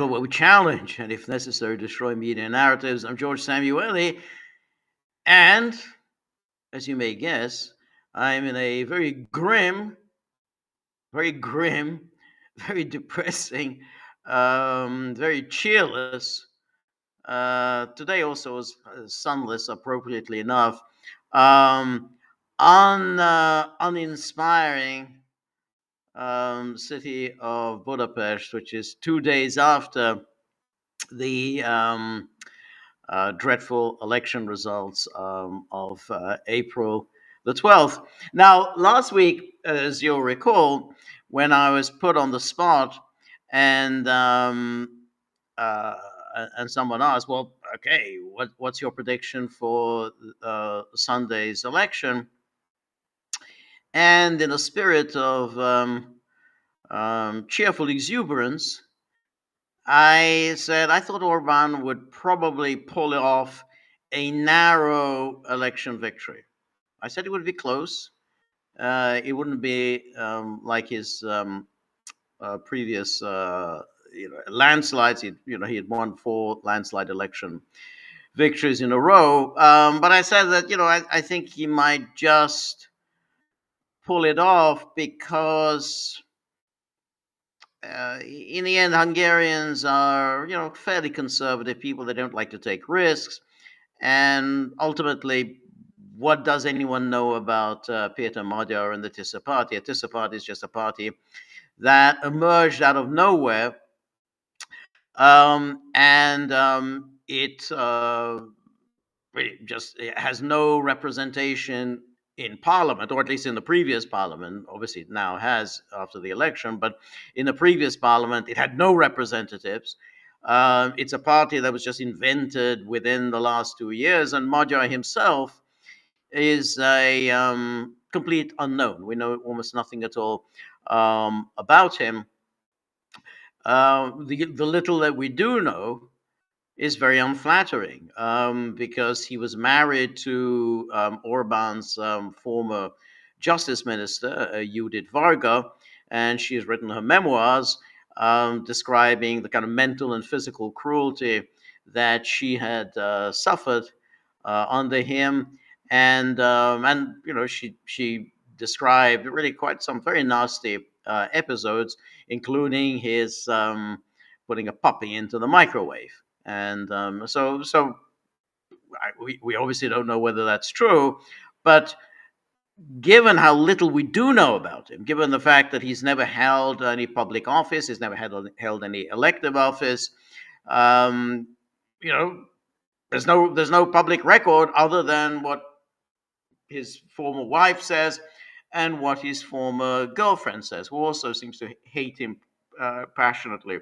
where we challenge and, if necessary, destroy media narratives. I'm George Samueli, and as you may guess, I'm in a very grim, very depressing, very cheerless. Today also was sunless, appropriately enough. Um, Uninspiring city of Budapest, which is 2 days after the dreadful election results of April the 12th. Now, last week, as you'll recall, when I was put on the spot and uh, and someone asked, "Well, okay, what's your prediction for Sunday's election?" And in a spirit of cheerful exuberance, I said I thought Orban would probably pull off a narrow election victory. I said it would be close. It wouldn't be like his previous, landslides. He had won 4 landslide election victories in a row. But I said that I think he might just pull it off because in the end, Hungarians are, fairly conservative people. They don't like to take risks. And ultimately, what does anyone know about Peter Magyar and the Tissa party? A Tissa party is just a party that emerged out of nowhere. And it really just it has no representation in parliament, or at least in the previous parliament. Obviously, it now has after the election, but in the previous parliament, it had no representatives. It's a party that was just invented within the last 2 years, and Magyar himself is a complete unknown. We know almost nothing at all about him. The little that we do know is very unflattering because he was married to Orban's former justice minister, Judith Varga, and she has written her memoirs describing the kind of mental and physical cruelty that she had suffered under him, and she described really quite some very nasty episodes, including his putting a puppy into the microwave. And we obviously don't know whether that's true, but given how little we do know about him, given the fact that he's never held any public office, he's never held any elective office, um, you know, there's no public record other than what his former wife says and what his former girlfriend says, who also seems to hate him passionately.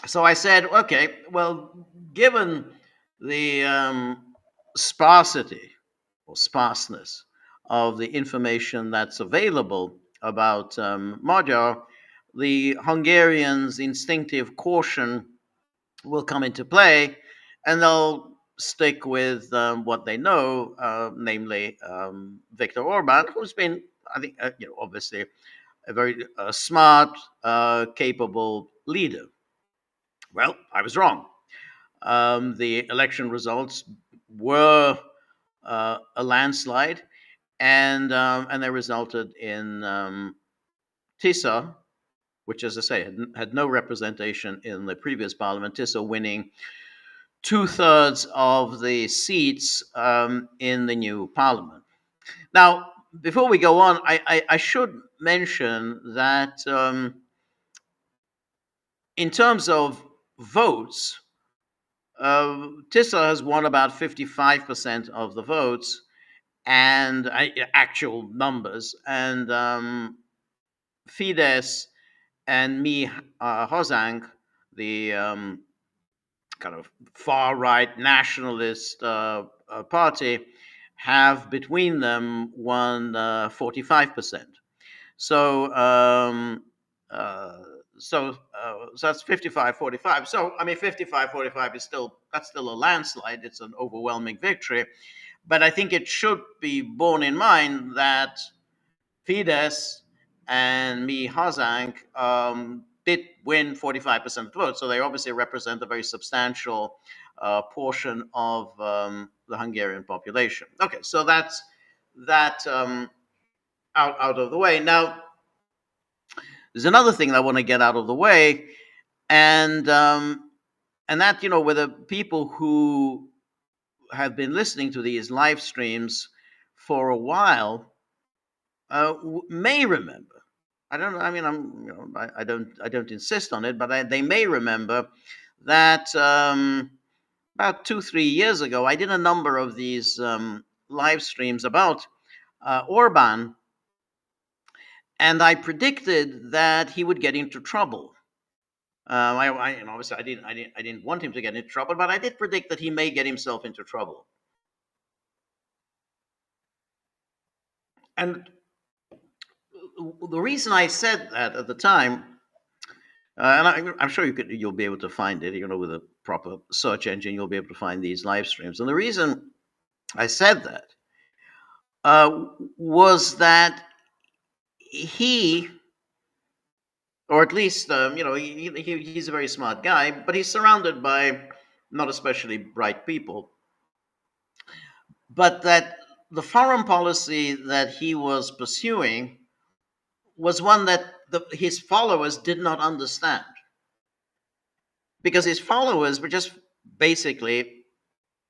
So I said, okay, well, given the sparsity or sparseness of the information that's available about Magyar, the Hungarians' instinctive caution will come into play, and they'll stick with what they know, namely Viktor Orban, who's been, I think, obviously a very smart, capable leader. Well, I was wrong. The election results were a landslide, and they resulted in Tissa, which, as I say, had no representation in the previous parliament. Tissa winning 2/3 of the seats in the new parliament. Now, before we go on, I should mention that in terms of votes, Tissa has won about 55% of the votes and actual numbers, and Fidesz and Mi Hazánk, the kind of far right nationalist party, have between them won 45%. So so that's 55-45. So I mean, 55-45 is still a landslide. It's an overwhelming victory, but I think it should be borne in mind that Fidesz and Mi Hazank did win 45% of the vote. So they obviously represent a very substantial portion of the Hungarian population. Okay, so that's that out of the way. Now, there's another thing I want to get out of the way, and that, with the people who have been listening to these live streams for a while may remember. I don't. I mean, I don't insist on it, but they may remember that about 2-3 years ago, I did a number of these live streams about Orban, and I predicted that he would get into trouble. Obviously, I didn't want him to get into trouble, but I did predict that he may get himself into trouble. And the reason I said that at the time, and I'm sure you'll be able to find it, with a proper search engine, you'll be able to find these live streams. And the reason I said that was that he, or at least, he's a very smart guy, but he's surrounded by not especially bright people. But that the foreign policy that he was pursuing was one that his followers did not understand. Because his followers were just basically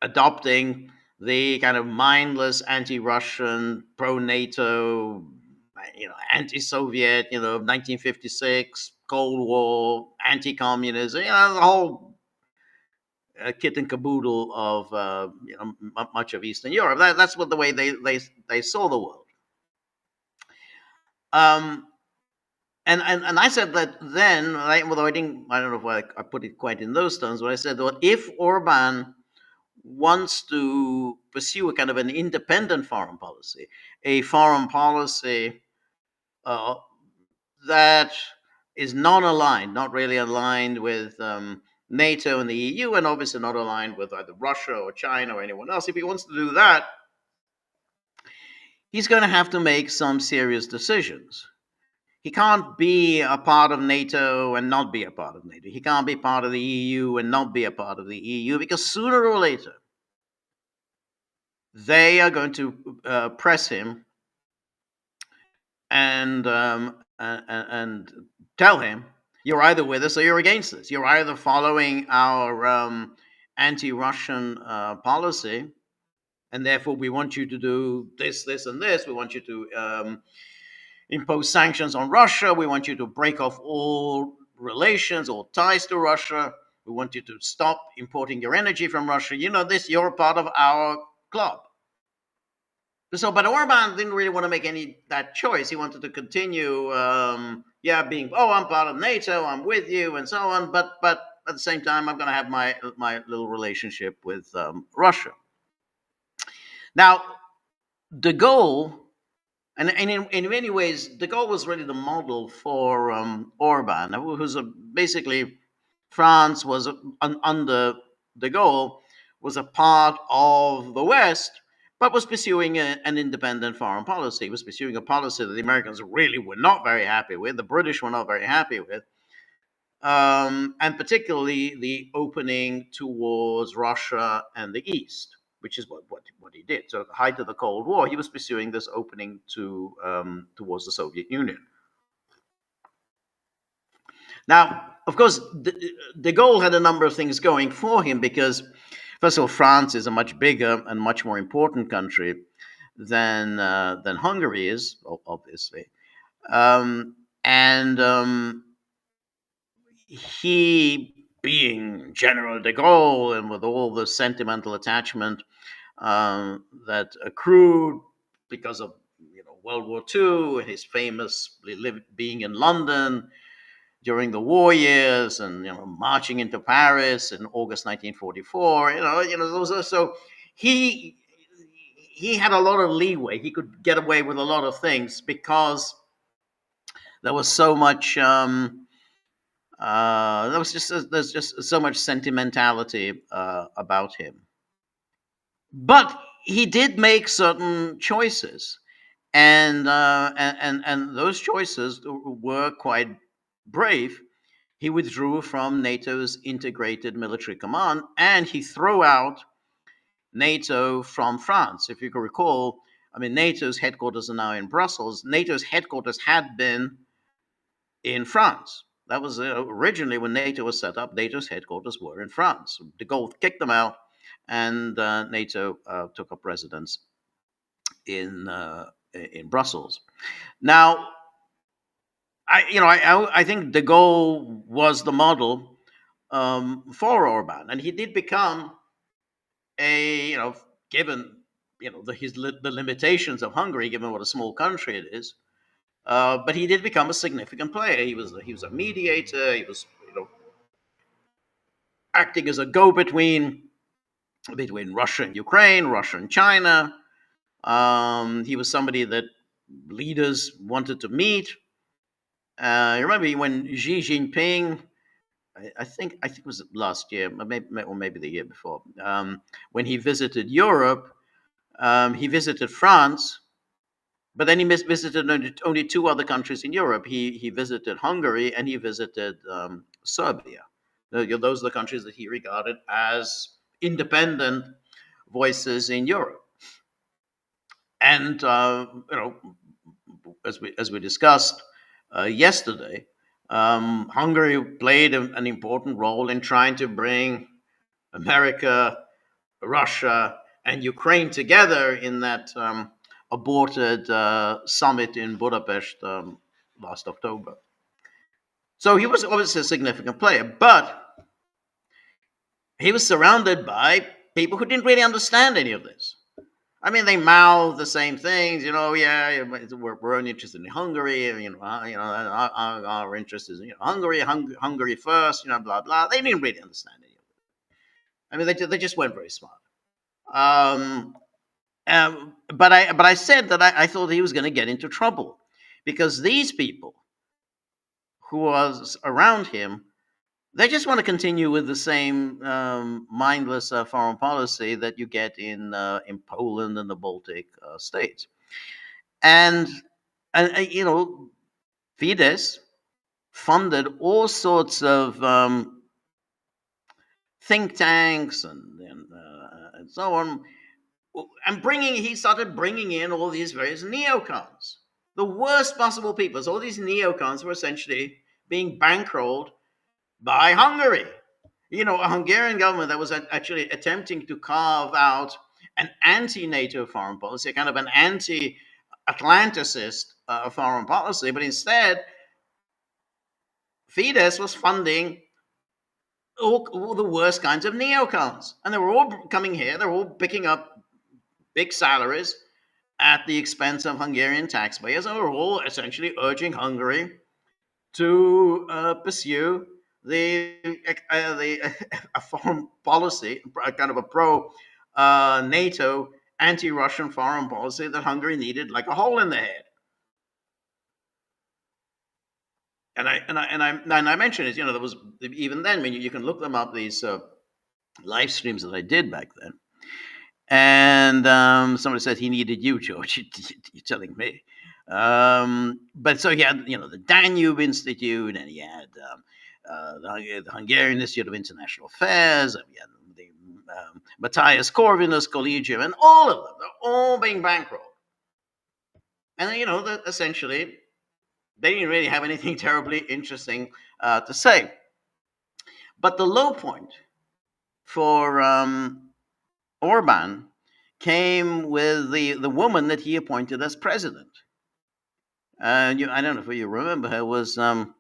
adopting the kind of mindless anti-Russian, pro-NATO, anti-Soviet, 1956, Cold War, anti-communism, the whole kit and caboodle of much of Eastern Europe. That's what the way they saw the world. And I said that then, although I don't know if I put it quite in those terms, but I said that if Orban wants to pursue a kind of an independent foreign policy, a foreign policy that is not really aligned with NATO and the EU, and obviously not aligned with either Russia or China or anyone else, if he wants to do that, he's going to have to make some serious decisions. He can't be a part of NATO and not be a part of NATO. He can't be part of the EU and not be a part of the EU, because sooner or later, they are going to press him and tell him, you're either with us or you're against us. You're either following our anti-Russian policy, and therefore we want you to do this, this, and this. We want you to impose sanctions on Russia. We want you to break off all relations, all ties to Russia. We want you to stop importing your energy from Russia. You're a part of our club. So, but Orban didn't really want to make that choice. He wanted to continue, being, I'm part of NATO, I'm with you, and so on. But at the same time, I'm going to have my little relationship with Russia. Now, de Gaulle, and in many ways, de Gaulle was really the model for Orban, who's basically France was under de Gaulle was a part of the West, but was pursuing an independent foreign policy. He was pursuing a policy that the Americans really were not very happy with, the British were not very happy with, and particularly the opening towards Russia and the East, which is what he did. So at the height of the Cold War, he was pursuing this opening towards the Soviet Union. Now, of course, de Gaulle had a number of things going for him because, first of all, France is a much bigger and much more important country than Hungary is, obviously, and he, being General de Gaulle and with all the sentimental attachment that accrued because of World War II and his famously being in London during the war years, and marching into Paris in August 1944. So he had a lot of leeway. He could get away with a lot of things because there was so much. There's just so much sentimentality about him. But he did make certain choices, and those choices were quite brave. He withdrew from NATO's integrated military command, and he threw out NATO from France. If you can recall, I mean, NATO's headquarters are now in Brussels. NATO's headquarters had been in France. That was originally when NATO was set up. NATO's headquarters were in France. De Gaulle kicked them out, and NATO took up residence in Brussels. Now, I think De Gaulle was the model for Orban, and he did become given the limitations of Hungary, given what a small country it is. But he did become a significant player. He was a mediator. He was acting as a go-between between Russia and Ukraine, Russia and China. He was somebody that leaders wanted to meet. I remember when Xi Jinping, I think it was last year, or maybe the year before, when he visited Europe, he visited France, but then he visited only two other countries in Europe. He visited Hungary and he visited Serbia. Those are the countries that he regarded as independent voices in Europe. And as we discussed yesterday, Hungary played an important role in trying to bring America, Russia, and Ukraine together in that aborted summit in Budapest last October. So he was obviously a significant player, but he was surrounded by people who didn't really understand any of this. I mean, they mouth the same things, yeah, we're only interested in Hungary, and, our interest is in Hungary first, blah, blah. They didn't really understand any of it. I mean, they just weren't very smart. But I said that I thought he was going to get into trouble because these people who was around him, they just want to continue with the same mindless foreign policy that you get in Poland and the Baltic states, and Fidesz funded all sorts of think tanks and so on. And he started bringing in all these various neocons, the worst possible people. So all these neocons were essentially being bankrolled by Hungary. A Hungarian government that was actually attempting to carve out an anti-NATO foreign policy, kind of an anti-Atlanticist foreign policy, but instead, Fidesz was funding all the worst kinds of neocons, and they were all coming here. They were all picking up big salaries at the expense of Hungarian taxpayers, and we're all essentially urging Hungary to pursue a foreign policy, kind of a pro-NATO, anti-Russian foreign policy that Hungary needed like a hole in the head. And I mentioned it. There was even then. I mean, you can look them up. These live streams that I did back then. And somebody said he needed you, George. You're telling me. But so he had, the Danube Institute, and he had the Hungarian Institute of International Affairs, and we had the Matthias Corvinus Collegium, and all of them, they're all being bankrolled. And that essentially, they didn't really have anything terribly interesting to say. But the low point for Orban came with the woman that he appointed as president. I don't know if you remember her, was Katalin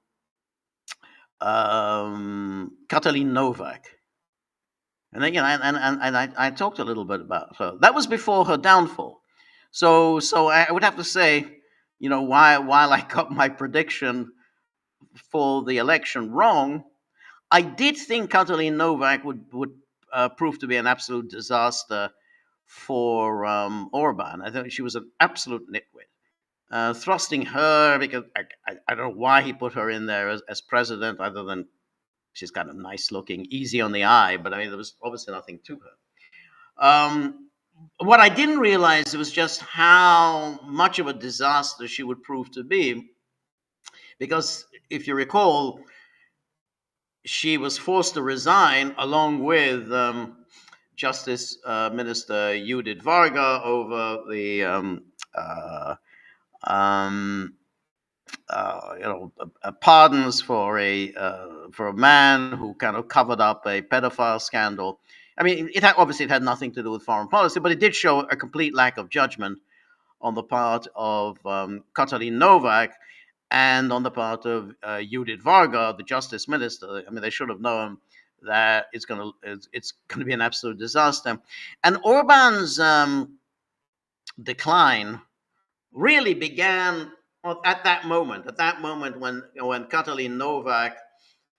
Novák. And I talked a little bit about her. That was before her downfall. So I would have to say, while I got my prediction for the election wrong, I did think Katalin Novák would prove to be an absolute disaster for Orban. I thought she was an absolute nitwit. Thrusting her, because I don't know why he put her in there as president, other than she's kind of nice looking, easy on the eye, but I mean, there was obviously nothing to her. What I didn't realize was just how much of a disaster she would prove to be, because if you recall, she was forced to resign along with Justice Minister Judith Varga over the uh, um, pardons for a man who kind of covered up a pedophile scandal. I mean, obviously it had nothing to do with foreign policy, but it did show a complete lack of judgment on the part of Katalin Novák and on the part of Judith Varga, the justice minister. I mean, they should have known that it's going to be an absolute disaster. And Orban's decline really began at that moment. At that moment when Katalin Novák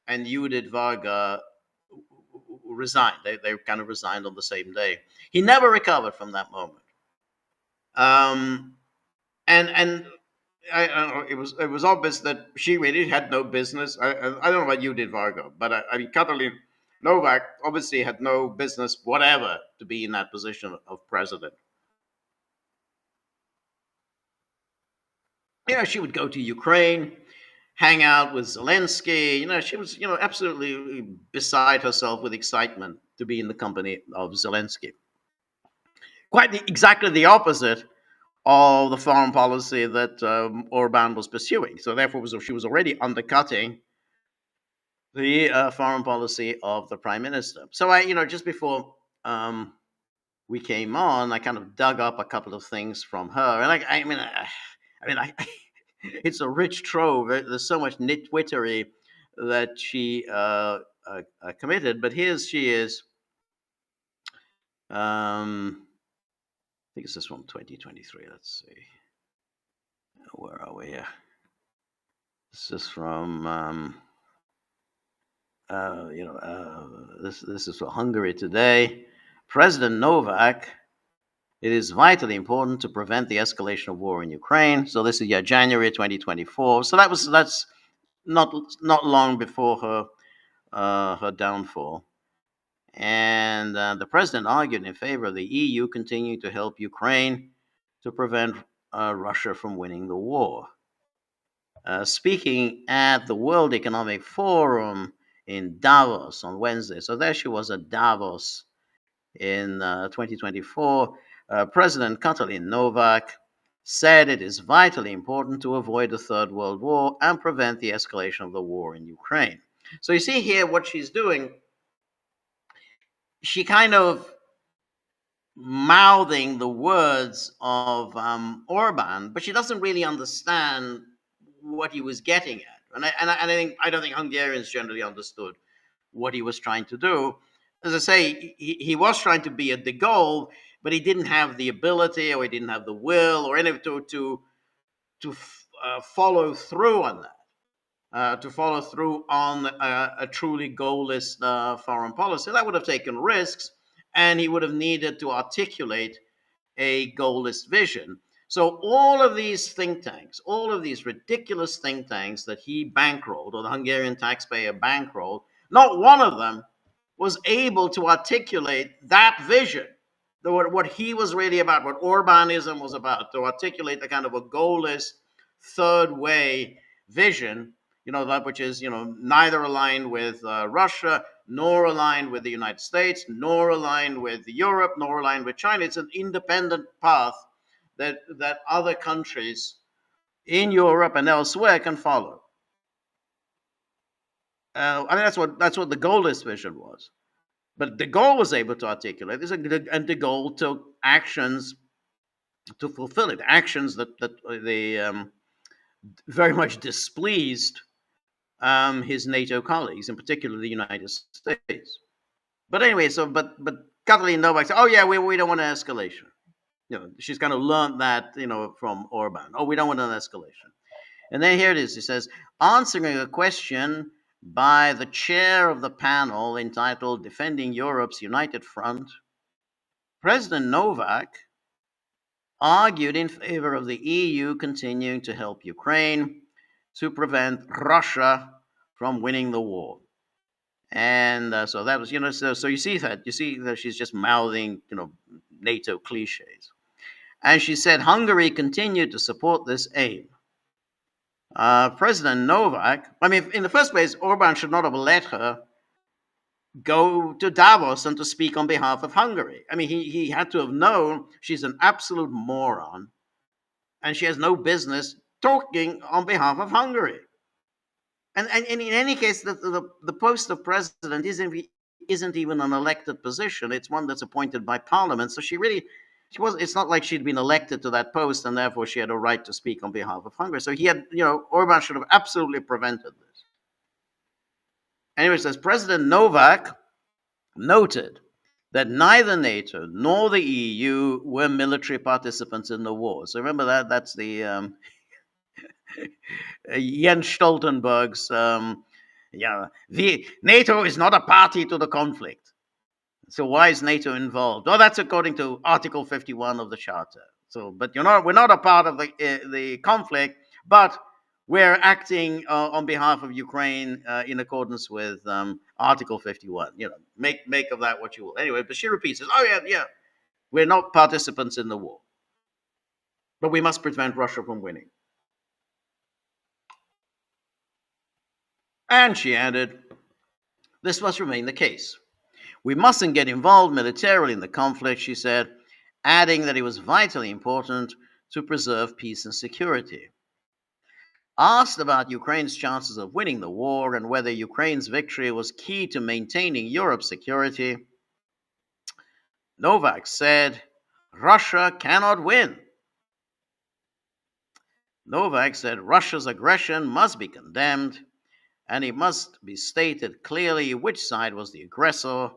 and Judith Varga resigned, they kind of resigned on the same day. He never recovered from that moment. Um, and it was obvious that she really had no business. I don't know what you did, Vargo, but I mean, Katalin Novak obviously had no business whatever to be in that position of president. She would go to Ukraine, hang out with Zelensky. She was absolutely beside herself with excitement to be in the company of Zelensky. Exactly the opposite of the foreign policy that Orban was pursuing. So therefore, she was already undercutting the foreign policy of the prime minister. So just before we came on, I kind of dug up a couple of things from her, and it's a rich trove. There's so much nitwittery that she committed. But here she is. I think this is from 2023. Let's see. Where are we here? This is from this is for Hungary Today. President Novak, it is vitally important to prevent the escalation of war in Ukraine. So this is January 2024. So that's not long before her downfall. And the president argued in favor of the EU continuing to help Ukraine to prevent Russia from winning the war. Speaking at the World Economic Forum in Davos on Wednesday. So there she was at Davos in 2024. President Katalin Novák said it is vitally important to avoid a third world war and prevent the escalation of the war in Ukraine. So you see here what she's doing. She kind of mouthing the words of Orban, but she doesn't really understand what he was getting at. And I don't think Hungarians generally understood what he was trying to do. As I say, he was trying to be a de Gaulle, but he didn't have the ability, or he didn't have the will, or any to follow through on that. To follow through on a truly goalless foreign policy. That would have taken risks, and he would have needed to articulate a goalless vision. So all of these think tanks, all of these ridiculous think tanks that he bankrolled, or the Hungarian taxpayer bankrolled, not one of them was able to articulate that vision, what he was really about, what Orbanism was about, to articulate the kind of a goalless third way vision, that which is, neither aligned with Russia, nor aligned with the United States, nor aligned with Europe, nor aligned with China. It's an independent path that other countries in Europe and elsewhere can follow. That's what the goalless vision was. But de Gaulle was able to articulate this, and de Gaulle took actions to fulfill it. Actions that they very much displeased his NATO colleagues, in particular the United States. But anyway, but Katalin Novak said, "Oh yeah, we don't want an escalation." She's kind of learned that from Orban. Oh, we don't want an escalation. And then here it is. He says, answering a question by the chair of the panel entitled "Defending Europe's United Front," President Novak argued in favor of the EU continuing to help Ukraine to prevent Russia from winning the war. And so that was, so you see that she's just mouthing, NATO cliches. And she said Hungary continued to support this aim. President Novak, I mean, in the first place, Orban should not have let her go to Davos and to speak on behalf of Hungary. I mean, he had to have known she's an absolute moron and she has no business talking on behalf of Hungary. And in any case, the post of president isn't even an elected position. It's one that's appointed by parliament. So it's not like she'd been elected to that post and therefore she had a right to speak on behalf of Hungary. So Orban should have absolutely prevented this. Anyway, it says President Novak noted that neither NATO nor the EU were military participants in the war. So remember that's the Jens Stoltenberg's, NATO is not a party to the conflict. So why is NATO involved? Well, that's according to Article 51 of the Charter. So, but we're not a part of the conflict, but we're acting on behalf of Ukraine in accordance with Article 51. Make of that what you will. Anyway, but she repeats it. Oh yeah, we're not participants in the war, but we must prevent Russia from winning. And she added, this must remain the case. We mustn't get involved militarily in the conflict, she said, adding that it was vitally important to preserve peace and security. Asked about Ukraine's chances of winning the war and whether Ukraine's victory was key to maintaining Europe's security, Novak said, Russia cannot win. Novak said Russia's aggression must be condemned, and it must be stated clearly which side was the aggressor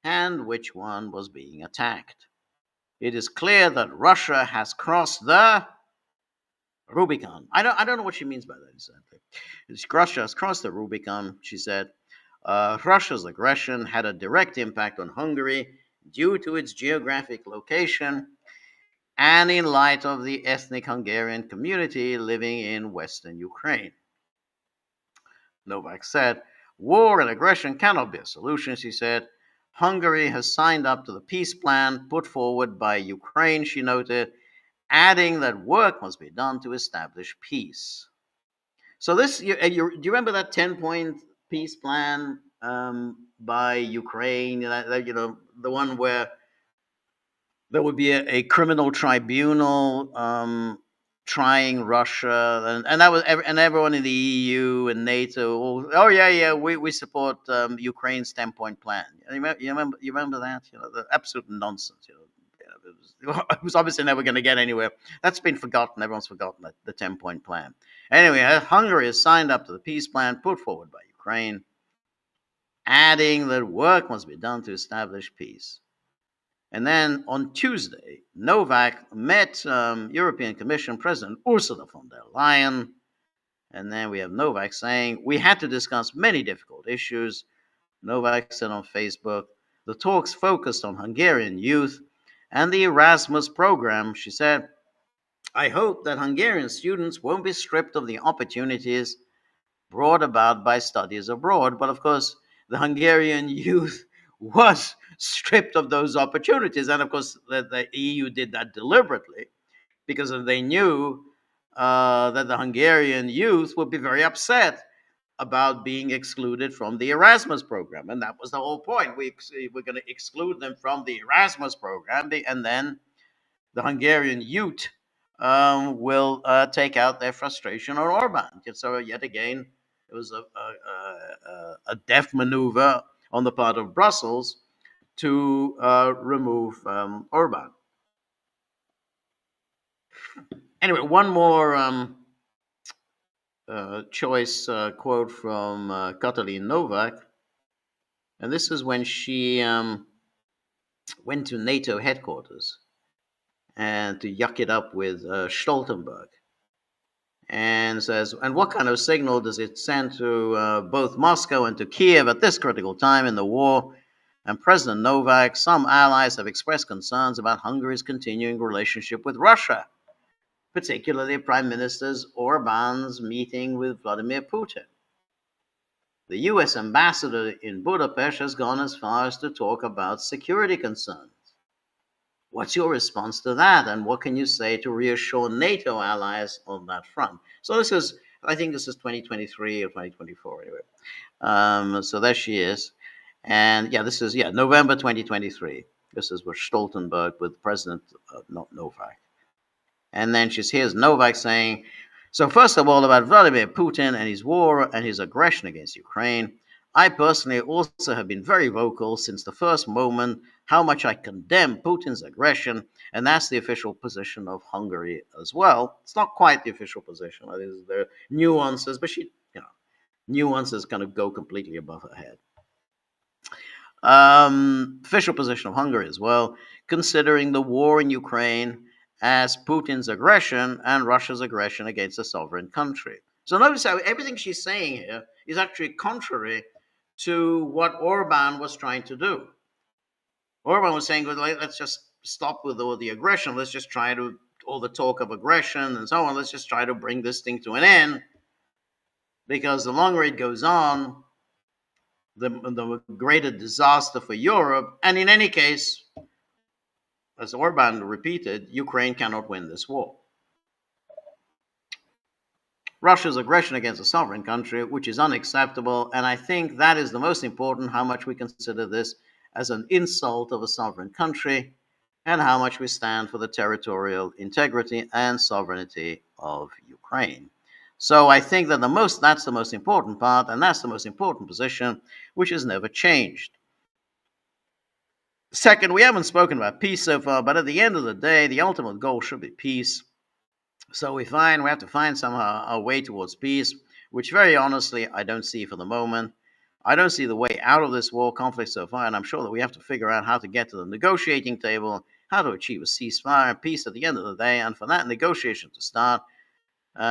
and which one was being attacked. It is clear that Russia has crossed the Rubicon. I don't know what she means by that exactly. Russia has crossed the Rubicon, she said. Russia's aggression had a direct impact on Hungary due to its geographic location and in light of the ethnic Hungarian community living in Western Ukraine. Novak said, war and aggression cannot be a solution, she said. Hungary has signed up to the peace plan put forward by Ukraine, she noted, adding that work must be done to establish peace. So do you remember that 10-point peace plan by Ukraine? The one where there would be a criminal tribunal trying Russia, and that was and everyone in the EU and NATO. We support Ukraine's 10-point plan. You remember that? The absolute nonsense. It was obviously never going to get anywhere. That's been forgotten. Everyone's forgotten the 10-point plan. Anyway, Hungary has signed up to the peace plan put forward by Ukraine, adding that work must be done to establish peace. And then on Tuesday, Novak met European Commission President Ursula von der Leyen. And then we have Novak saying, we had to discuss many difficult issues. Novak said on Facebook, the talks focused on Hungarian youth and the Erasmus program. She said, I hope that Hungarian students won't be stripped of the opportunities brought about by studies abroad. But of course, the Hungarian youth was stripped of those opportunities. And of course, the EU did that deliberately because they knew that the Hungarian youth would be very upset about being excluded from the Erasmus program. And that was the whole point. We're going to exclude them from the Erasmus program, and then the Hungarian youth will take out their frustration on Orban. So yet again, it was a deft maneuver on the part of Brussels to remove Orban. Anyway, one more choice quote from Katalin Novák, and this is when she went to NATO headquarters and to yuck it up with Stoltenberg, and says, and what kind of signal does it send to both Moscow and to Kiev at this critical time in the war? And President Novak, some allies have expressed concerns about Hungary's continuing relationship with Russia, particularly Prime Minister Orban's meeting with Vladimir Putin. The US ambassador in Budapest has gone as far as to talk about security concerns. What's your response to that? And what can you say to reassure NATO allies on that front? So this is, I think this is 2023 or 2024 anyway. So there she is. And yeah, this is, yeah, November 2023. This is with Stoltenberg with President Novak. And then here's Novak saying, so first of all, about Vladimir Putin and his war and his aggression against Ukraine. I personally also have been very vocal since the first moment how much I condemn Putin's aggression, and that's the official position of Hungary as well. It's not quite the official position. There are nuances, but nuances kind of go completely above her head. Official position of Hungary as well, considering the war in Ukraine as Putin's aggression and Russia's aggression against a sovereign country. So notice how everything she's saying here is actually contrary to what Orban was trying to do. Orban was saying, well, let's just stop with all the aggression. Let's just try to, all the talk of aggression and so on, let's just try to bring this thing to an end. Because the longer it goes on, the greater disaster for Europe. And in any case, as Orban repeated, Ukraine cannot win this war. Russia's aggression against a sovereign country, which is unacceptable, and I think that is the most important, how much we consider this as an insult of a sovereign country, and how much we stand for the territorial integrity and sovereignty of Ukraine. So I think that that's the most important part, and that's the most important position, which has never changed. Second, we haven't spoken about peace so far, but at the end of the day, the ultimate goal should be peace. So we have to find somehow a way towards peace, which very honestly, I don't see for the moment. I don't see the way out of this war conflict so far, and I'm sure that we have to figure out how to get to the negotiating table, how to achieve a ceasefire and peace at the end of the day, and for that negotiation to start,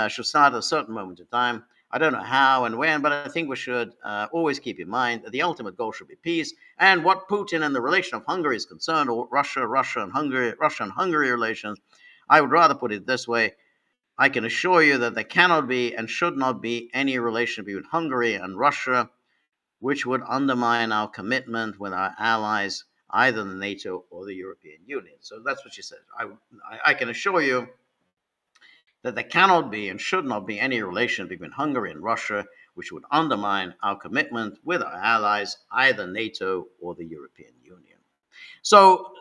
should start at a certain moment in time. I don't know how and when, but I think we should always keep in mind that the ultimate goal should be peace. And what Putin and the relation of Hungary is concerned, or Russia and Hungary relations, I would rather put it this way. I can assure you that there cannot be and should not be any relation between Hungary and Russia which would undermine our commitment with our allies, either the NATO or the European Union. So that's what she said. I can assure you that there cannot be and should not be any relation between Hungary and Russia which would undermine our commitment with our allies, either NATO or the European Union. So,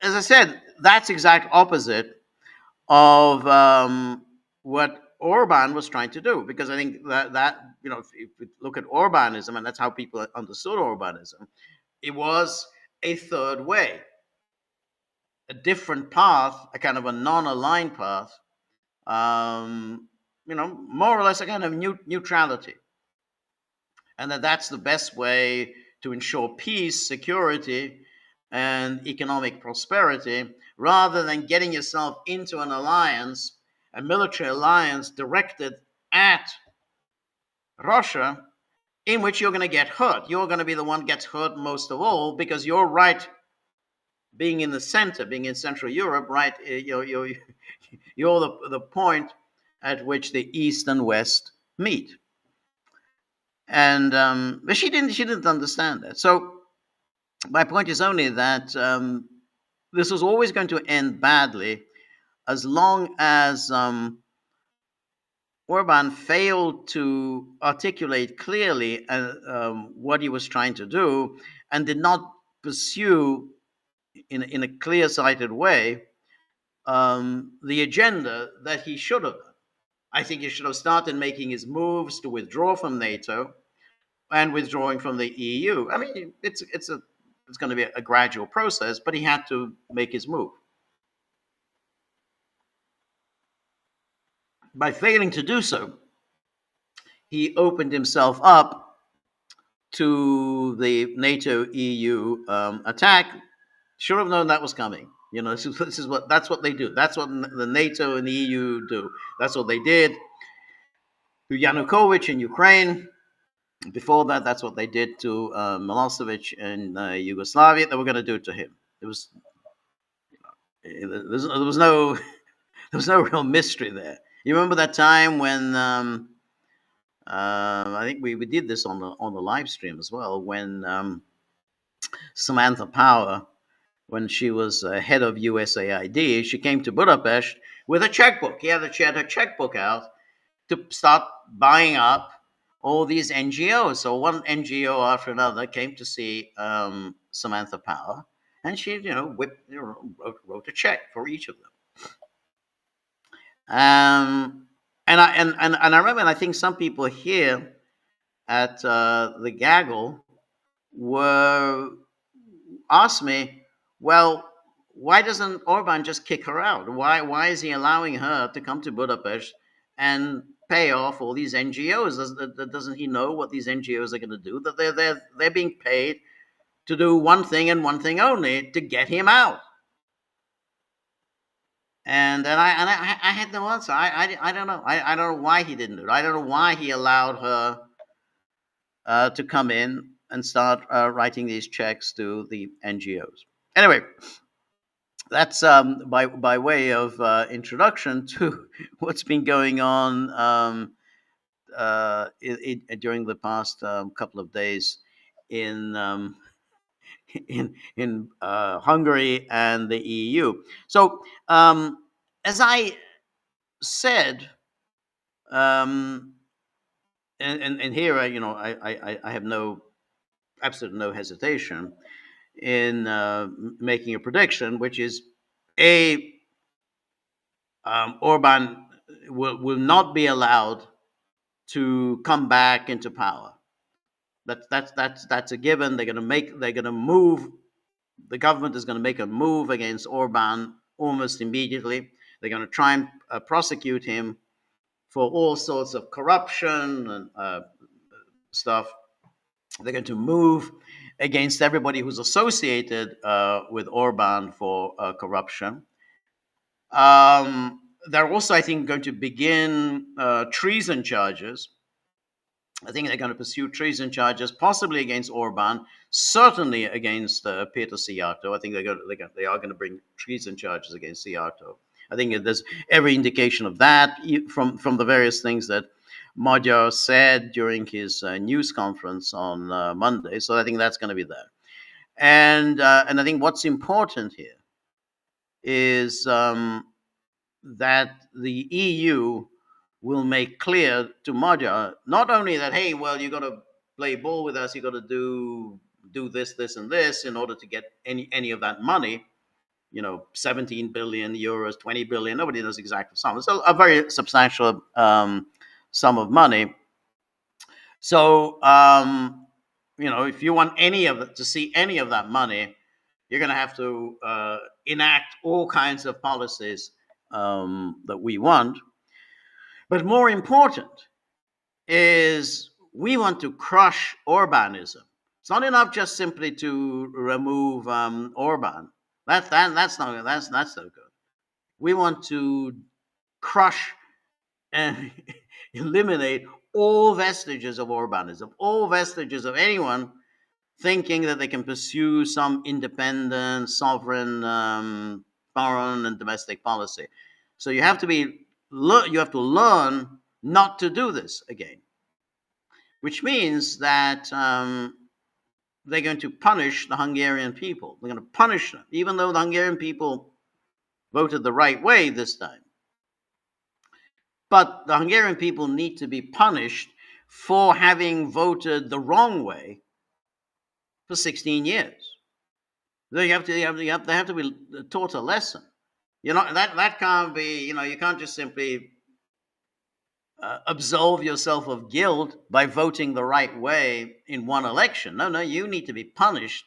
as I said, that's exact opposite of what Orban was trying to do, because I think that if you look at Orbanism, and that's how people understood Orbanism, it was a third way, a different path, a kind of a non-aligned path, more or less a kind of neutrality, and that's the best way to ensure peace, security, and economic prosperity, rather than getting yourself into an alliance, a military alliance directed at Russia, in which you're going to get hurt. You're going to be the one who gets hurt most of all, because you're right, being in the center, being in Central Europe, right? You're the point at which the East and West meet. And but she didn't understand that. So my point is only that this was always going to end badly as long as Orban failed to articulate clearly what he was trying to do, and did not pursue in a clear-sighted way the agenda that he should have done. I think he should have started making his moves to withdraw from NATO and withdrawing from the EU. I mean, it's going to be a gradual process, but he had to make his move. By failing to do so, he opened himself up to the NATO EU attack. Should have known that was coming. That's what they do. That's what the NATO and the EU do. That's what they did to Yanukovych in Ukraine. Before that, that's what they did to Milosevic in Yugoslavia. They were going to do it to him. There was no real mystery there. You remember that time when I think we did this on the live stream as well, when Samantha Power when she was head of USAID. She came to Budapest with a checkbook. She had her checkbook out to start buying up all these NGOs. So one NGO after another came to see Samantha Power, and she, wrote a check for each of them. And I remember, and I think some people here at the Gaggle were asked me, well, why doesn't Orban just kick her out? Why is he allowing her to come to Budapest and pay off all these NGOs? Doesn't he know what these NGOs are going to do? That they're being paid to do one thing and one thing only, to get him out. And I had no answer. I don't know. I don't know why he didn't do it. I don't know why he allowed her to come in and start writing these checks to the NGOs. Anyway, that's by way of introduction to what's been going on during the past couple of days in Hungary and the EU. So, as I said, um, and here I have absolutely no hesitation in making a prediction, which is a Orban will not be allowed to come back into power. That's a given. They're gonna move. The government is going to make a move against Orban almost immediately. They're going to try and prosecute him for all sorts of corruption and stuff. They're going to move against everybody who's associated with Orban for corruption. They're also, I think, going to begin treason charges. I think they're going to pursue treason charges, possibly against Orban, certainly against Peter Szijjártó. I think they are going to bring treason charges against Szijjártó. I think there's every indication of that from the various things that Magyar said during his news conference on Monday. So I think that's going to be there. And I think what's important here is that the EU will make clear to Magyar not only that, hey, well, you got to play ball with us, you got to do this, and this in order to get any of that money. 17 billion euros, 20 billion. Nobody knows exactly the sum. It's a very substantial sum of money. So, if you want to see any of that money, you're going to have to enact all kinds of policies that we want. But more important is we want to crush Orbanism. It's not enough just simply to remove Orban. That's not good. We want to crush and eliminate all vestiges of Orbanism, all vestiges of anyone thinking that they can pursue some independent, sovereign foreign and domestic policy. So you have to learn not to do this again, which means that they're going to punish the Hungarian people. They're going to punish them, even though the Hungarian people voted the right way this time. But the Hungarian people need to be punished for having voted the wrong way for 16 years. They have to be taught a lesson. That can't be. You can't just simply absolve yourself of guilt by voting the right way in one election. No, you need to be punished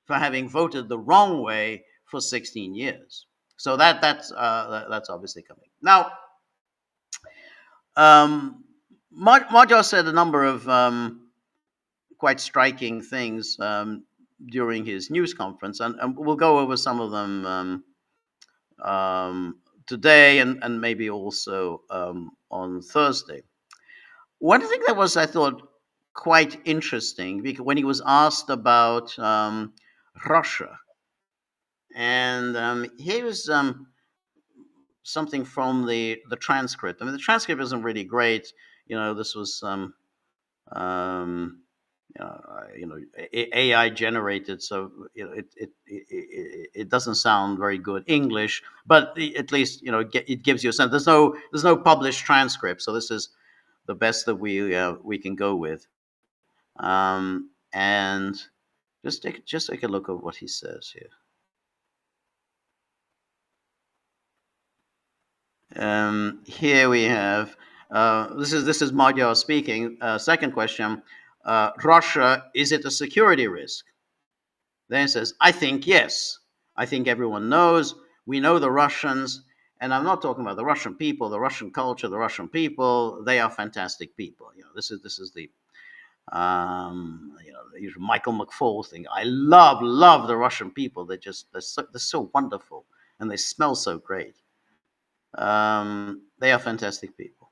for having voted the wrong way for 16 years. So that's obviously coming. Now, Magyar said a number of quite striking things during his news conference, and we'll go over some of them today and maybe also on Thursday. One thing that was, I thought, quite interesting, because when he was asked about Russia, and here was something from the transcript. I mean, the transcript isn't really great. This was AI generated, so it doesn't sound very good English, but at least it gives you a sense. There's no published transcript, so this is the best that we can go with. And just take a look at what he says here. Here we have this is Magyar speaking. Second question: Russia, is it a security risk? Then it says, I think yes. I think everyone knows. We know the Russians, and I'm not talking about the Russian people, the Russian culture, the Russian people. They are fantastic people. This is the Michael McFaul thing. I love the Russian people. They're so wonderful, and they smell so great. They are fantastic people.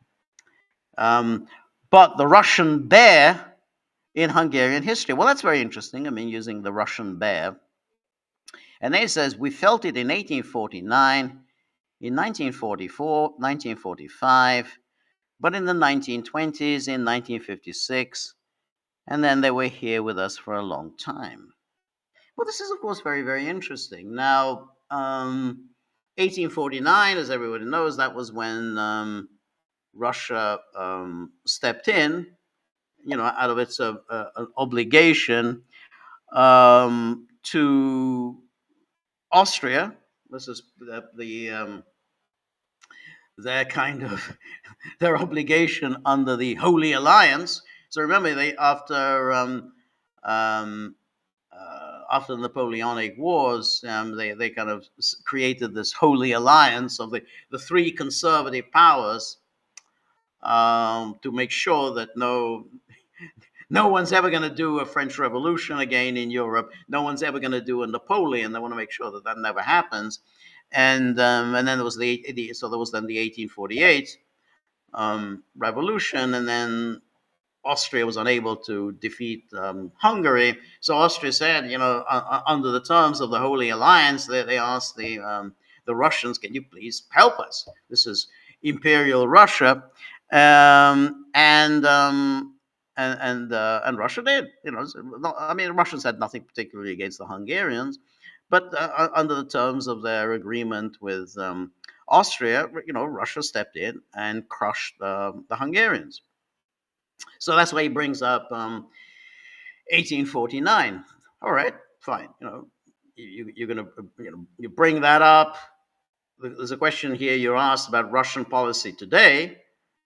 But the Russian bear in Hungarian history. Well, that's very interesting. I mean, using the Russian bear. And then it says, we felt it in 1849, in 1944, 1945, but in the 1920s, in 1956, and then they were here with us for a long time. Well, this is, of course, very, very interesting. Now, 1849, as everybody knows, that was when Russia stepped in, out of its an obligation to Austria. This is their kind of their obligation under the Holy Alliance. So remember, after the Napoleonic Wars, they kind of created this Holy Alliance of the three conservative powers to make sure that no one's ever going to do a French Revolution again in Europe. No one's ever going to do a Napoleon. They want to make sure that never happens. And then there was the 1848 revolution, and then Austria was unable to defeat Hungary. So Austria said, under the terms of the Holy Alliance, they asked the Russians, "Can you please help us? This is Imperial Russia," and Russia did. I mean, Russians had nothing particularly against the Hungarians, but under the terms of their agreement with Austria, Russia stepped in and crushed the Hungarians. So that's why he brings up 1849. All right, fine. You're gonna you bring that up. There's a question here you asked about Russian policy today.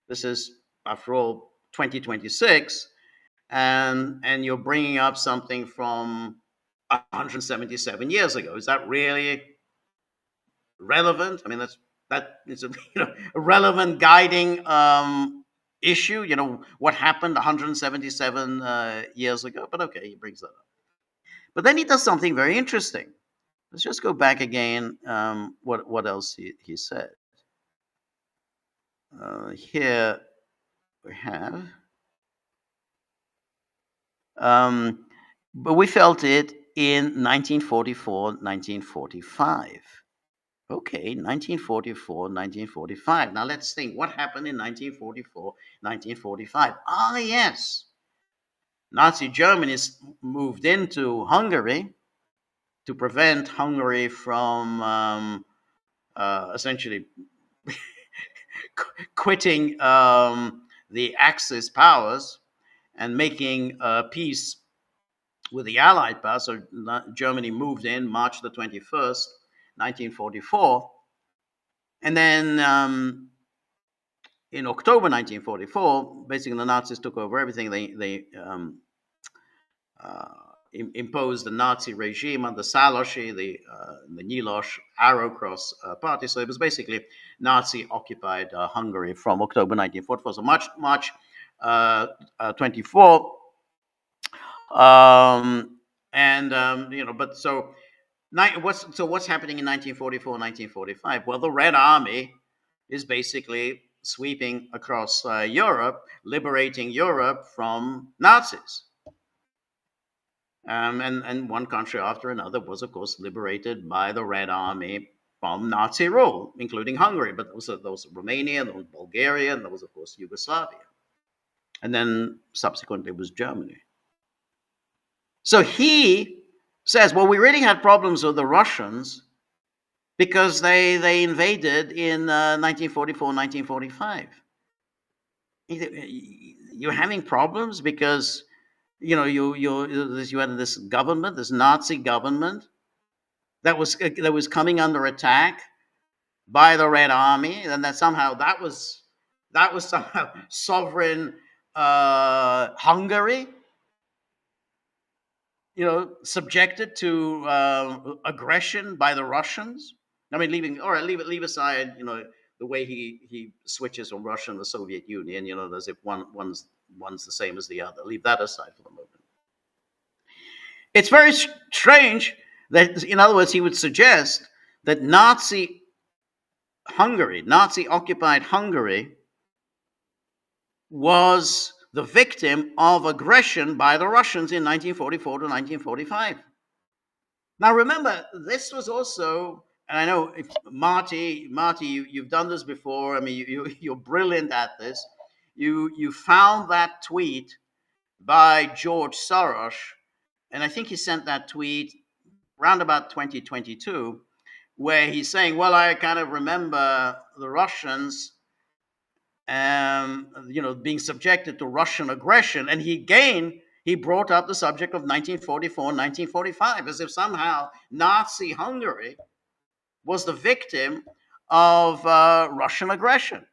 This is, after all, 2026, and you're bringing up something from 177 years ago. Is that really relevant? I mean, it's a relevant guiding issue. What happened 177 years ago. But okay, he brings that up. But then he does something very interesting. Let's just go back again. What else he said? Here we have. But we felt it in 1944, 1945. Okay, 1944, 1945. Now let's think, what happened in 1944, 1945? Ah, yes. Nazi Germany moved into Hungary to prevent Hungary from essentially quitting the Axis powers and making peace with the Allied powers. So Germany moved in March the 21st, 1944. And then in October 1944, basically the Nazis took over everything. They imposed the Nazi regime under Szálasi, the Nyilas Arrow Cross Party. So it was basically Nazi-occupied Hungary from October 1944. So March 24. But what's happening in 1944, 1945? Well, the Red Army is basically sweeping across Europe, liberating Europe from Nazis. And one country after another was, of course, liberated by the Red Army from Nazi rule, including Hungary. But there was Romania, there was Bulgaria, and there was, of course, Yugoslavia. And then subsequently was Germany. So he says, well, we really had problems with the Russians because they invaded in 1944, 1945. You're having problems because you had this government, this Nazi government that was coming under attack by the Red Army, and that somehow that was somehow sovereign Hungary, subjected to aggression by the Russians. I mean, leave aside, the way he switches from Russia and the Soviet Union, as if one's the same as the other. Leave that aside for the moment. It's very strange that, in other words, he would suggest that Nazi occupied Hungary, was the victim of aggression by the Russians in 1944 to 1945. Now, remember, this was also, and I know, Marty, you've done this before. I mean, you're brilliant at this. You found that tweet by George Soros, and I think he sent that tweet around about 2022, where he's saying, well, I kind of remember the Russians being subjected to Russian aggression, and he brought up the subject of 1944 and 1945, as if somehow Nazi Hungary was the victim of Russian aggression.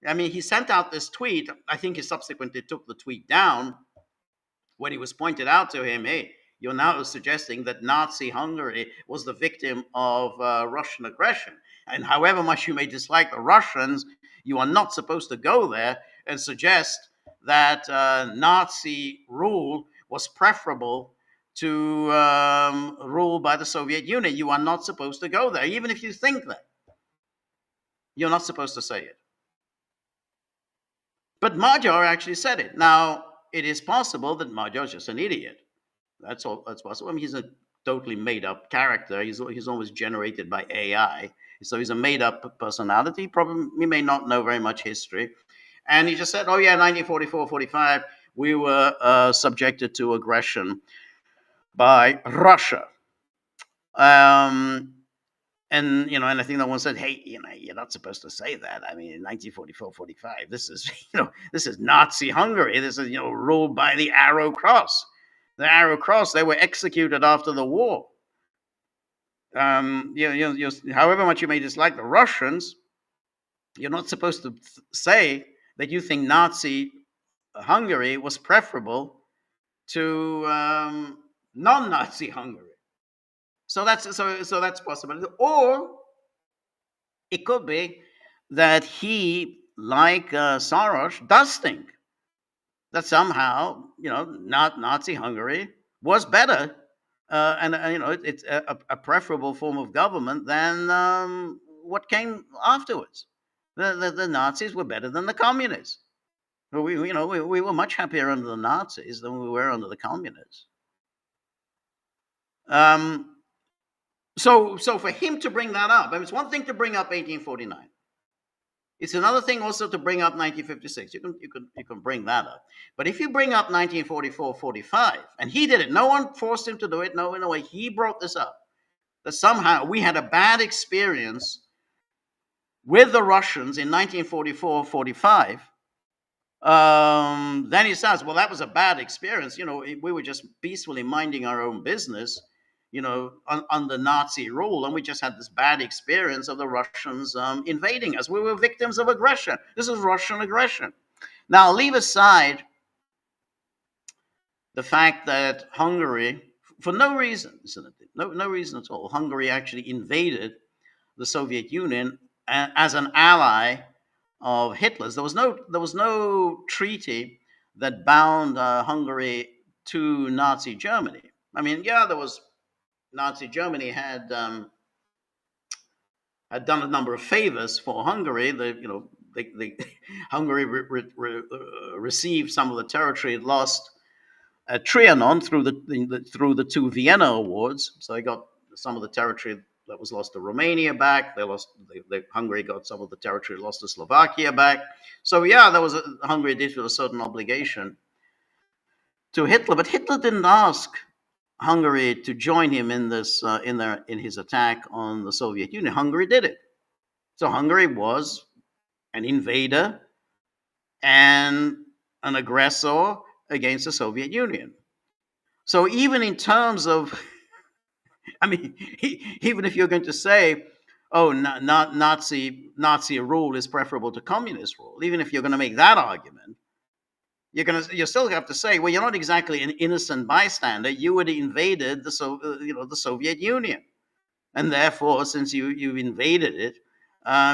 I mean, he sent out this tweet. I think he subsequently took the tweet down when it was pointed out to him, hey, you're now suggesting that Nazi Hungary was the victim of Russian aggression. And however much you may dislike the Russians, you are not supposed to go there and suggest that Nazi rule was preferable to rule by the Soviet Union. You are not supposed to go there, even if you think that. You're not supposed to say it. But Magyar actually said it. Now, it is possible that Magyar is just an idiot. That's all. That's possible. I mean, he's a totally made-up character. He's almost generated by AI. So he's a made-up personality. Probably he may not know very much history. And he just said, oh, yeah, 1944, 45, we were subjected to aggression by Russia. And I think that one said, hey, you're not supposed to say that. I mean, in 1944, 45, this is Nazi Hungary. This is, ruled by the Arrow Cross. The Arrow Cross, they were executed after the war. However much you may dislike the Russians, you're not supposed to say that you think Nazi Hungary was preferable to non-Nazi Hungary. So that's possible. Or it could be that he, like Soros, does think that somehow, not Nazi Hungary was better, and it's a preferable form of government than what came afterwards. The Nazis were better than the communists. We were much happier under the Nazis than we were under the communists. So for him to bring that up, I mean, it's one thing to bring up 1849. It's another thing also to bring up 1956. You can bring that up. But if you bring up 1944, 45, and he did it, no one forced him to do it. No, in a way, he brought this up. That somehow we had a bad experience with the Russians in 1944, 45. Then he says, well, that was a bad experience. We were just peacefully minding our own business, under Nazi rule, and we just had this bad experience of the Russians invading us. We were victims of aggression. This is Russian aggression. Now, leave aside the fact that Hungary, for no reason, no reason at all, Hungary actually invaded the Soviet Union as an ally of Hitler's. There was no treaty that bound Hungary to Nazi Germany. I mean, yeah, there was. Nazi Germany had done a number of favors for Hungary. Hungary received some of the territory it lost at Trianon through the two Vienna Awards. So they got some of the territory that was lost to Romania back. Hungary got some of the territory lost to Slovakia back. So yeah, Hungary did feel a certain obligation to Hitler, but Hitler didn't ask Hungary to join him in this in his attack on the Soviet Union. Hungary did it. So Hungary was an invader and an aggressor against the Soviet Union. So even in terms of, I mean, even if you're going to say, oh, not Nazi rule is preferable to communist rule, even if you're going to make that argument, you still have to say, well, you're not exactly an innocent bystander. You had invaded the Soviet Union, and therefore, since you invaded it,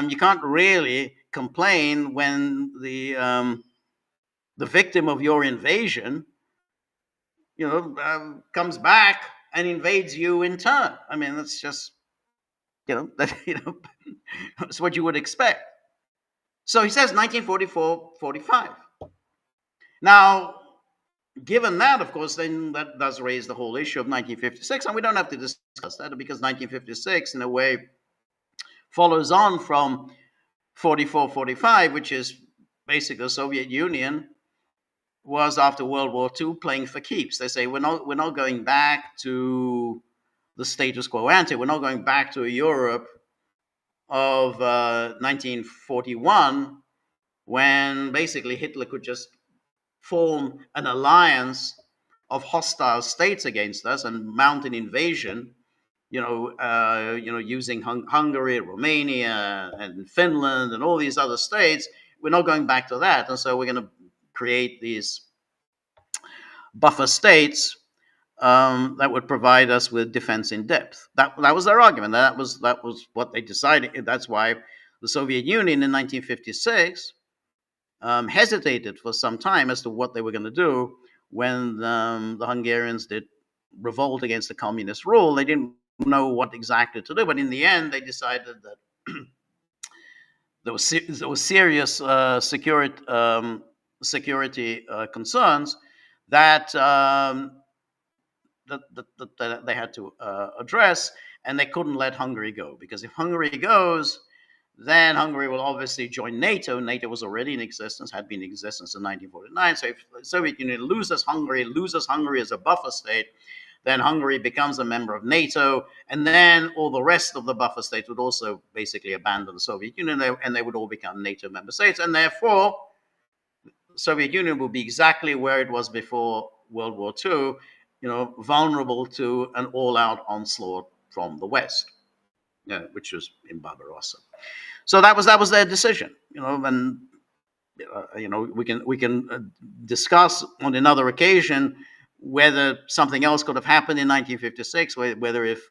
you can't really complain when the victim of your invasion, comes back and invades you in turn. I mean, that's just that's what you would expect. So he says 1944-45. Now, given that, of course, then that does raise the whole issue of 1956, and we don't have to discuss that because 1956, in a way, follows on from 44-45, which is basically the Soviet Union was, after World War II, playing for keeps. They say we're not going back to the status quo ante. We're not going back to a Europe of 1941, when basically Hitler could just form an alliance of hostile states against us and mount an invasion, using Hungary, Romania, and Finland, and all these other states. We're not going back to that, and so we're going to create these buffer states that would provide us with defense in depth. That was their argument. That was what they decided. That's why the Soviet Union in 1956 hesitated for some time as to what they were going to do when the Hungarians did revolt against the communist rule. They didn't know what exactly to do, but in the end, they decided that there was serious security concerns that that they had to address, and they couldn't let Hungary go, because if Hungary goes, then Hungary will obviously join NATO. NATO was already in existence, had been in existence in 1949. So if the Soviet Union loses Hungary as a buffer state, then Hungary becomes a member of NATO, and then all the rest of the buffer states would also basically abandon the Soviet Union, and they would all become NATO member states, and therefore the Soviet Union will be exactly where it was before World War II, vulnerable to an all-out onslaught from the West, which was in Barbarossa. So that was their decision, and we can discuss on another occasion whether something else could have happened in 1956, whether if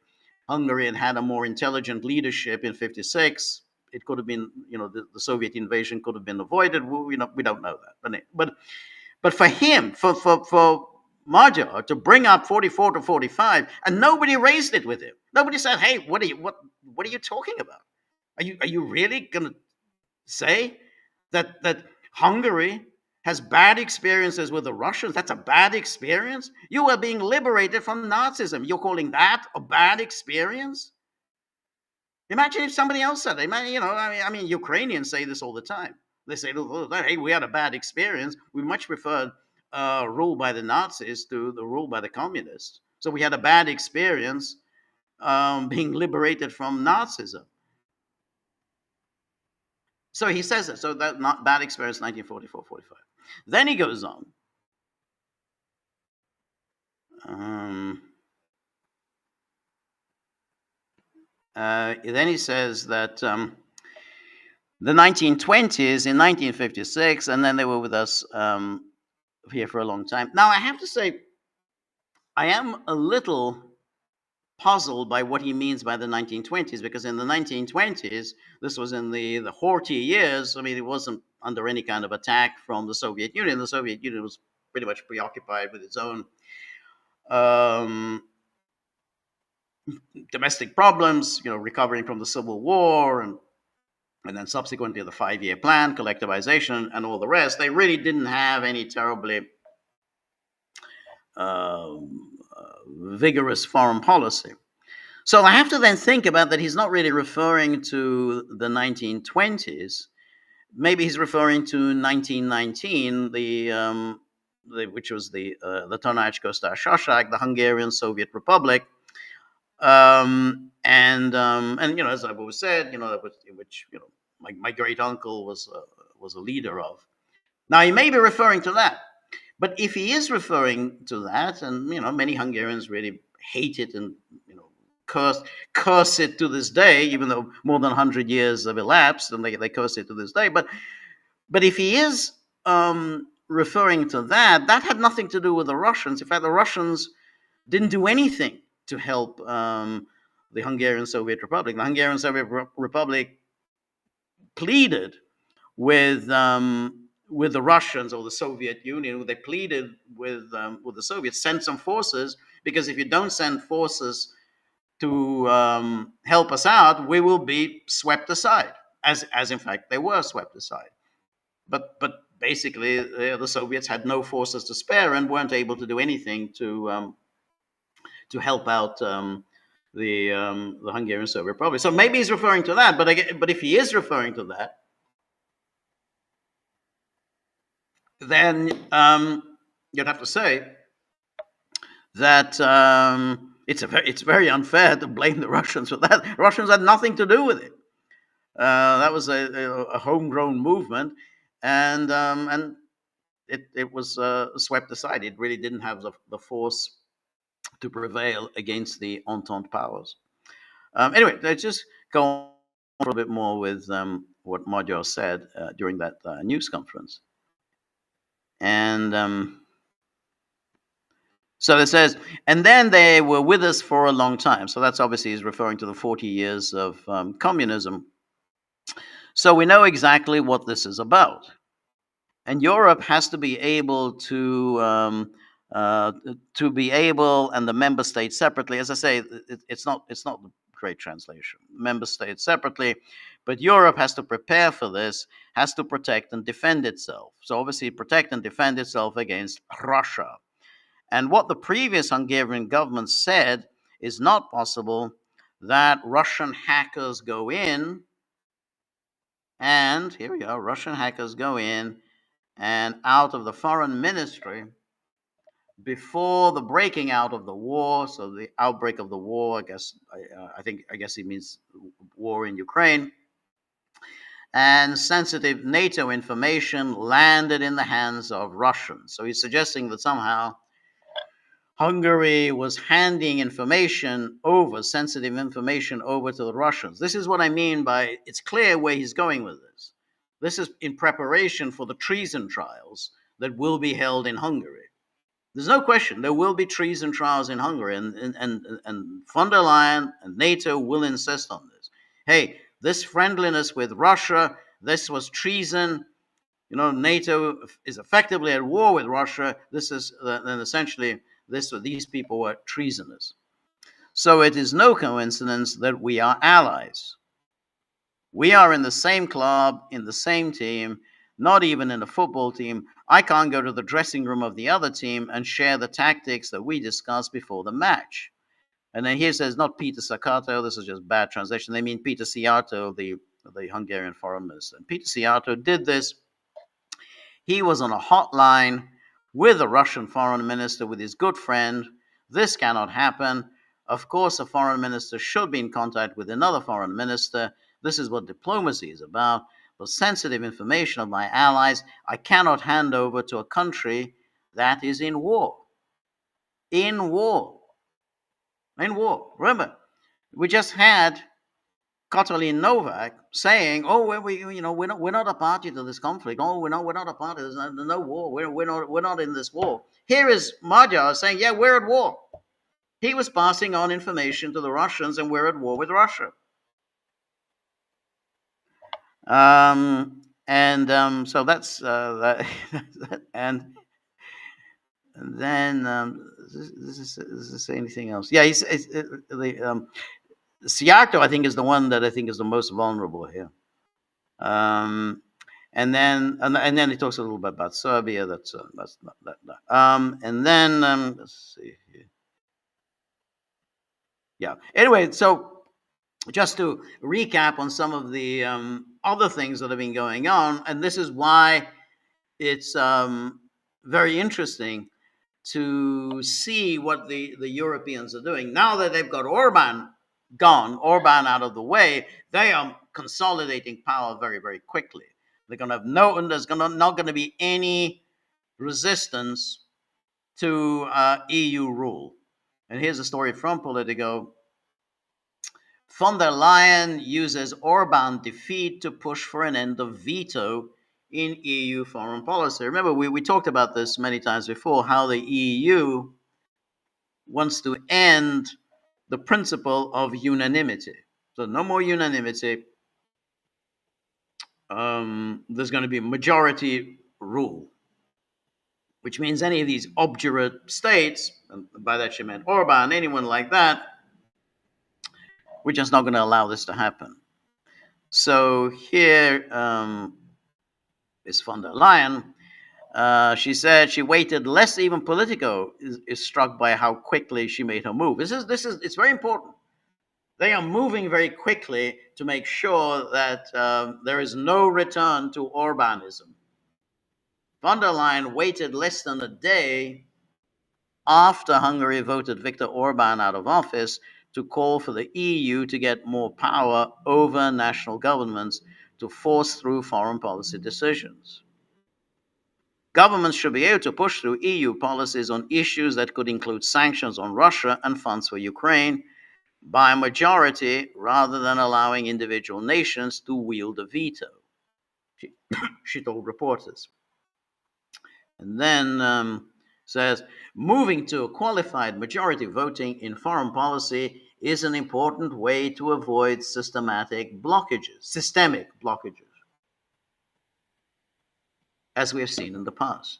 Hungary had a more intelligent leadership in 56, it could have been, the Soviet invasion could have been avoided. We don't know that, but for him, for Magyar to bring up 44-45, and nobody raised it with him. Nobody said, "Hey, what are you talking about? Are you really going to say that Hungary has bad experiences with the Russians? That's a bad experience. You are being liberated from Nazism. You're calling that a bad experience?" Imagine if somebody else said it. I mean, Ukrainians say this all the time. They say, "Hey, we had a bad experience. We much preferred rule by the Nazis to the rule by the communists. So we had a bad experience being liberated from Nazism." So he says it. So that not bad experience, 1944-45. Then he goes on. Then he says that the 1920s in 1956, and then they were with us here for a long time. Now, I have to say, I am a little puzzled by what he means by the 1920s, because in the 1920s, this was in the Horthy years. I mean, it wasn't under any kind of attack from the Soviet Union. The Soviet Union was pretty much preoccupied with its own domestic problems, recovering from the Civil War, and then subsequently the 5-year plan, collectivization, and all the rest. They really didn't have any terribly vigorous foreign policy. So I have to then think about that he's not really referring to the 1920s. Maybe he's referring to 1919, which was the Tanács Köztársaság, the Hungarian Soviet Republic, and as I've always said, that was which my great uncle was a leader of. Now he may be referring to that, but if he is referring to that, and many Hungarians really hate it and curse it to this day, even though more than 100 years have elapsed, and they curse it to this day. But if he is referring to that had nothing to do with the Russians. In fact, the Russians didn't do anything to help the Hungarian Soviet Republic. The Hungarian Soviet Republic pleaded with the Russians or the Soviet Union. They pleaded with the Soviets, send some forces, because if you don't send forces to help us out, we will be swept aside, as in fact they were swept aside. But basically, the Soviets had no forces to spare and weren't able to do anything to help out the Hungarian Soviet Republic. So maybe he's referring to that. But if he is referring to that, then you'd have to say that it's very unfair to blame the Russians for that. The Russians had nothing to do with it. That was a homegrown movement, and it was swept aside. It really didn't have the force to prevail against the Entente powers. Anyway, let's just go on a little bit more with what Magyar said during that news conference. And so it says, and then they were with us for a long time. So that's obviously is referring to the 40 years of communism. So we know exactly what this is about. And Europe has to be able to be able, and the member states separately. As I say, it's not the great translation. Member states separately, but Europe has to prepare for this, has to protect and defend itself. So obviously protect and defend itself against Russia. And what the previous Hungarian government said is not possible, that Russian hackers go in, and here we are, Russian hackers go in and out of the foreign ministry before the breaking out of the war. So the outbreak of the war, I guess he means war in Ukraine. And sensitive NATO information landed in the hands of Russians. So he's suggesting that somehow Hungary was handing sensitive information over to the Russians. This is what I mean by, it's clear where he's going with this. This is in preparation for the treason trials that will be held in Hungary. There's no question there will be treason trials in Hungary, and von der Leyen and NATO will insist on this. Hey, this friendliness with Russia, this was treason. NATO is effectively at war with Russia. This is then essentially these people were treasonous. So it is no coincidence that we are allies. We are in the same club, in the same team, not even in a football team. I can't go to the dressing room of the other team and share the tactics that we discussed before the match. And then here it says not Peter Szijjártó, this is just bad translation. They mean Peter Szijjártó, the Hungarian foreign minister. And Peter Szijjártó did this. He was on a hotline with a Russian foreign minister, with his good friend. This cannot happen. Of course, a foreign minister should be in contact with another foreign minister. This is what diplomacy is about. The sensitive information of my allies, I cannot hand over to a country that is in war. In war. In war. Remember, we just had Katalin Novák saying, "Oh, we're not a party to this conflict. Oh, we're not a party. There's no war. We're not in this war." Here is Magyar saying, "Yeah, we're at war." He was passing on information to the Russians, and we're at war with Russia. So that's that. And then does this say anything else? Yeah, Szijjártó, I think, is the one that I think is the most vulnerable here. And then he talks a little bit about Serbia. That's not that. And then let's see here. Yeah. Anyway, so just to recap on some of the other things that have been going on, and this is why it's very interesting to see what the Europeans are doing. Now that they've got Orban gone, Orban out of the way, they are consolidating power very, very quickly. They're going to have not going to be any resistance to EU rule. And here's a story from Politico. Von der Leyen uses Orban defeat to push for an end of veto in EU foreign policy. Remember, we talked about this many times before, how the EU wants to end the principle of unanimity. So no more unanimity. There's going to be majority rule, which means any of these obdurate states, and by that she meant Orban, anyone like that, we're just not going to allow this to happen. So here is von der Leyen. She said she waited less. Even Politico is struck by how quickly she made her move. It's very important. They are moving very quickly to make sure that there is no return to Orbanism. Von der Leyen waited less than a day after Hungary voted Viktor Orban out of office to call for the EU to get more power over national governments to force through foreign policy decisions. Governments should be able to push through EU policies on issues that could include sanctions on Russia and funds for Ukraine by a majority rather than allowing individual nations to wield a veto, she told reporters. And then says, moving to a qualified majority voting in foreign policy is an important way to avoid systemic blockages, as we have seen in the past.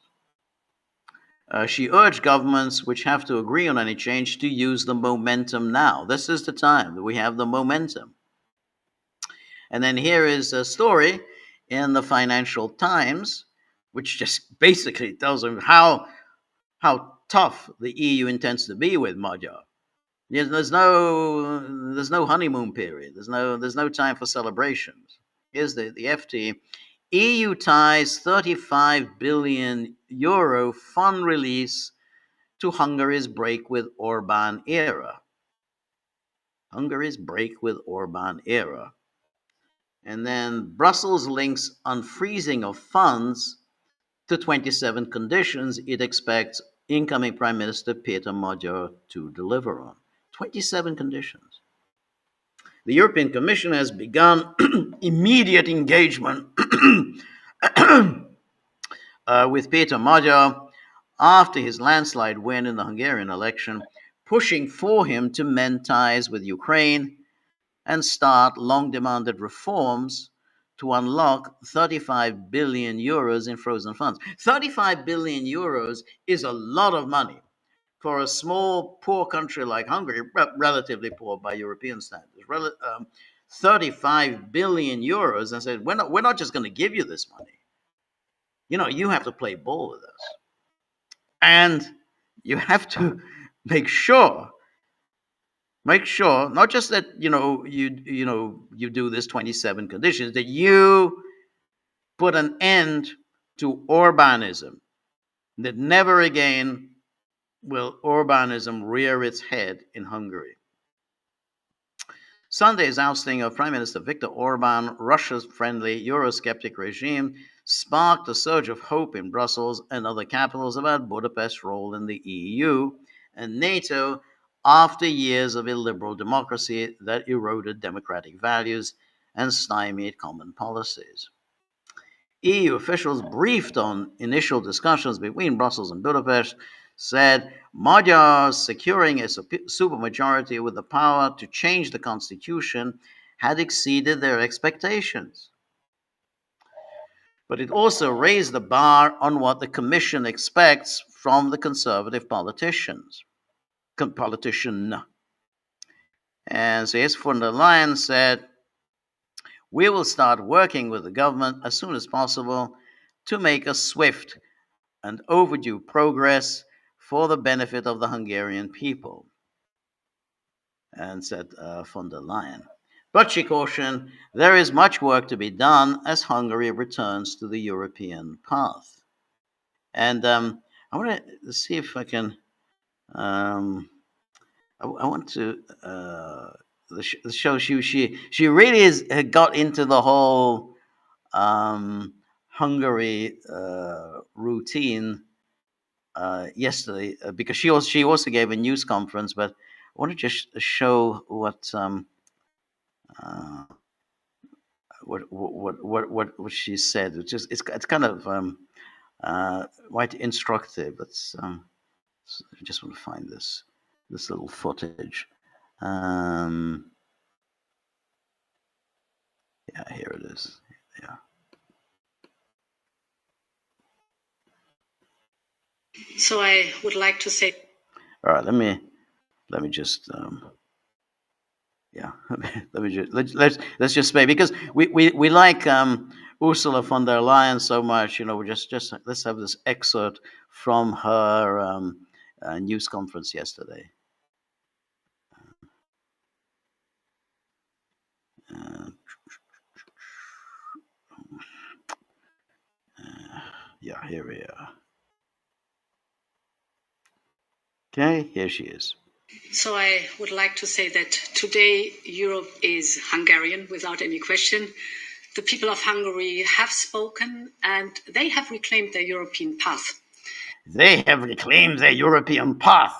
She urged governments which have to agree on any change to use the momentum now. This is the time that we have the momentum. And then here is a story in the Financial Times, which just basically tells them how tough the EU intends to be with Magyar. There's no honeymoon period. There's no time for celebrations. Here's the FT. EU ties 35 billion euro fund release to Hungary's break with Orban era. Hungary's break with Orban era. And then Brussels links unfreezing of funds to 27 conditions it expects incoming Prime Minister Peter Magyar to deliver on. 27 conditions. The European Commission has begun immediate engagement with Peter Magyar after his landslide win in the Hungarian election, pushing for him to mend ties with Ukraine and start long-demanded reforms to unlock 35 billion euros in frozen funds. 35 billion euros is a lot of money for a small, poor country like Hungary, relatively poor by European standards. 35 billion euros, and said, we're not just going to give you this money. You have to play ball with us. And you have to make sure not just that you do this 27 conditions, that you put an end to Orbanism, that never again will Orbanism rear its head in Hungary. Sunday's ousting of Prime Minister Viktor Orban, Russia's friendly Eurosceptic regime, sparked a surge of hope in Brussels and other capitals about Budapest's role in the EU and NATO after years of illiberal democracy that eroded democratic values and stymied common policies. EU officials briefed on initial discussions between Brussels and Budapest said Magyars securing a supermajority with the power to change the constitution had exceeded their expectations. But it also raised the bar on what the Commission expects from the conservative politician. And so, as von der Leyen said, we will start working with the government as soon as possible to make a swift and overdue progress for the benefit of the Hungarian people, and said von der Leyen. But she cautioned, there is much work to be done as Hungary returns to the European path. And I want to see if I can. Um, I want to the show. She really is got into the whole Hungary routine yesterday because she also gave a news conference. But I want to just show uh, what she said, which is it's kind of quite instructive. I just want to find this little footage. Um, yeah, here it is. Yeah. So I would like to say. All right. Let me just. Yeah. Let me just let's just play because we like Ursula von der Leyen so much. You know, we just let's have this excerpt from her news conference yesterday. Uh, yeah, here we are. Okay, here she is. So I would like to say that today Europe is Hungarian without any question. The people of Hungary have spoken and they have reclaimed their European path. They have reclaimed their European path.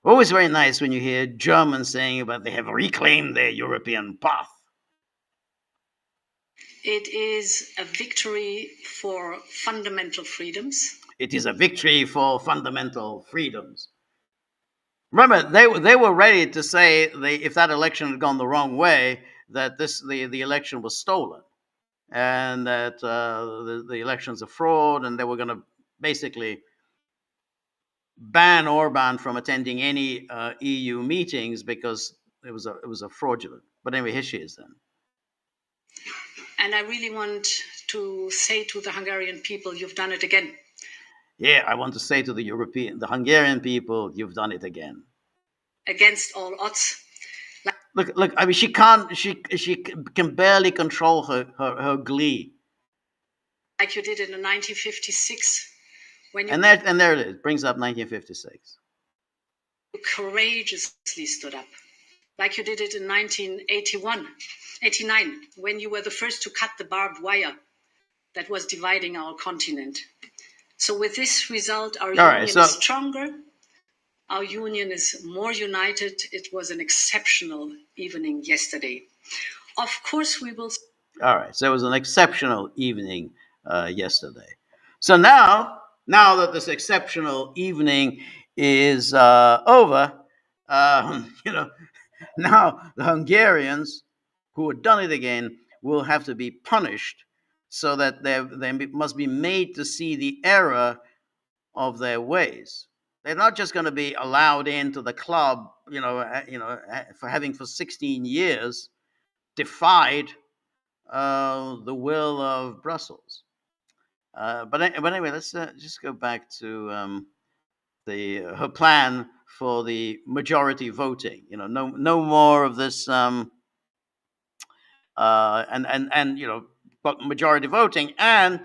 Always very nice when you hear Germans saying about they have reclaimed their European path. It is a victory for fundamental freedoms. It is a victory for fundamental freedoms. Remember, they were ready to say if that election had gone the wrong way, that the election was stolen, and that the election's a fraud, and they were going to basically ban Orban from attending any EU meetings because it was a fraudulent. But anyway, here she is then. And I really want to say to the Hungarian people, you've done it again. Yeah, I want to say to the Hungarian people, you've done it again. Against all odds. Look. I mean, she can barely control her glee. Like you did in 1956, when you and there it is. Brings up 1956. Courageously stood up, like you did it in 1989, when you were the first to cut the barbed wire that was dividing our continent. So with this result, our union is stronger. Our union is more united. It was an exceptional evening yesterday. Of course, we will. All right. So it was an exceptional evening yesterday. So now that this exceptional evening is over, you know, now the Hungarians who had done it again will have to be punished, so that they must be made to see the error of their ways. They're not just going to be allowed into the club, for having for 16 years defied the will of Brussels. But anyway, let's just go back to her plan for the majority voting. You know, no more of this, but majority voting, and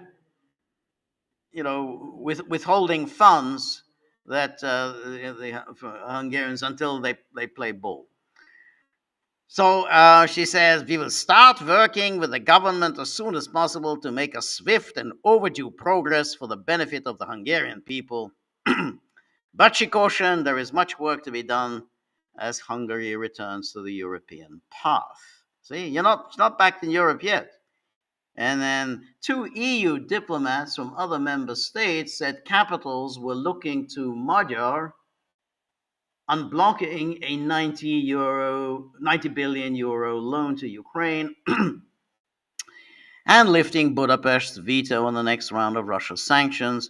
withholding funds that the Hungarians until they play ball. So she says, we will start working with the government as soon as possible to make a swift and overdue progress for the benefit of the Hungarian people. But she cautioned there is much work to be done as Hungary returns to the European path. See, you're not back in Europe yet. And then 2 EU diplomats from other member states said capitals were looking to Magyar unblocking a 90 billion euro loan to Ukraine and lifting Budapest's veto on the next round of Russia sanctions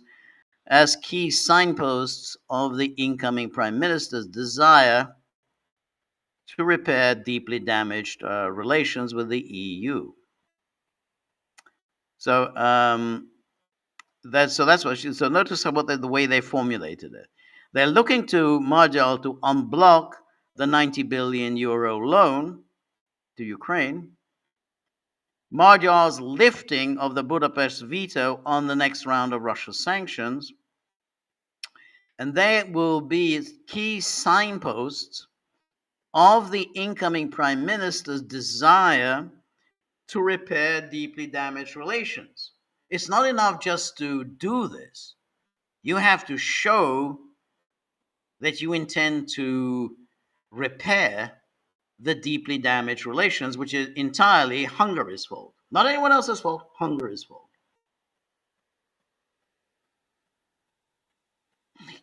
as key signposts of the incoming prime minister's desire to repair deeply damaged relations with the EU. So that's what she. So notice the way they formulated it. They're looking to Magyar to unblock the 90 billion euro loan to Ukraine, Magyar's lifting of the Budapest veto on the next round of Russia's sanctions, and they will be key signposts of the incoming prime minister's desire to repair deeply damaged relations. It's not enough just to do this. You have to show that you intend to repair the deeply damaged relations, which is entirely Hungary's fault. Not anyone else's fault, Hungary's fault.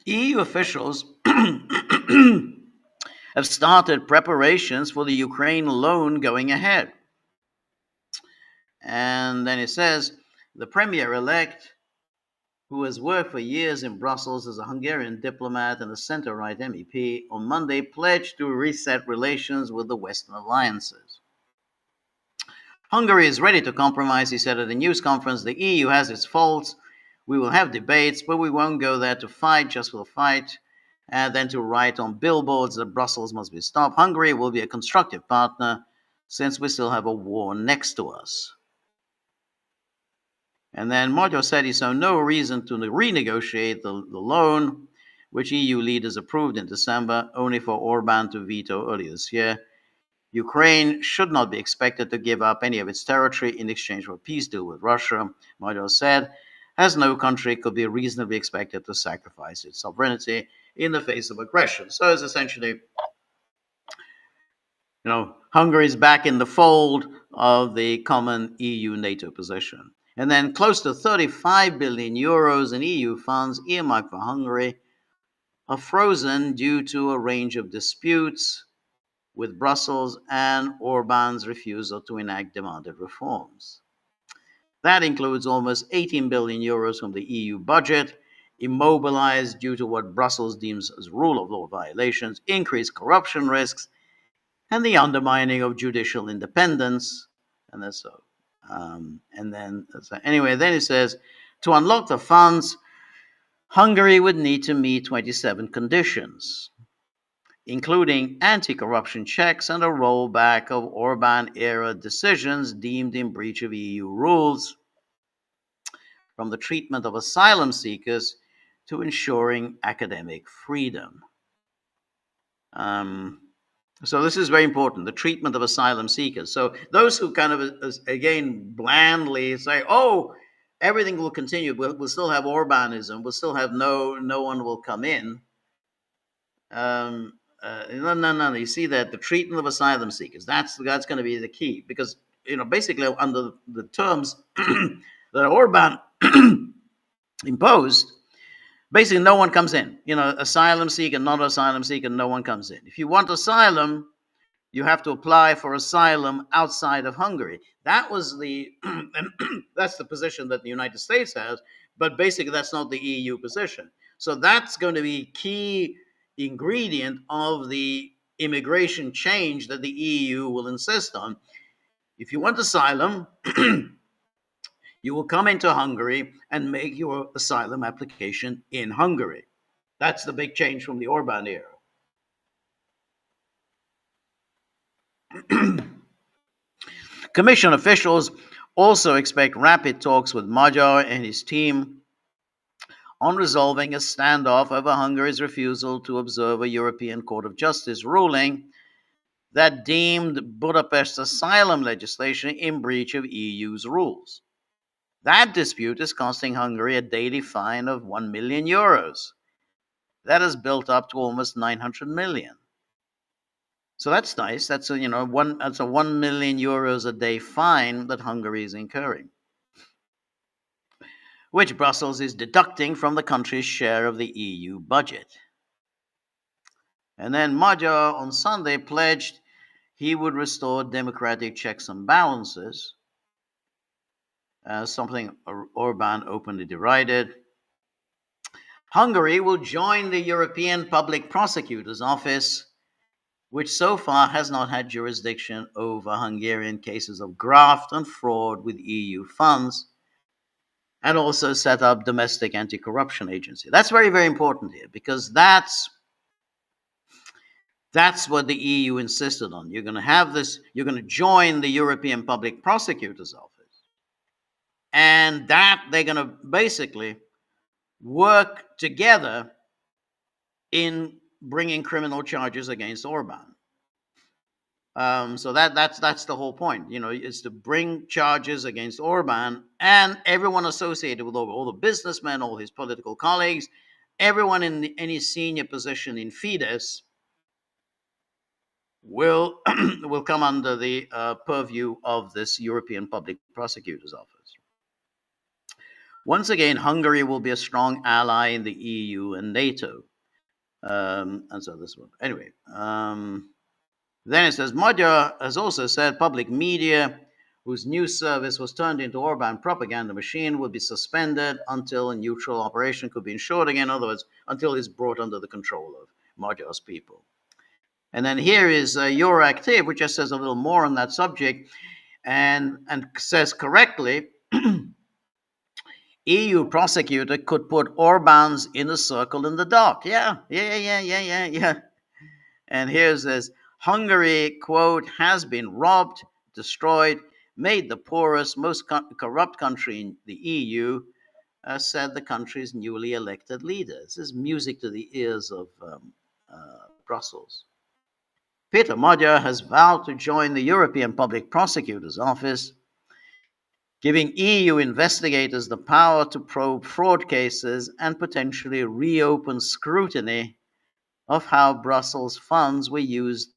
EU officials have started preparations for the Ukraine loan going ahead. And then it says, the premier-elect, who has worked for years in Brussels as a Hungarian diplomat and a center-right MEP, on Monday pledged to reset relations with the Western alliances. Hungary is ready to compromise, he said at a news conference. The EU has its faults. We will have debates, but we won't go there to fight just for the fight, and then to write on billboards that Brussels must be stopped. Hungary will be a constructive partner since we still have a war next to us. And then Magyar said he saw no reason to renegotiate the loan, which EU leaders approved in December, only for Orban to veto earlier this year. Ukraine should not be expected to give up any of its territory in exchange for a peace deal with Russia, Magyar said, as no country could be reasonably expected to sacrifice its sovereignty in the face of aggression. So it's essentially, Hungary is back in the fold of the common EU-NATO position. And then close to 35 billion euros in EU funds earmarked for Hungary are frozen due to a range of disputes with Brussels and Orban's refusal to enact demanded reforms. That includes almost 18 billion euros from the EU budget, immobilized due to what Brussels deems as rule of law violations, increased corruption risks, and the undermining of judicial independence. And that's so. Then it says, to unlock the funds, Hungary would need to meet 27 conditions, including anti-corruption checks and a rollback of Orban-era decisions deemed in breach of EU rules, from the treatment of asylum seekers to ensuring academic freedom. So this is very important, the treatment of asylum seekers. So those who kind of, again, blandly say, oh, everything will continue, we'll still have Orbanism, we'll still have no one will come in. No. You see that the treatment of asylum seekers, that's going to be the key, because basically under the terms that Orban imposed, basically no one comes in. Asylum seeker, not asylum seeker, no one comes in. If you want asylum, you have to apply for asylum outside of Hungary. That was that's the position that the United States has, but basically that's not the EU position. So that's going to be key ingredient of the immigration change that the EU will insist on. If you want asylum, you will come into Hungary and make your asylum application in Hungary. That's the big change from the Orban era. Commission officials also expect rapid talks with Magyar and his team on resolving a standoff over Hungary's refusal to observe a European Court of Justice ruling that deemed Budapest's asylum legislation in breach of EU's rules. That dispute is costing Hungary a daily fine of 1 million euros. That has built up to almost 900 million. So that's nice. That's a 1 million euros a day fine that Hungary is incurring, which Brussels is deducting from the country's share of the EU budget. And then Magyar on Sunday pledged he would restore democratic checks and balances, something Orban openly derided. Hungary will join the European Public Prosecutor's Office, which so far has not had jurisdiction over Hungarian cases of graft and fraud with EU funds, and also set up domestic anti-corruption agency. That's very, very important here, because that's That's what the EU insisted on. You're going to have this, you're going to join the European Public Prosecutor's Office. And that they're going to basically work together in bringing criminal charges against Orban. So that's the whole point, is to bring charges against Orban and everyone associated with all the businessmen, all his political colleagues, everyone in any senior position in Fidesz will will come under the purview of this European Public Prosecutor's Office. Once again, Hungary will be a strong ally in the EU and NATO. And so this one. Anyway, then it says, Magyar has also said public media whose news service was turned into Orban propaganda machine will be suspended until a neutral operation could be ensured again. In other words, until it's brought under the control of Magyar's people. And then here is Euractiv, which just says a little more on that subject, and says correctly, EU prosecutor could put Orban's inner circle in the dock. Yeah. And here's this, Hungary, quote, has been robbed, destroyed, made the poorest, most corrupt country in the EU, said the country's newly elected leader. This is music to the ears of Brussels. Peter Magyar has vowed to join the European Public Prosecutor's Office, giving EU investigators the power to probe fraud cases and potentially reopen scrutiny of how Brussels funds were used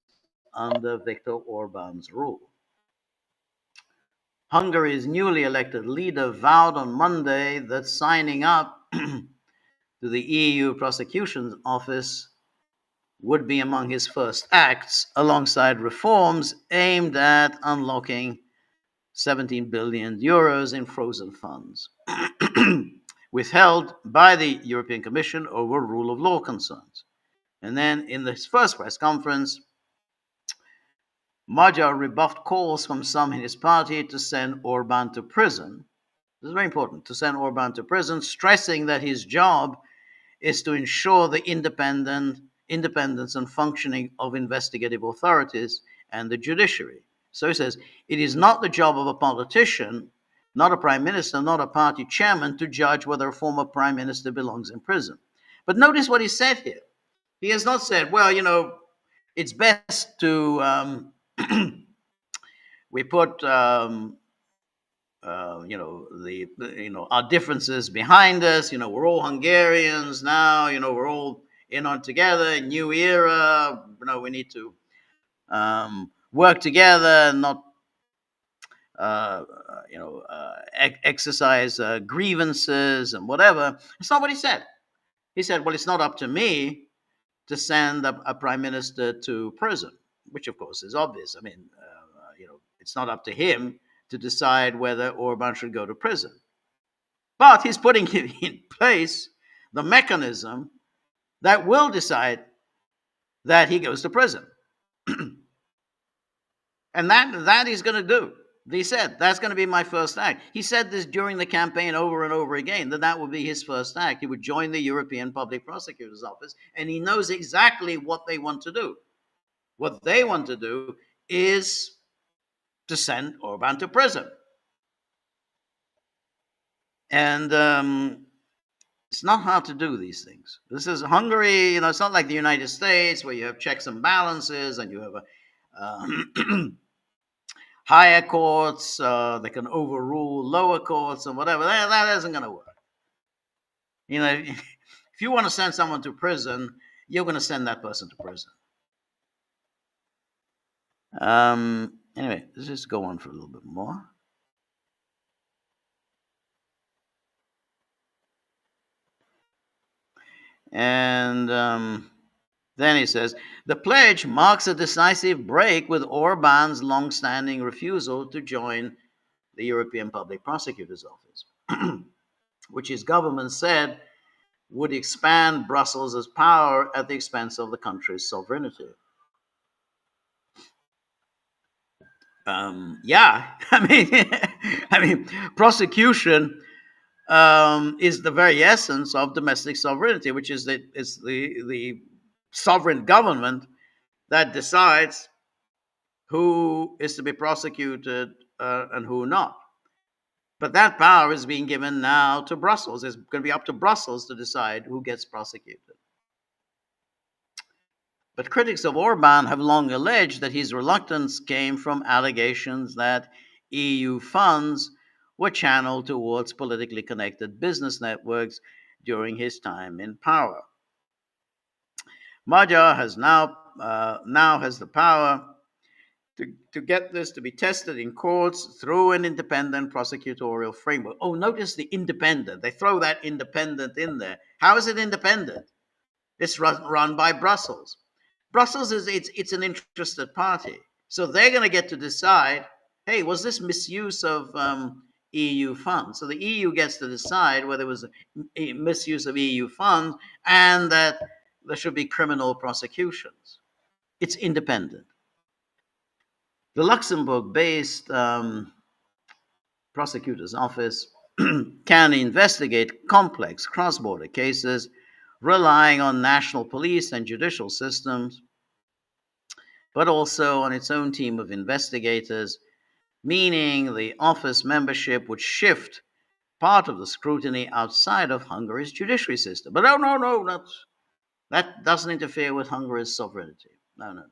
under Viktor Orban's rule. Hungary's newly elected leader vowed on Monday that signing up to the EU Prosecution Office would be among his first acts, alongside reforms aimed at unlocking 17 billion euros in frozen funds, withheld by the European Commission over rule of law concerns. And then in this first press conference, Magyar rebuffed calls from some in his party to send Orban to prison. This is very important, to send Orban to prison, stressing that his job is to ensure the independence and functioning of investigative authorities and the judiciary. So he says, it is not the job of a politician, not a prime minister, not a party chairman, to judge whether a former prime minister belongs in prison. But notice what he said here. He has not said, well, it's best to we put our differences behind us. We're all Hungarians now. We're all in on together. New era. We need to work together, and not exercise grievances and whatever. It's not what he said. He said, well, it's not up to me to send a prime minister to prison, which of course is obvious. I mean, it's not up to him to decide whether Orban should go to prison. But he's putting in place the mechanism that will decide that he goes to prison. And that he's going to do. He said, that's going to be my first act. He said this during the campaign over and over again, that would be his first act. He would join the European Public Prosecutor's Office, and he knows exactly what they want to do. What they want to do is to send Orban to prison. And it's not hard to do these things. This is Hungary, it's not like the United States where you have checks and balances and you have a higher courts that can overrule lower courts and whatever. That isn't going to work. If you want to send someone to prison, you're going to send that person to prison. Anyway, let's just go on for a little bit more. And then he says, the pledge marks a decisive break with Orban's long-standing refusal to join the European Public Prosecutor's Office, which his government said would expand Brussels' power at the expense of the country's sovereignty. I mean, prosecution is the very essence of domestic sovereignty, which is the sovereign government that decides who is to be prosecuted and who not. But that power is being given now to Brussels. It's going to be up to Brussels to decide who gets prosecuted. But critics of Orban have long alleged that his reluctance came from allegations that EU funds were channeled towards politically connected business networks during his time in power. Magyar has now has the power to get this to be tested in courts through an independent prosecutorial framework. Oh, notice the independent. They throw that independent in there. How is it independent? It's run by Brussels. Brussels it's an interested party. So they're going to get to decide, hey, was this misuse of EU funds? So the EU gets to decide whether it was a misuse of EU funds and that there should be criminal prosecutions. It's independent. The Luxembourg-based prosecutor's office can investigate complex cross-border cases relying on national police and judicial systems, but also on its own team of investigators, meaning the office membership would shift part of the scrutiny outside of Hungary's judiciary system. But no, that doesn't interfere with Hungary's sovereignty. No.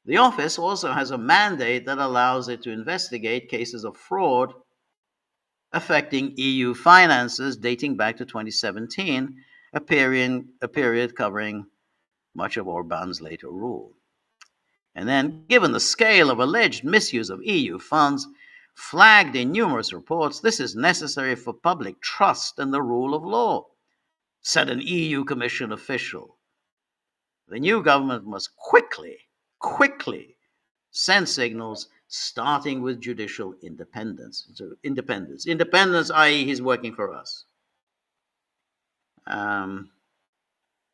The office also has a mandate that allows it to investigate cases of fraud affecting EU finances dating back to 2017, a period covering much of Orban's later rule. And then, given the scale of alleged misuse of EU funds, flagged in numerous reports, this is necessary for public trust in the rule of law, said an EU Commission official. The new government must quickly send signals, starting with judicial independence. So independence, i.e., he's working for us. And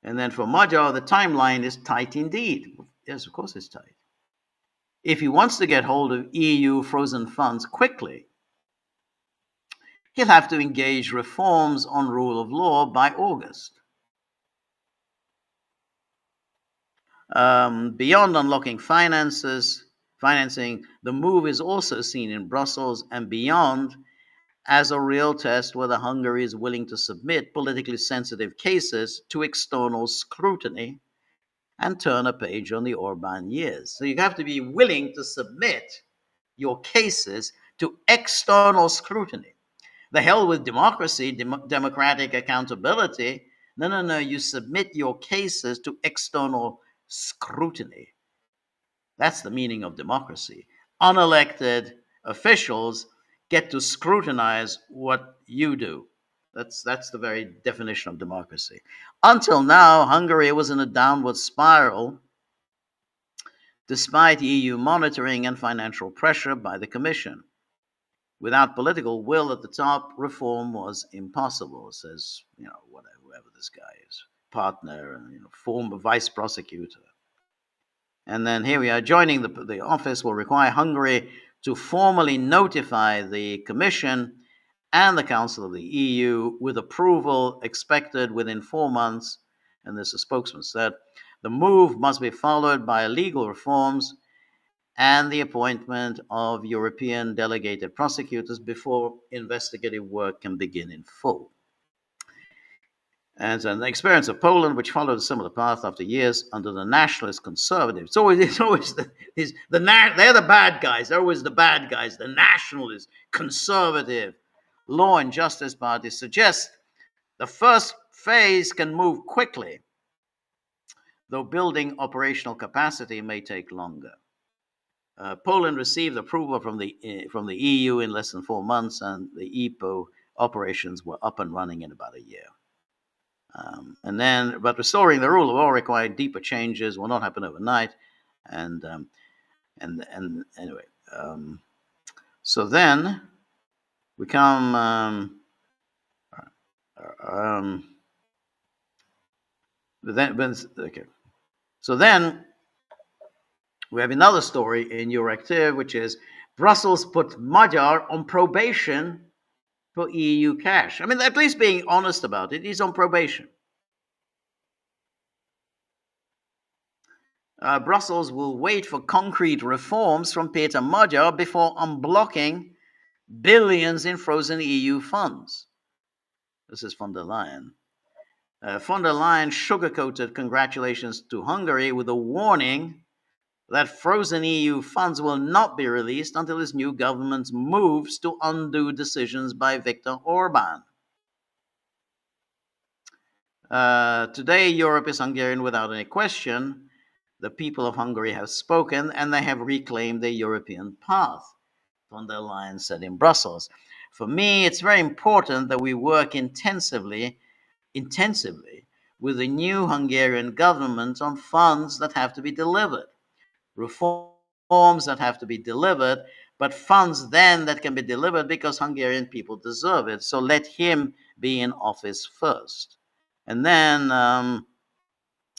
then for Magyar, the timeline is tight indeed. Yes, of course it's tight. If he wants to get hold of EU frozen funds quickly, he'll have to engage reforms on rule of law by August. Beyond unlocking financing, the move is also seen in Brussels and beyond as a real test whether Hungary is willing to submit politically sensitive cases to external scrutiny and turn a page on the Orban years. So you have to be willing to submit your cases to external scrutiny. The hell with democracy, democratic accountability. No. You submit your cases to external scrutiny. That's the meaning of democracy. Unelected officials get to scrutinize what you do. That's the very definition of democracy. Until now, Hungary was in a downward spiral despite EU monitoring and financial pressure by the Commission. Without political will at the top, reform was impossible, says, whoever this guy is, partner, former vice prosecutor. And then here we are, joining the office will require Hungary to formally notify the Commission and the Council of the EU with approval expected within 4 months. And this, a spokesman said, the move must be followed by legal reforms and the appointment of European delegated prosecutors before investigative work can begin in full. And the experience of Poland, which followed a similar path after years under the nationalist conservatives. It's always they're the bad guys. They're always the bad guys. The nationalist, conservative, law and justice parties suggest the first phase can move quickly, though building operational capacity may take longer. Poland received approval from the EU in less than 4 months, and the EPO operations were up and running in about a year. But restoring the rule of law required deeper changes, will not happen overnight, and anyway. So then we come. Okay. So then we have another story in Euractiv, which is Brussels put Magyar on probation for EU cash. I mean, at least being honest about it, he's on probation. Brussels will wait for concrete reforms from Peter Magyar before unblocking billions in frozen EU funds. This is von der Leyen. Von der Leyen sugarcoated congratulations to Hungary with a warning that frozen EU funds will not be released until his new government moves to undo decisions by Viktor Orban. Today, Europe is Hungarian without any question. The people of Hungary have spoken and they have reclaimed their European path, von der Leyen said in Brussels. For me, it's very important that we work intensively with the new Hungarian government on funds that have to be delivered, reforms that have to be delivered, but funds then that can be delivered because Hungarian people deserve it. So let him be in office first. And then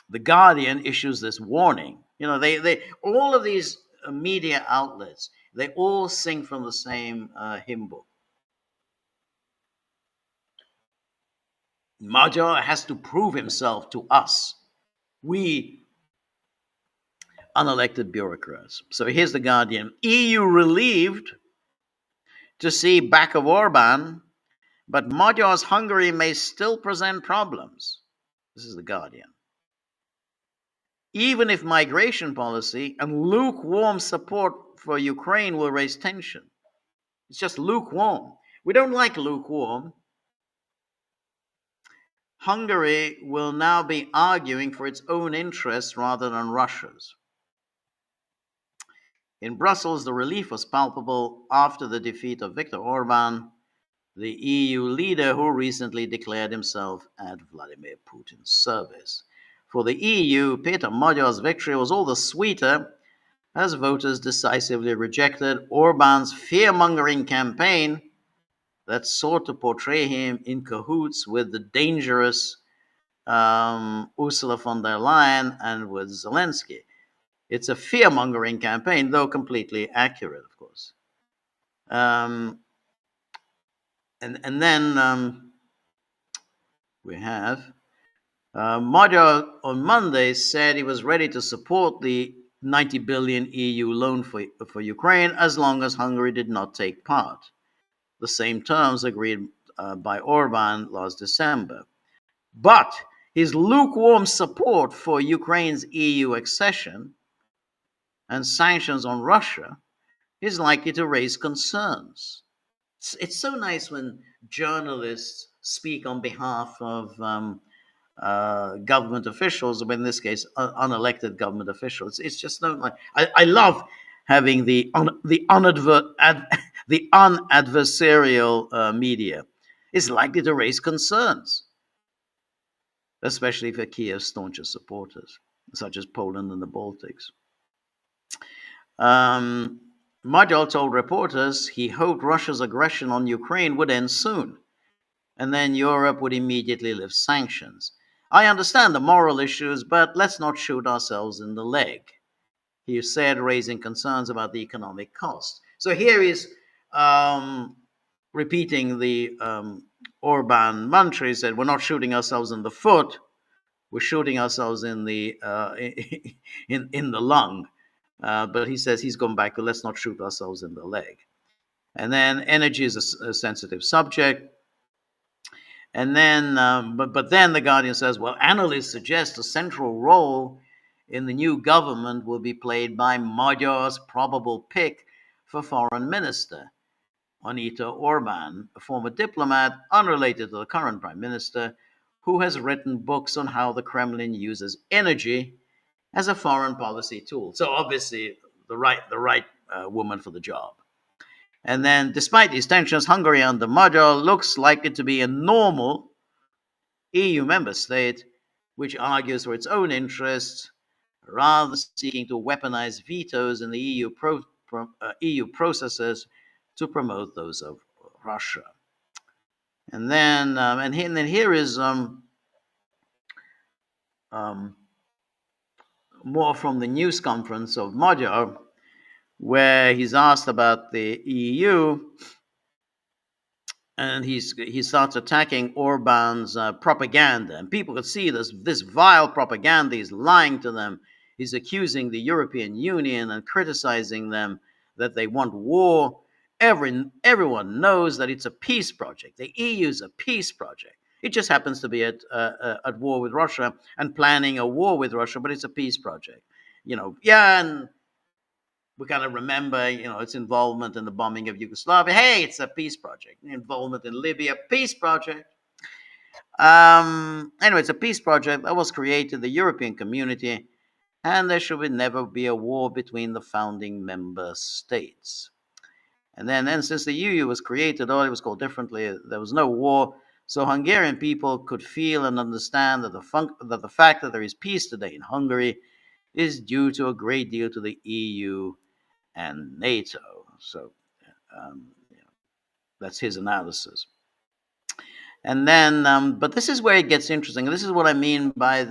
the Guardian issues this warning. You know, they all of these media outlets, they all sing from the same hymn book. Magyar has to prove himself to us, we unelected bureaucrats. So here's the Guardian. EU relieved to see back of Orban, but Magyar's Hungary may still present problems. This is the Guardian. Even if migration policy and lukewarm support for Ukraine will raise tension. It's just lukewarm. We don't like lukewarm. Hungary will now be arguing for its own interests rather than Russia's. In Brussels, the relief was palpable after the defeat of Viktor Orban, the EU leader who recently declared himself at Vladimir Putin's service. For the EU, Peter Magyar's victory was all the sweeter as voters decisively rejected Orban's fear-mongering campaign that sought to portray him in cahoots with the dangerous Ursula von der Leyen and with Zelensky. It's a fear-mongering campaign, though completely accurate, of course. And then we have Magyar on Monday said he was ready to support the 90 billion EU loan for Ukraine as long as Hungary did not take part. The same terms agreed by Orban last December. But his lukewarm support for Ukraine's EU accession and sanctions on Russia is likely to raise concerns. It's so nice when journalists speak on behalf of government officials, or in this case, unelected government officials. It's just no. I love having the unadversarial media. It's likely to raise concerns, especially for Kiev's staunchest supporters, such as Poland and the Baltics. Magyar told reporters he hoped Russia's aggression on Ukraine would end soon, and then Europe would immediately lift sanctions. I understand the moral issues, but let's not shoot ourselves in the leg, he said, raising concerns about the economic cost. So here is repeating the Orban mantra. He said, we're not shooting ourselves in the foot, we're shooting ourselves in the in the lung. But he says he's gone back to let's not shoot ourselves in the leg. And then energy is a sensitive subject. And then, but then the Guardian says, well, analysts suggest a central role in the new government will be played by Magyar's probable pick for foreign minister, Anita Orban, a former diplomat unrelated to the current prime minister, who has written books on how the Kremlin uses energy as a foreign policy tool. So obviously, the right woman for the job. And then, despite these tensions, Hungary under Magyar looks likely to be a normal EU member state, which argues for its own interests, rather than seeking to weaponize vetoes in the EU processes to promote those of Russia. And then, here is more from the news conference of Magyar, where he's asked about the EU, and he starts attacking Orban's propaganda. And people could see this vile propaganda. He's lying to them. He's accusing the European Union and criticizing them that they want war. Everyone knows that it's a peace project. The EU is a peace project. It just happens to be at war with Russia and planning a war with Russia, but it's a peace project. And we kind of remember, its involvement in the bombing of Yugoslavia. Hey, it's a peace project. Involvement in Libya, peace project. Anyway, it's a peace project that was created, the European community, and there should never be a war between the founding member states. And then since the EU was created, it was called differently, there was no war. So Hungarian people could feel and understand that the fact that there is peace today in Hungary is due to a great deal to the EU and NATO. So that's his analysis. And then, but this is where it gets interesting. This is what I mean by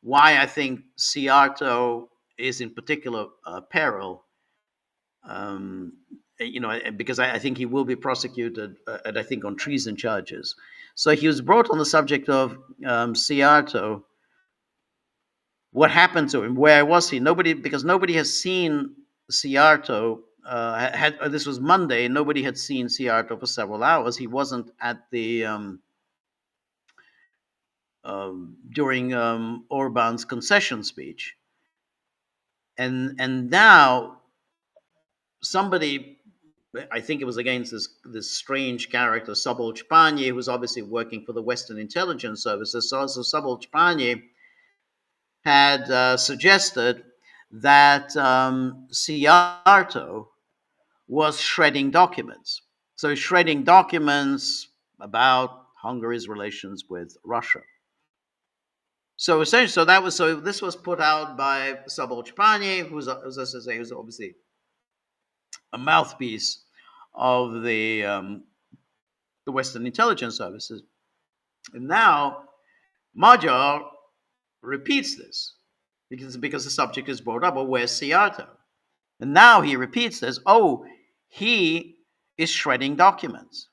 why I think Siarto is in particular peril. Because I think he will be prosecuted, and I think on treason charges. So he was brought on the subject of Siarto. What happened to him? Where was he? Because nobody has seen Siarto. This was Monday. Nobody had seen Siarto for several hours. He wasn't at the during Orban's concession speech, and now somebody, I think it was against this strange character, Szabolcs Pányi, who was obviously working for the Western intelligence services. So Szabolcs Pányi had suggested that Siarto was shredding documents. So shredding documents about Hungary's relations with Russia. So essentially, this was put out by Szabolcs Pányi, who's obviously a mouthpiece of the Western intelligence services. And now Magyar repeats this because the subject is brought up. Well, where's Siarto? And now he repeats this. Oh, he is shredding documents.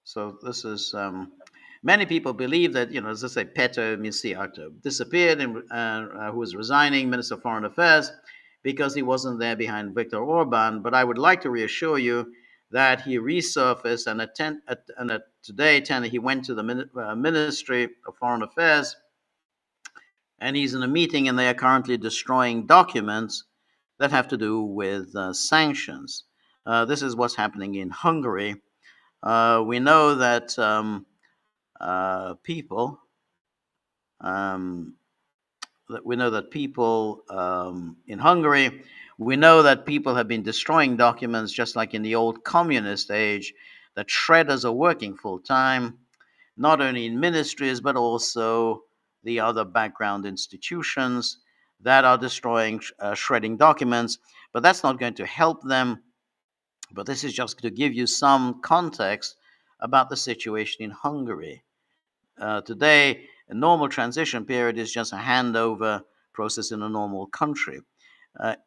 So this is many people believe that, as I say, Peter Siarto disappeared, who was resigning, Minister of Foreign Affairs, because he wasn't there behind Viktor Orban. But I would like to reassure you that he resurfaced, and today he went to the Ministry of Foreign Affairs, and he's in a meeting, and they are currently destroying documents that have to do with sanctions. This is what's happening in Hungary. We know that people in Hungary, we know that people have been destroying documents just like in the old communist age, that shredders are working full time, not only in ministries, but also the other background institutions that are destroying, shredding documents. But that's not going to help them. But this is just to give you some context about the situation in Hungary. Today, a normal transition period is just a handover process in a normal country.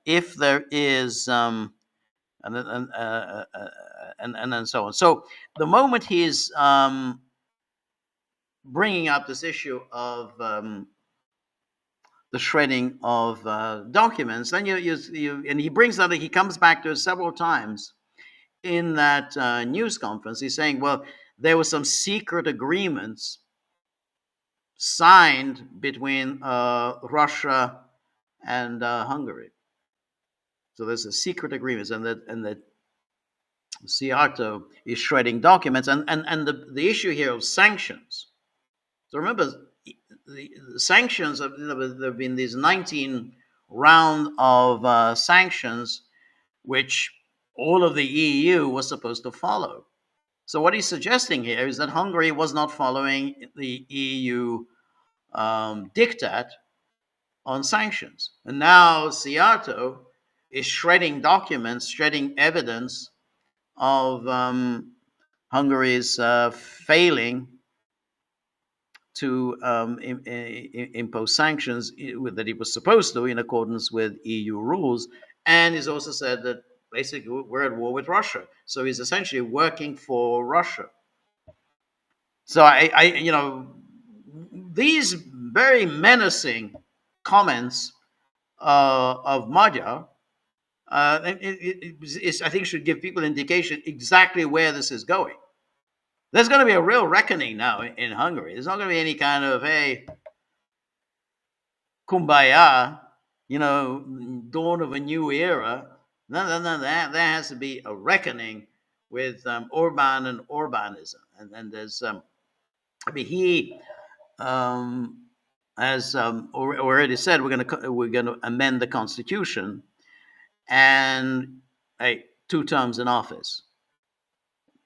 If there is, and so on. So the moment he's bringing up this issue of the shredding of documents, then and he brings that, he comes back to it several times in that news conference. He's saying, well, there were some secret agreements signed between Russia and Hungary. So there's a secret agreement, and that Siarto is shredding documents, and the issue here of sanctions. So remember, the sanctions, there have been these 19 round of sanctions, which all of the EU was supposed to follow. So what he's suggesting here is that Hungary was not following the EU diktat on sanctions. And now Siarto is shredding documents, shredding evidence of Hungary's failing to impose sanctions that it was supposed to in accordance with EU rules. And he's also said that basically we're at war with Russia. So he's essentially working for Russia. So these very menacing comments of Magyar, I think should give people indication exactly where this is going. There's going to be a real reckoning now in Hungary. There's not going to be any kind of, hey, kumbaya, dawn of a new era. No. There has to be a reckoning with Orban and Orbanism. And then there's, he, as already said, we're going to amend the constitution, and hey, 2 terms in office.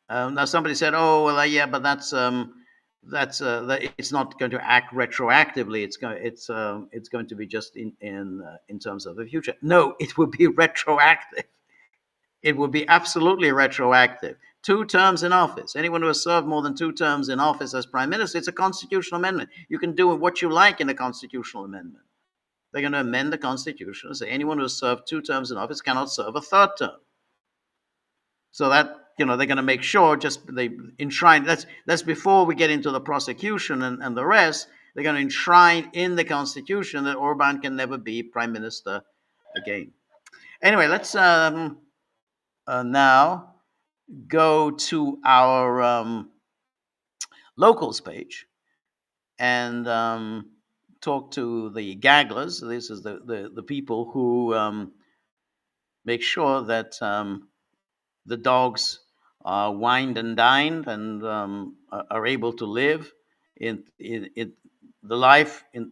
Now somebody said, "Oh, well, yeah, but that's it's not going to act retroactively. It's going to be just in terms of the future." No, it will be retroactive. It will be absolutely retroactive. 2 terms in office. Anyone who has served more than 2 terms in office as prime minister, it's a constitutional amendment. You can do what you like in a constitutional amendment. They're going to amend the constitution and say anyone who has served 2 terms in office cannot serve a third term. So that they're going to make sure they enshrine. That's before we get into the prosecution and the rest. They're going to enshrine in the constitution that Orban can never be prime minister again. Anyway, let's now go to our locals page and talk to the Gagglers. This is the people who make sure that the dogs are wined and dined and are able to live in the life to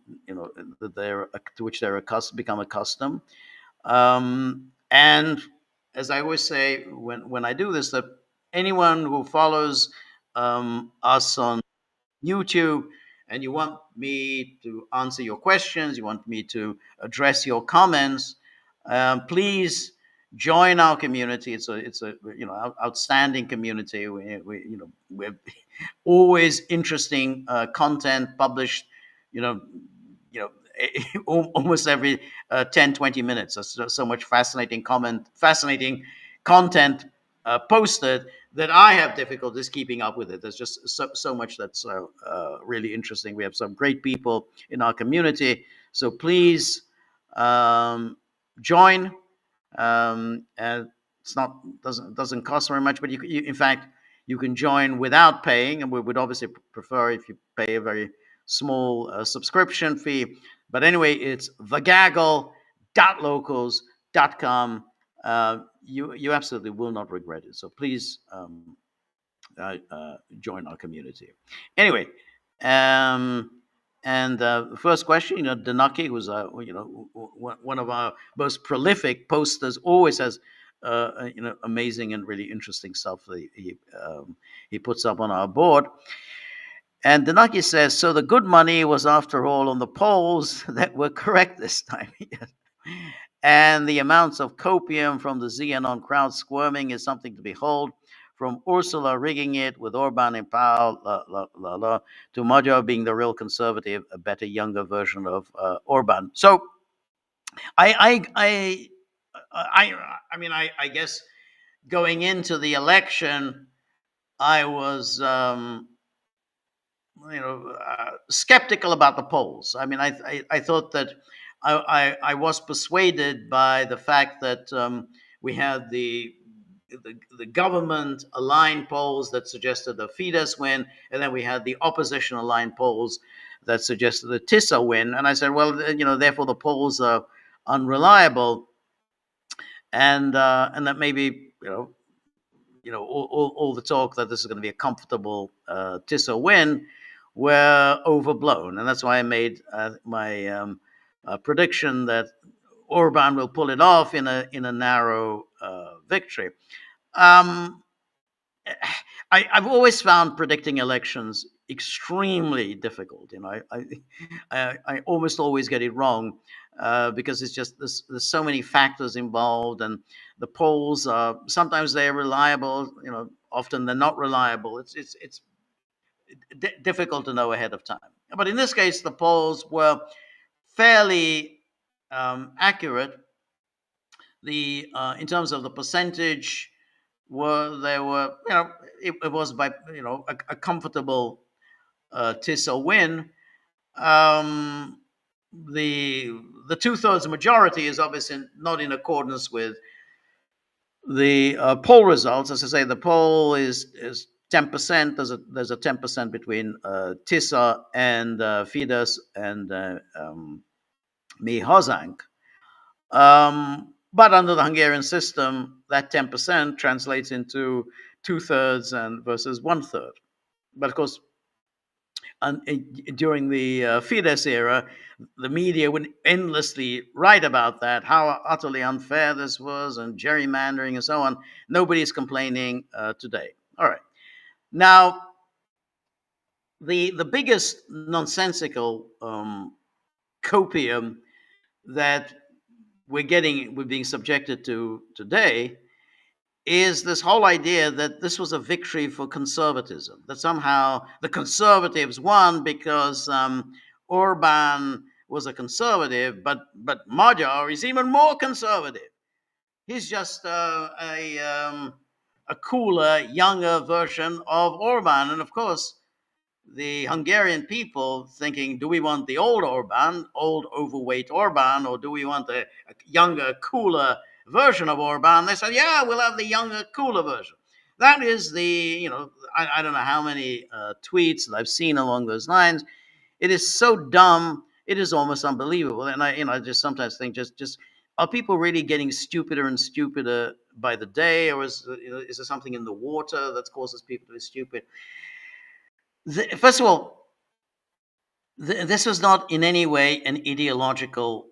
which they're become accustomed. And as I always say when I do this, that anyone who follows us on YouTube and you want me to answer your questions, you want me to address your comments, please join our community. It's a outstanding community. We're always interesting content published. You know, you know, almost every 10-20 minutes. There's so much fascinating content posted that I have difficulties keeping up with it. There's just so much that's really interesting. We have some great people in our community, so please join. And doesn't cost very much, but in fact you can join without paying, and we would obviously prefer if you pay a very small subscription fee. But anyway, it's thegaggle.locals.com. You absolutely will not regret it. So please join our community. Anyway, and the first question, Danaki, who's one of our most prolific posters, always has amazing and really interesting stuff that he puts up on our board. And Danaki says, so the good money was, after all, on the polls that were correct this time. And the amounts of copium from the Zianon crowd squirming is something to behold. From Ursula rigging it with Orban in power, to Magyar being the real conservative, a better, younger version of Orban. So, I guess going into the election, I was skeptical about the polls. I mean, I thought that I was persuaded by the fact that we had the government aligned polls that suggested a Fidesz win, and then we had the opposition aligned polls that suggested a Tissa win. And I said, well, therefore the polls are unreliable, and that maybe all the talk that this is going to be a comfortable Tissa win were overblown, and that's why I made my prediction that Orban will pull it off in a narrow victory. I've always found predicting elections extremely difficult. I almost always get it wrong because it's just there's so many factors involved, and the polls are sometimes they're reliable. Often they're not reliable. It's difficult to know ahead of time. But in this case, the polls were fairly accurate. In terms of the percentage, it was by a comfortable Tissa win, um, the 2/3 majority is obviously not in accordance with the poll results. As I say, the poll is 10%. There's a 10% between Tissa and Fidesz and Mi Hazánk. But under the Hungarian system, that 10% translates into 2/3 and versus 1/3. But of course, during the Fidesz era, the media would endlessly write about that, how utterly unfair this was, and gerrymandering and so on. Nobody's complaining today. All right. Now, the biggest nonsensical copium that we're being subjected to today is this whole idea that this was a victory for conservatism, that somehow the conservatives won because Orban was a conservative, but Magyar is even more conservative. He's just a cooler, younger version of Orban. And of course, the Hungarian people thinking, do we want the old Orban, old overweight Orban, or do we want a younger, cooler version of Orban? They said, yeah, we'll have the younger, cooler version. That is I don't know how many tweets that I've seen along those lines. It is so dumb, it is almost unbelievable. And I just sometimes think, just are people really getting stupider and stupider by the day, or is there something in the water that causes people to be stupid? First of all, this was not in any way an ideological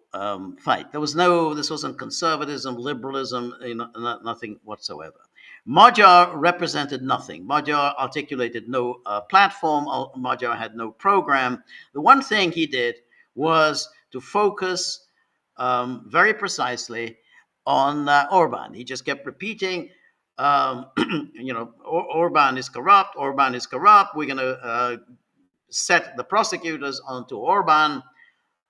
fight. This wasn't conservatism, liberalism, nothing whatsoever. Magyar represented nothing. Magyar articulated no platform. Magyar had no program. The one thing he did was to focus very precisely on Orban. He just kept repeating, Orban is corrupt. Orban is corrupt. We're going to set the prosecutors onto Orban.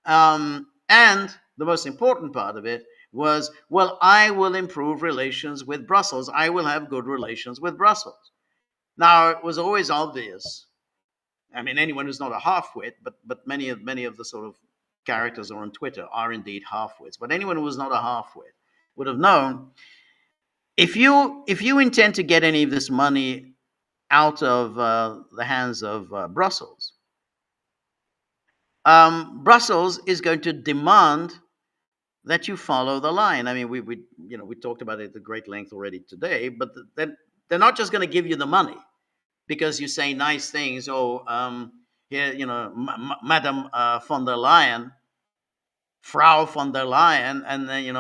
And the most important part of it was, well, I will improve relations with Brussels. I will have good relations with Brussels. Now, it was always obvious. I mean, anyone who's not a half-wit, but many of the sort of characters on Twitter are indeed half-wits. But anyone who was not a half-wit would have known, if you intend to get any of this money out of the hands of Brussels, Brussels is going to demand that you follow the line. I mean, we talked about it at great length already today, but they're not just going to give you the money because you say nice things. Here, Madam von der Leyen, Frau von der Leyen, and then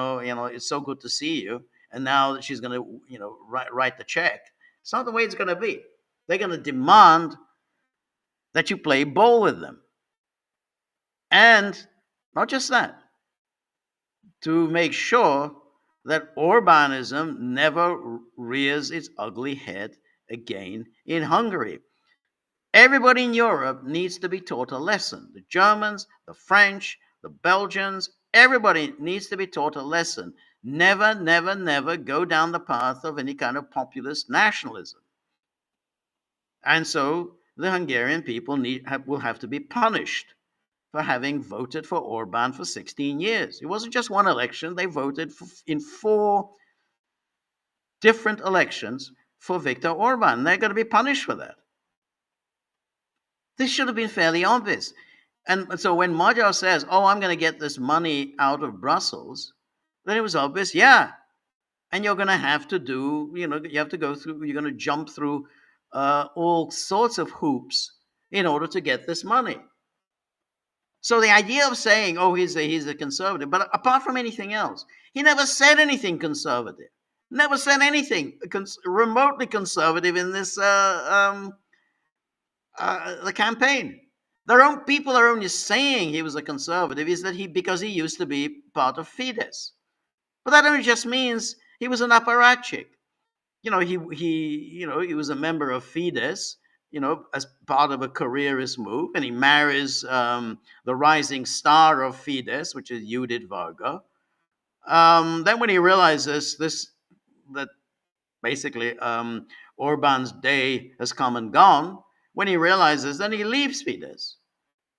it's so good to see you. And now she's going to write the check. It's not the way it's going to be. They're going to demand that you play ball with them. And not just that, to make sure that Orbanism never rears its ugly head again in Hungary. Everybody in Europe needs to be taught a lesson. The Germans, the French, the Belgians, everybody needs to be taught a lesson. Never, never, never go down the path of any kind of populist nationalism. And so the Hungarian people will have to be punished for having voted for Orban for 16 years. It wasn't just one election. They voted in 4 different elections for Viktor Orban. They're going to be punished for that. This should have been fairly obvious. And so when Magyar says, I'm going to get this money out of Brussels, then it was obvious, yeah. And you're going to have to you're going to jump through all sorts of hoops in order to get this money. So the idea of saying, he's a conservative, but apart from anything else, he never said anything conservative. Never said anything remotely conservative in this the campaign. Their own people are only saying he was a conservative because he used to be part of Fidesz. But that only just means he was an apparatchik. He was a member of Fidesz, as part of a careerist move, and he marries the rising star of Fidesz, which is Judith Varga. Then when he realizes that basically Orban's day has come and gone, When he realizes, then he leaves Fidesz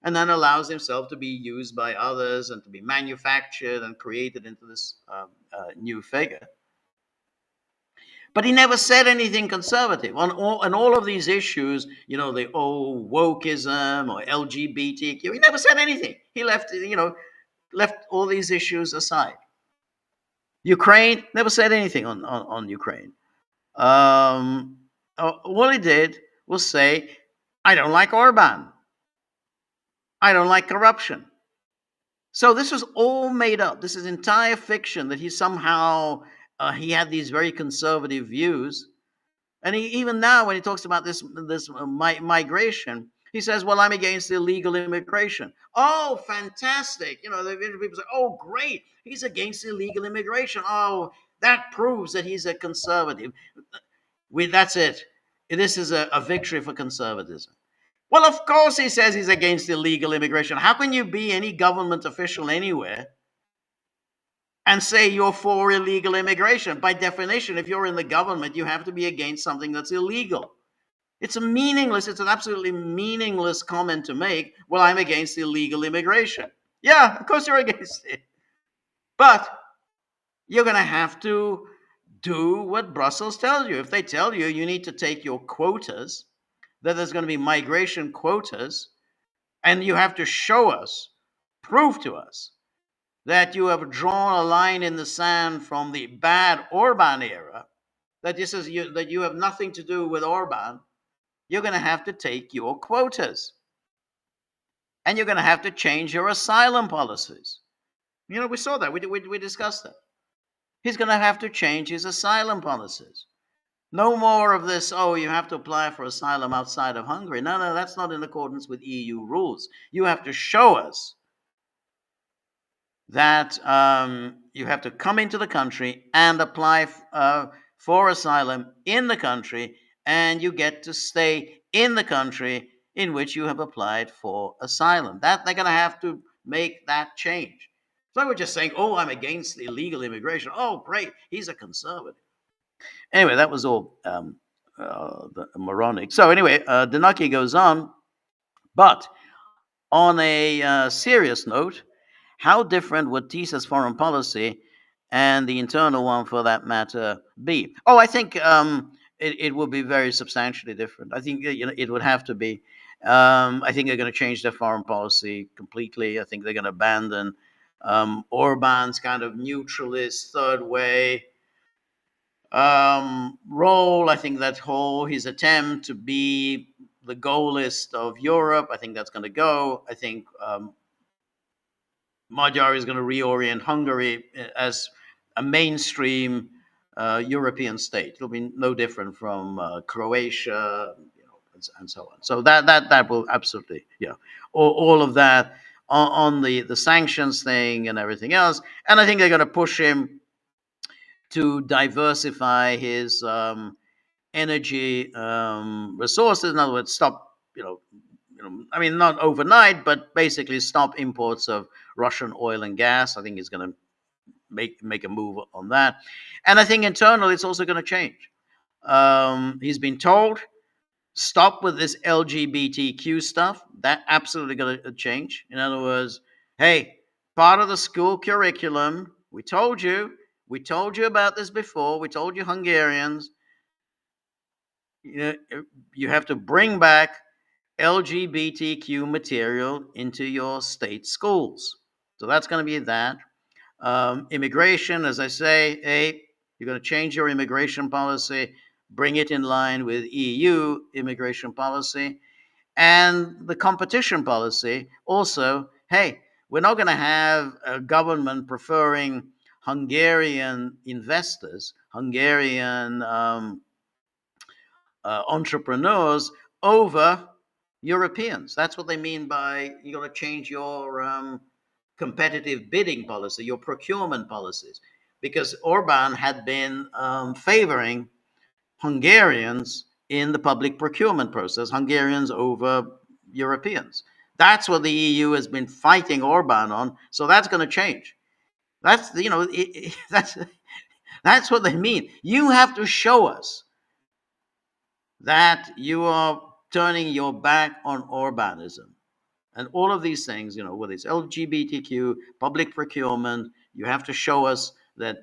and then allows himself to be used by others and to be manufactured and created into this new figure. But he never said anything conservative on all of these issues, the wokeism or LGBTQ. He never said anything. He left all these issues aside. Ukraine, never said anything on Ukraine. All he did was say, I don't like Orban. I don't like corruption. So this was all made up. This is entire fiction that he somehow, he had these very conservative views. And even now, when he talks about this migration, he says, well, I'm against illegal immigration. Oh, fantastic. The people say, oh, great. He's against illegal immigration. Oh, that proves that he's a conservative. That's it. This is a victory for conservatism. Well, of course he says he's against illegal immigration. How can you be any government official anywhere and say you're for illegal immigration? By definition, if you're in the government, you have to be against something that's illegal. It's an absolutely meaningless comment to make. Well, I'm against illegal immigration. Yeah, of course you're against it. But you're going to have to do what Brussels tells you. If they tell you you need to take your quotas, that there's going to be migration quotas, and you have to show us, prove to us, that you have drawn a line in the sand from the bad Orban era, that that you have nothing to do with Orban, you're going to have to take your quotas. And you're going to have to change your asylum policies. We saw that. We discussed that. He's going to have to change his asylum policies. No more of this, you have to apply for asylum outside of Hungary. No, that's not in accordance with EU rules. You have to show us that you have to come into the country and apply for asylum in the country, and you get to stay in the country in which you have applied for asylum. That they're going to have to make that change. So we're just saying, I'm against illegal immigration. Oh, great, he's a conservative. Anyway, that was all moronic. So anyway, Danaki goes on, but on a serious note, how different would Tissa's foreign policy and the internal one, for that matter, be? I think it will be very substantially different. I think it would have to be. I think they're going to change their foreign policy completely. I think they're going to abandon Orban's kind of neutralist third way role. I think that his attempt to be the goalist of Europe, I think that's going to go. I think Magyar is going to reorient Hungary as a mainstream European state. It'll be no different from Croatia, and so on. So that will absolutely, all of that on the sanctions thing and everything else. And I think they're going to push him to diversify his energy resources. In other words, stop, not overnight, but basically stop imports of Russian oil and gas. I think he's going to make a move on that. And I think internally it's also going to change. He's been told, stop with this LGBTQ stuff. That absolutely going to change. In other words, hey, part of the school curriculum, we told you about this before. We told you Hungarians, you have to bring back LGBTQ material into your state schools. So that's going to be that. Immigration, as I say, hey, you're going to change your immigration policy, bring it in line with EU immigration policy. And the competition policy also, hey, we're not going to have a government preferring Hungarian investors, Hungarian entrepreneurs over Europeans. That's what they mean by you're going to change your competitive bidding policy, your procurement policies, because Orban had been favoring Hungarians in the public procurement process, Hungarians over Europeans. That's what the EU has been fighting Orban on. So that's going to change. That's that's what they mean. You have to show us that you are turning your back on Orbanism. And all of these things, whether it's LGBTQ, public procurement, you have to show us that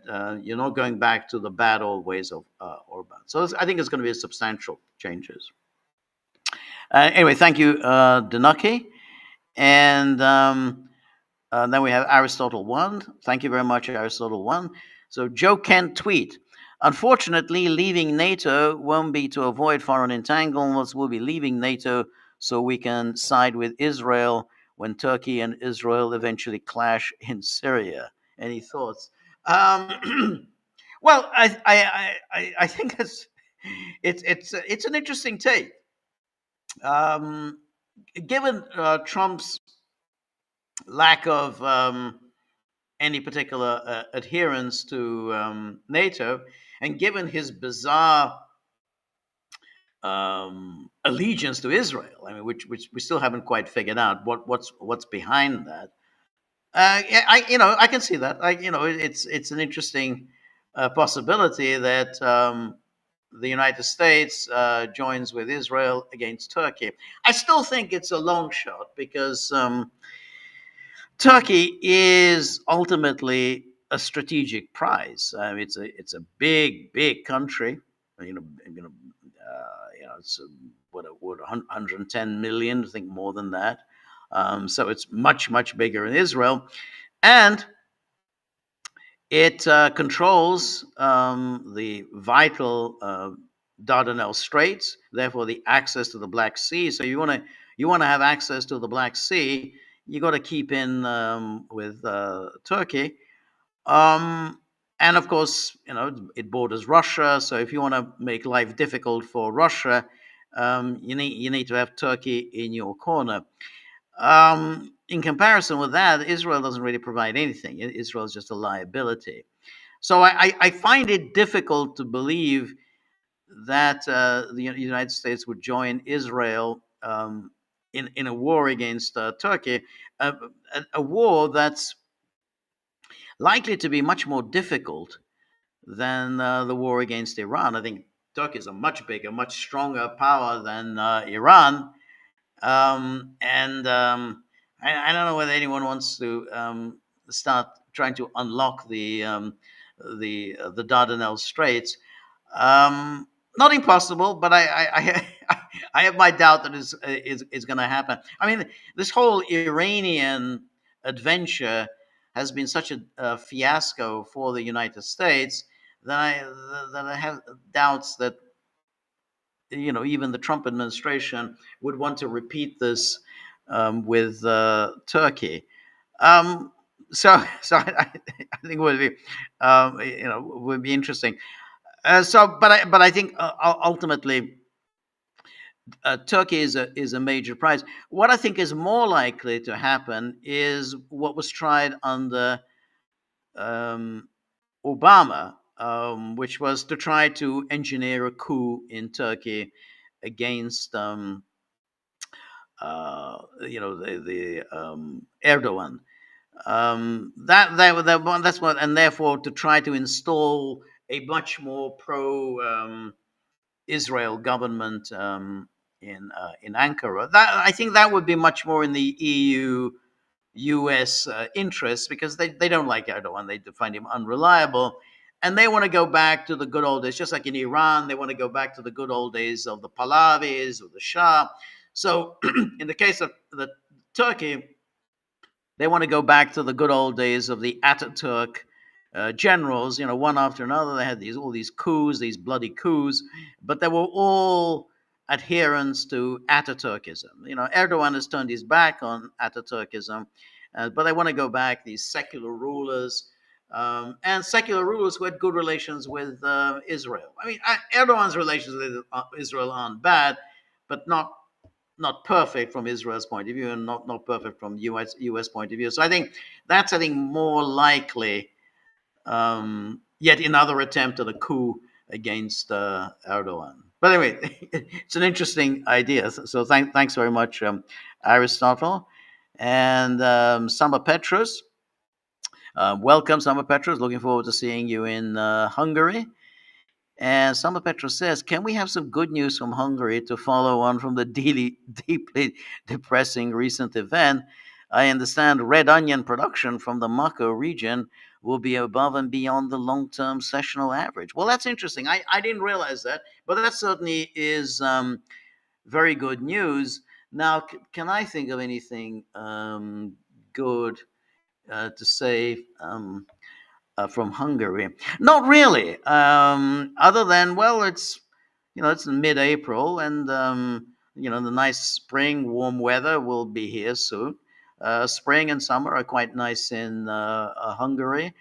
you're not going back to the bad old ways of Orban. So I think it's going to be substantial changes. Anyway, thank you, Danaki. And then we have Aristotle 1. Thank you very much, Aristotle 1. So Joe Kent tweet. Unfortunately, leaving NATO won't be to avoid foreign entanglements. We'll be leaving NATO so we can side with Israel when Turkey and Israel eventually clash in Syria. Any thoughts? Well, I think it's an interesting take. Given Trump's lack of any particular adherence to NATO, and given his bizarre allegiance to Israel, I mean, which we still haven't quite figured out what's behind that. I can see that. It's an interesting possibility that the United States joins with Israel against Turkey. I still think it's a long shot because Turkey is ultimately a strategic prize. I mean, it's a big country. It's what 110 million. I think more than that. So it's much bigger in Israel, and it controls the vital Dardanelles Straits, therefore the access to the Black Sea. So you want to have access to the Black Sea, you got to keep in with Turkey, and of course, it borders Russia. So if you want to make life difficult for Russia, you need to have Turkey in your corner. In comparison with that, Israel doesn't really provide anything. Israel is just a liability. So I find it difficult to believe that the United States would join Israel in a war against Turkey, a war that's likely to be much more difficult than the war against Iran. I think Turkey is a much bigger, much stronger power than Iran. I don't know whether anyone wants to start trying to unlock the Dardanelles Straits. Not impossible, but I have my doubt that is going to happen. I mean, this whole Iranian adventure has been such a fiasco for the United States that I have doubts that even the Trump administration would want to repeat this with Turkey. So I think it would be would be interesting. But I think ultimately Turkey is a major prize. What I think is more likely to happen is what was tried under Obama, which was to try to engineer a coup in Turkey against the Erdogan. That's what, and therefore to try to install a much more pro Israel government in Ankara. I think that would be much more in the EU-US interests, because they don't like Erdogan. They find him unreliable, and they want to go back to the good old days, just like in Iran. They want to go back to the good old days of the Pahlavis, of the Shah. So in the case of the Turkey, they want to go back to the good old days of the Ataturk generals, one after another. They had all these coups, these bloody coups, but they were all adherents to Ataturkism. Erdogan has turned his back on Ataturkism, but they want to go back, these secular rulers, and secular rulers who had good relations with Israel. I mean, Erdogan's relations with Israel aren't bad, but not perfect from Israel's point of view, and not perfect from US point of view. So I think that's more likely. Yet another attempt at a coup against Erdogan. But anyway, it's an interesting idea. So thanks very much, Aristotle. And Samba Petrus. Welcome, Samba Petrus. Looking forward to seeing you in Hungary. And Summer Petra says, can we have some good news from Hungary to follow on from the deeply depressing recent event? I understand red onion production from the Mako region will be above and beyond the long term sessional average. Well, that's interesting. I didn't realize that, but that certainly is very good news. Now, can I think of anything good to say? From Hungary. Not really. Other than, well, it's mid-April, and the nice spring warm weather will be here soon. Spring and summer are quite nice in Hungary.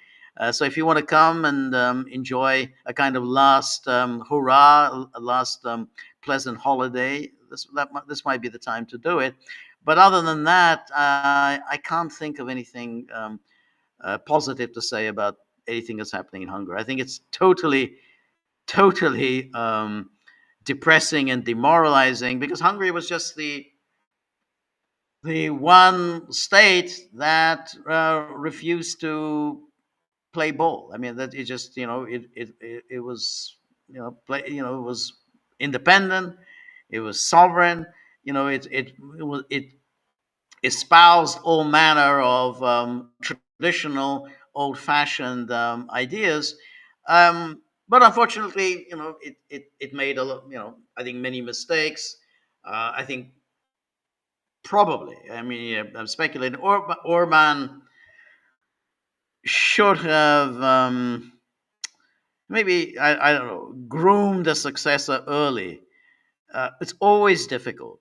So if you want to come and enjoy a kind of last hurrah, a last pleasant holiday, this might be the time to do it. But other than that, I can't think of anything positive to say about anything that's happening in Hungary. I think it's totally depressing and demoralizing, because Hungary was just the one state that refused to play ball. I mean, that it just it was it was independent, it was sovereign. It espoused all manner of traditional, old-fashioned ideas. But unfortunately, it made a lot, I think many mistakes. I think probably, I mean, yeah, I'm speculating. Orban should have maybe I don't know, groomed a successor early. It's always difficult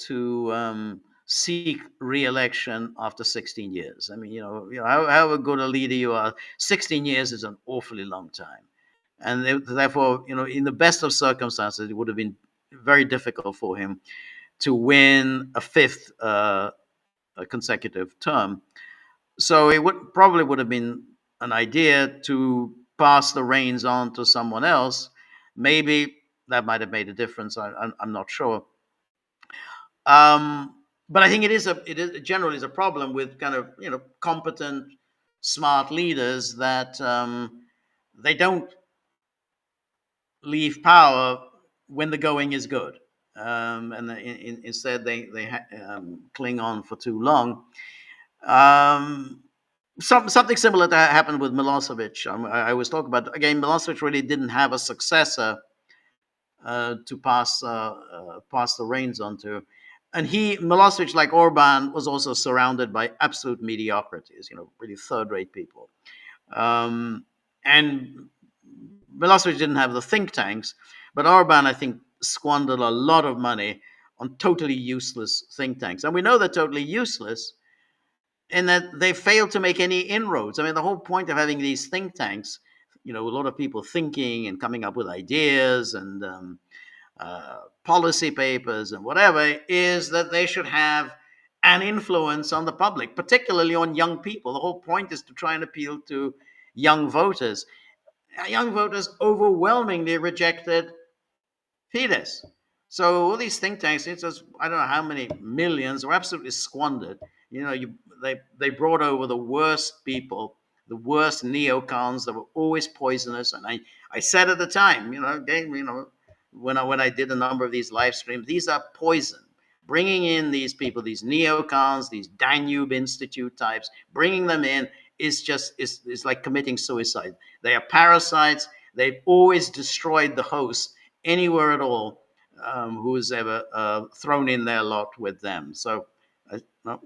to seek re-election after 16 years. I mean, however good a leader you are, 16 years is an awfully long time, and therefore, in the best of circumstances, it would have been very difficult for him to win a fifth a consecutive term. So it would have been an idea to pass the reins on to someone else. Maybe that might have made a difference. I'm not sure. But I think it generally is a problem with kind of competent, smart leaders that they don't leave power when the going is good, and instead they cling on for too long. Um, Something similar to happened with Milosevic. I always talk about, again, Milosevic really didn't have a successor to pass the reins onto. And Milosevic, like Orban, was also surrounded by absolute mediocrities, really third-rate people. And Milosevic didn't have the think tanks, but Orban, I think, squandered a lot of money on totally useless think tanks. And we know they're totally useless in that they failed to make any inroads. I mean, the whole point of having these think tanks, a lot of people thinking and coming up with ideas and policy papers and whatever, is that they should have an influence on the public, particularly on young people. The whole point is to try and appeal to young voters. Young voters overwhelmingly rejected Fidesz. So all these think tanks, it's just, I don't know how many millions, were absolutely squandered. They brought over the worst people, the worst neocons that were always poisonous. And I said at the time, when I did a number of these live streams, these are poison. Bringing in these people, these neocons, these Danube Institute types, bringing them in is like committing suicide. They are parasites. They've always destroyed the host anywhere at all who's ever thrown in their lot with them. So, no,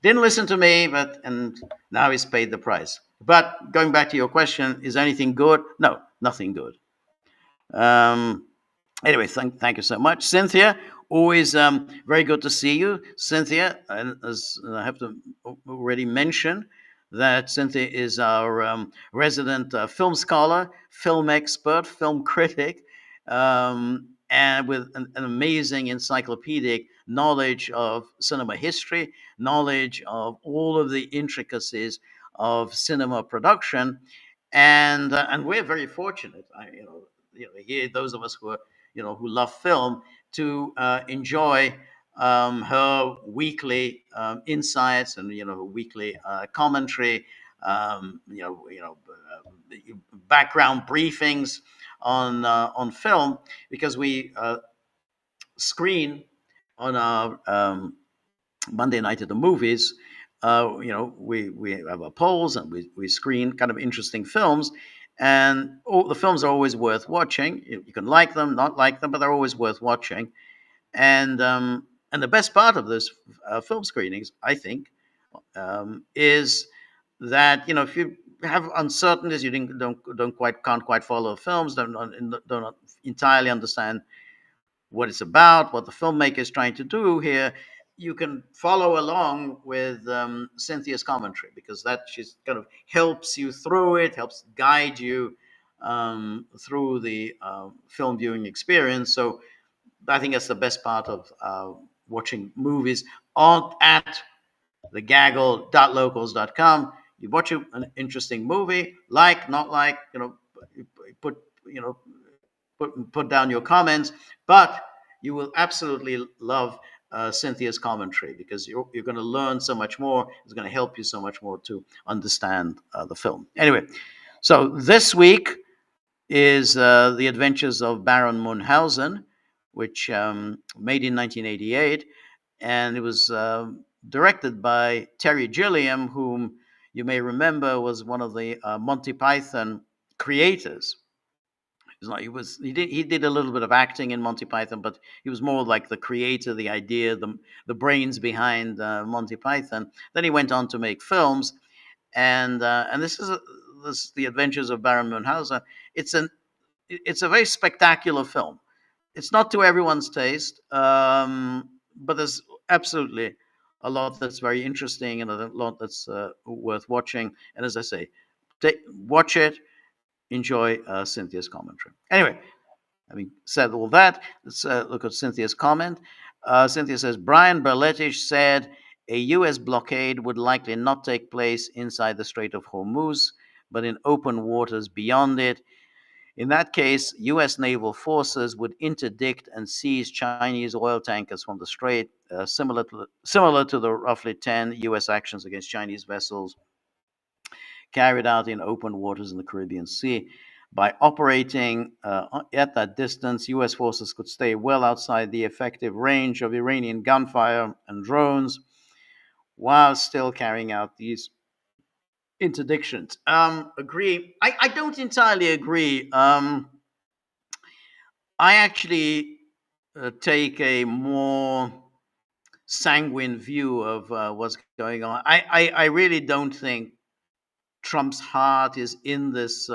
didn't listen to me, and now he's paid the price. But going back to your question, is anything good? No, nothing good. Anyway, thank you so much, Cynthia. Always very good to see you, Cynthia. And as I have to already mention, that Cynthia is our resident film scholar, film expert, film critic, and with an amazing encyclopedic knowledge of cinema history, knowledge of all of the intricacies of cinema production, and we're very fortunate, here, those of us who are, who love film, to enjoy her weekly insights and weekly commentary, background briefings on film, because we screen on our Monday night at the movies. We have our polls and we screen kind of interesting films, and all the films are always worth watching. You can like them, not like them, but they're always worth watching. And the best part of those film screenings, I think, is that if you have uncertainties, you can't quite follow films, don't entirely understand what it's about, what the filmmaker is trying to do here, you can follow along with Cynthia's commentary, because that she's kind of helps you through it, helps guide you through the film viewing experience. So I think that's the best part of watching movies at the gaggle.locals.com. You watch an interesting movie, not like, put, put down your comments, but you will absolutely love Cynthia's commentary, because you're going to learn so much more. It's going to help you so much more to understand the film. Anyway, so this week is The Adventures of Baron Munchausen, which made in 1988, and it was directed by Terry Gilliam, whom you may remember was one of the Monty Python creators. He did a little bit of acting in Monty Python, but he was more like the creator, the idea, the brains behind Monty Python. Then he went on to make films, and this is The Adventures of Baron Munchausen. It's a very spectacular film. It's not to everyone's taste, but there's absolutely a lot that's very interesting and a lot that's worth watching. And as I say, watch it, enjoy Cynthia's commentary. Anyway, having said all that, let's look at Cynthia's comment. Cynthia says, Brian Berletich said a U.S. blockade would likely not take place inside the Strait of Hormuz, but in open waters beyond it. In that case, U.S. naval forces would interdict and seize Chinese oil tankers from the strait, similar to the roughly 10 U.S. actions against Chinese vessels carried out in open waters in the Caribbean Sea. By operating at that distance, U.S. forces could stay well outside the effective range of Iranian gunfire and drones, while still carrying out these interdictions. Agree. I don't entirely agree. I actually take a more sanguine view of what's going on. I really don't think Trump's heart is in this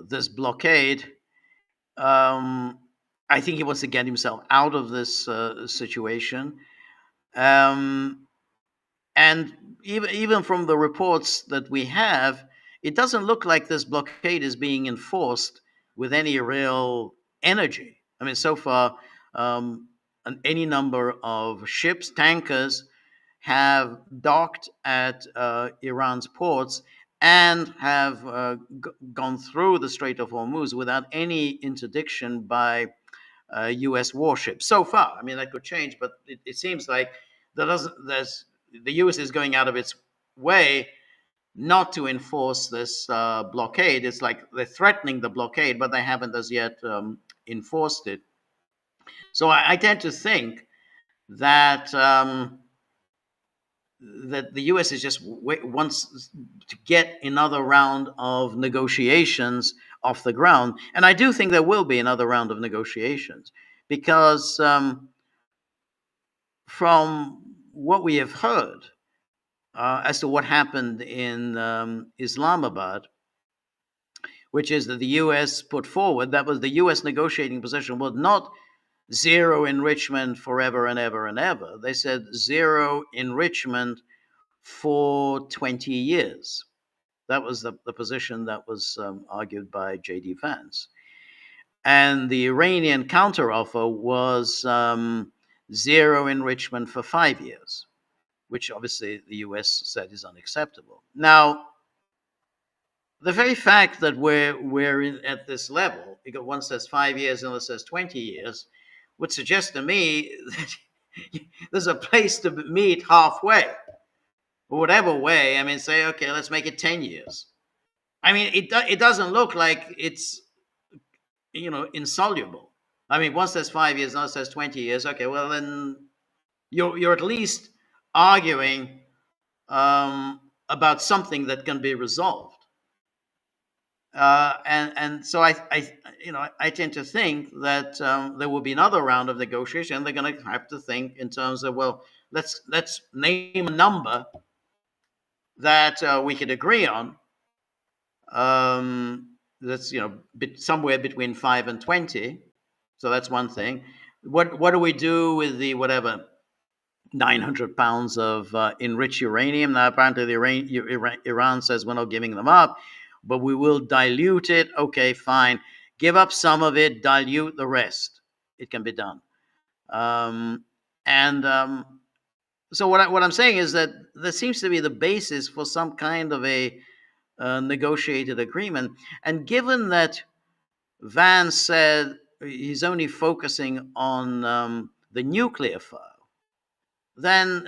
this blockade. I think he wants to get himself out of this situation. And even from the reports that we have, it doesn't look like this blockade is being enforced with any real energy. I mean, so far, any number of ships, tankers, have docked at Iran's ports and have gone through the Strait of Hormuz without any interdiction by U.S. warships. So far, I mean, that could change, but it seems like the U.S. is going out of its way not to enforce this blockade. It's like they're threatening the blockade, but they haven't as yet enforced it. So I tend to think that that the U.S. is just wants to get another round of negotiations off the ground, and I do think there will be another round of negotiations, because from what we have heard as to what happened in Islamabad, which is that the U.S. put forward, that was the U.S. negotiating position was not zero enrichment forever and ever and ever. They said zero enrichment for 20 years. That was the position that was argued by J.D. Vance. And the Iranian counteroffer was zero enrichment for 5 years, which obviously the U.S. said is unacceptable. Now, the very fact that we're at this level, because one says 5 years and the other says 20 years, would suggest to me that there's a place to meet halfway, or whatever way. I mean, say, okay, let's make it 10 years. I mean, it doesn't look like it's insoluble. I mean, once there's 5 years, once there's 20 years. Okay, well then you're at least arguing about something that can be resolved. And so I tend to think that there will be another round of negotiation. They're going to have to think in terms of, well, let's name a number that we could agree on. That's somewhere between 5 and 20. So that's one thing. What do we do with the whatever 900 pounds of enriched uranium? Now apparently Iran says we're not giving them up, but we will dilute it. Okay, fine. Give up some of it, dilute the rest. It can be done. And so what I'm saying is that there seems to be the basis for some kind of a negotiated agreement. And given that Vance said he's only focusing on the nuclear file, then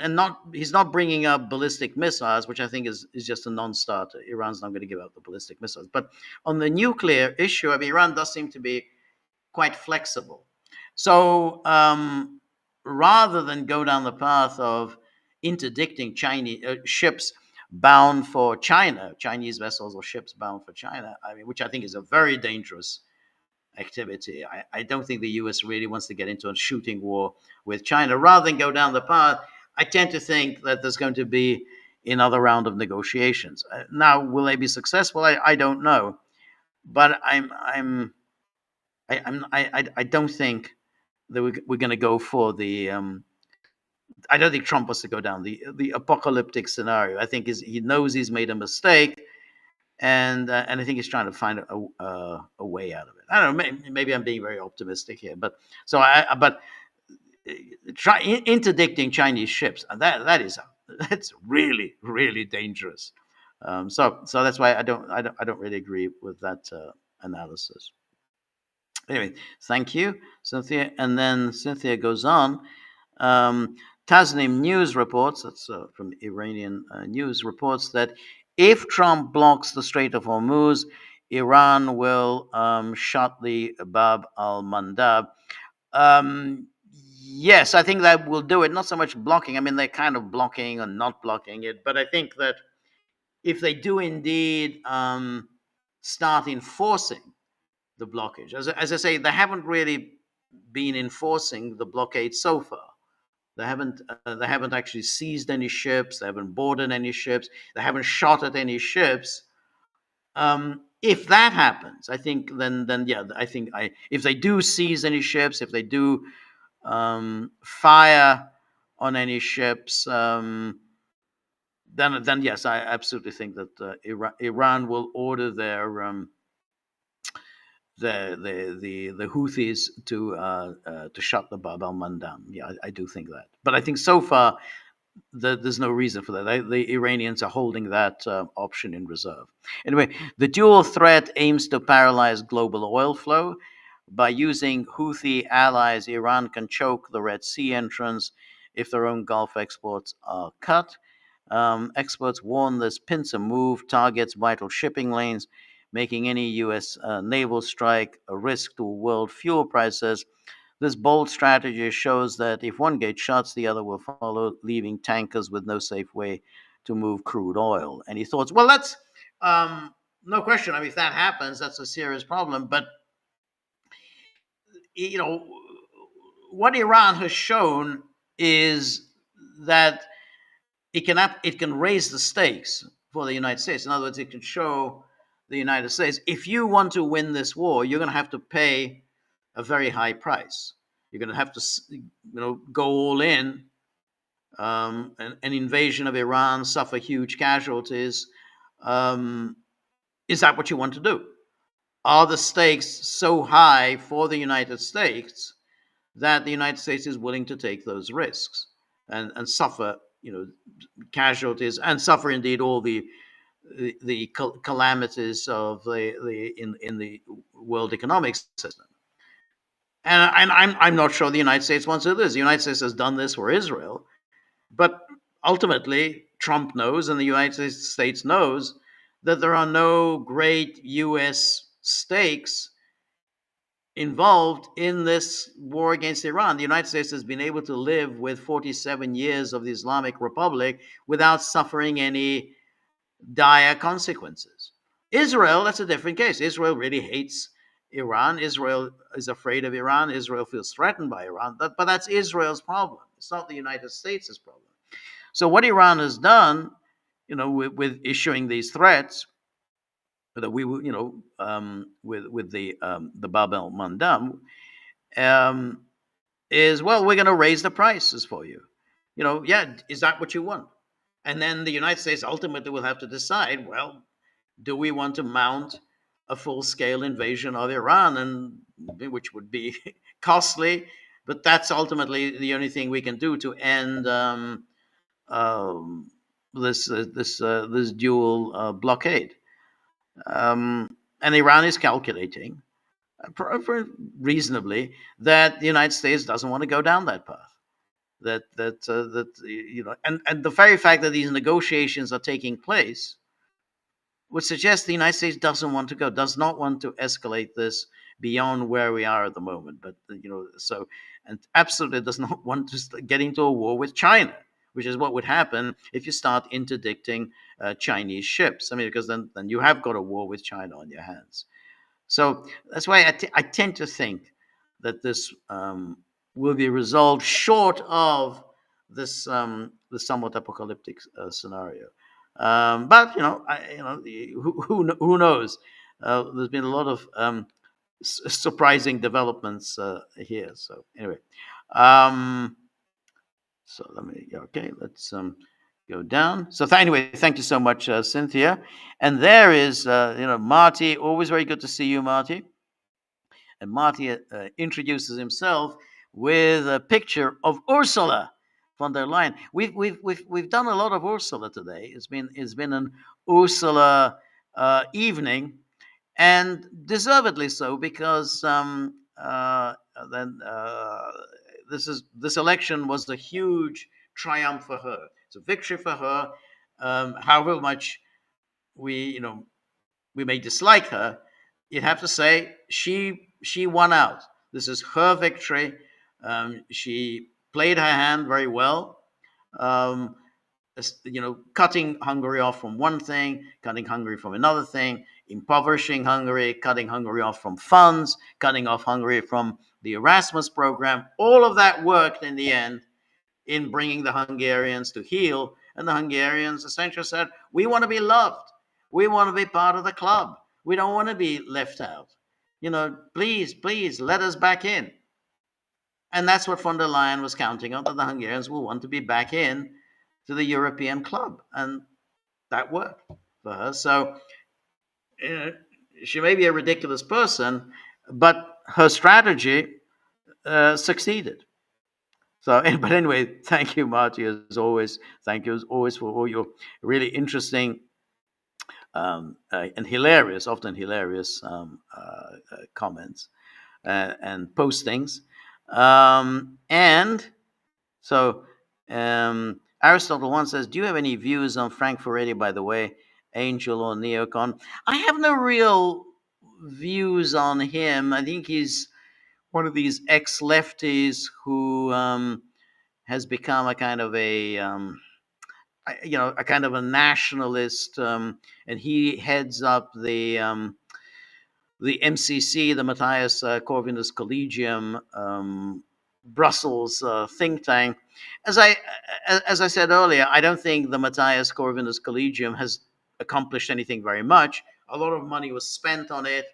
he's not bringing up ballistic missiles, which I think is just a non-starter. Iran's not going to give up the ballistic missiles. But on the nuclear issue, I mean, Iran does seem to be quite flexible. So rather than go down the path of interdicting Chinese ships bound for China, Chinese vessels or ships bound for China, I mean, which I think is a very dangerous activity. I don't think the U.S. really wants to get into a shooting war with China. Rather than go down the path, I tend to think that there's going to be another round of negotiations. Now, will they be successful? I don't know, but I don't think that we're going to go for the. I don't think Trump wants to go down the apocalyptic scenario. I think he knows he's made a mistake, and I think he's trying to find a way out of it. I don't know. Maybe I'm being very optimistic here, but interdicting Chinese ships, that's really really dangerous. So that's why I don't really agree with that analysis. Anyway, thank you, Cynthia. And then Cynthia goes on. Tasnim News reports, that's from Iranian news, reports that if Trump blocks the Strait of Hormuz, Iran will shut the Bab al-Mandab. Yes, I think that will do it. Not so much blocking. I mean, they're kind of blocking and not blocking it. But I think that if they do indeed start enforcing the blockage, as I say, they haven't really been enforcing the blockade so far. They haven't actually seized any ships. They haven't boarded any ships. They haven't shot at any ships. If that happens, I think then yeah, if they do seize any ships, if they do fire on any ships, then yes, I absolutely think that Iran will order the Houthis to shut the Bab al-Mandab. Yeah, I do think that. But I think so far there's no reason for that. The Iranians are holding that option in reserve. Anyway, the dual threat aims to paralyze global oil flow. By using Houthi allies, Iran can choke the Red Sea entrance if their own Gulf exports are cut. Experts warn this pincer move targets vital shipping lanes, making any U.S. Naval strike a risk to world fuel prices. This bold strategy shows that if one gate shuts, the other will follow, leaving tankers with no safe way to move crude oil. Any thoughts? Well, that's no question. I mean, if that happens, that's a serious problem. But what Iran has shown is that it can raise the stakes for the United States. In other words, it can show the United States, if you want to win this war, you're going to have to pay a very high price. You're going to have to, go all in. An invasion of Iran, suffer huge casualties. Is that what you want to do? Are the stakes so high for the United States that the United States is willing to take those risks and suffer, casualties and suffer indeed all the calamities of in the world economic system? And I'm not sure the United States wants to do this. The United States has done this for Israel, but ultimately Trump knows, and the United States knows that there are no great U.S. stakes involved in this war against Iran. The United States has been able to live with 47 years of the Islamic Republic without suffering any dire consequences. Israel, that's a different case. Israel really hates Iran. Israel is afraid of Iran. Israel feels threatened by Iran. But that's Israel's problem. It's not the United States' problem. So what Iran has done, with issuing these threats that we, with the Bab el Mandam, is, well, we're going to raise the prices for you. Yeah, is that what you want? And then the United States ultimately will have to decide, well, do we want to mount a full-scale invasion of Iran, and which would be costly, but that's ultimately the only thing we can do to end this dual blockade. And Iran is calculating reasonably that the United States doesn't want to go down that path. And the very fact that these negotiations are taking place would suggest the United States does not want to escalate this beyond where we are at the moment. But and absolutely does not want to get into a war with China, which is what would happen if you start interdicting Chinese ships. I mean, because then you have got a war with China on your hands. So that's why I tend to think that this will be resolved short of this the somewhat apocalyptic scenario. But who knows? There's been a lot of surprising developments here. So anyway, so let's go down. So anyway, thank you so much, Cynthia. And there is Marty. Always very good to see you, Marty. And Marty introduces himself with a picture of Ursula von der Leyen. We've done a lot of Ursula today. It's been an Ursula evening, and deservedly so, because this election was a huge triumph for her. It's a victory for her. However much we may dislike her, you'd have to say she won out. This is her victory. She played her hand very well. Cutting Hungary off from one thing, cutting Hungary from another thing, impoverishing Hungary, cutting Hungary off from funds, cutting off Hungary from the Erasmus program. All of that worked in the end in bringing the Hungarians to heel. And the Hungarians essentially said, we want to be loved. We want to be part of the club. We don't want to be left out. Please, let us back in. And that's what von der Leyen was counting on, that the Hungarians will want to be back in to the European club. And that worked for her. So she may be a ridiculous person, but her strategy succeeded. So, but anyway, thank you, Marty, as always. Thank you, as always, for all your really interesting and often hilarious comments and postings. And so Aristotle once says, do you have any views on Frank Furedi, by the way, angel or neocon? I have no real views on him. I think he's one of these ex-lefties who has become a kind of a nationalist, and he heads up the MCC, the Matthias Corvinus Collegium, Brussels think tank. As I said earlier, I don't think the Matthias Corvinus Collegium has accomplished anything very much. A lot of money was spent on it.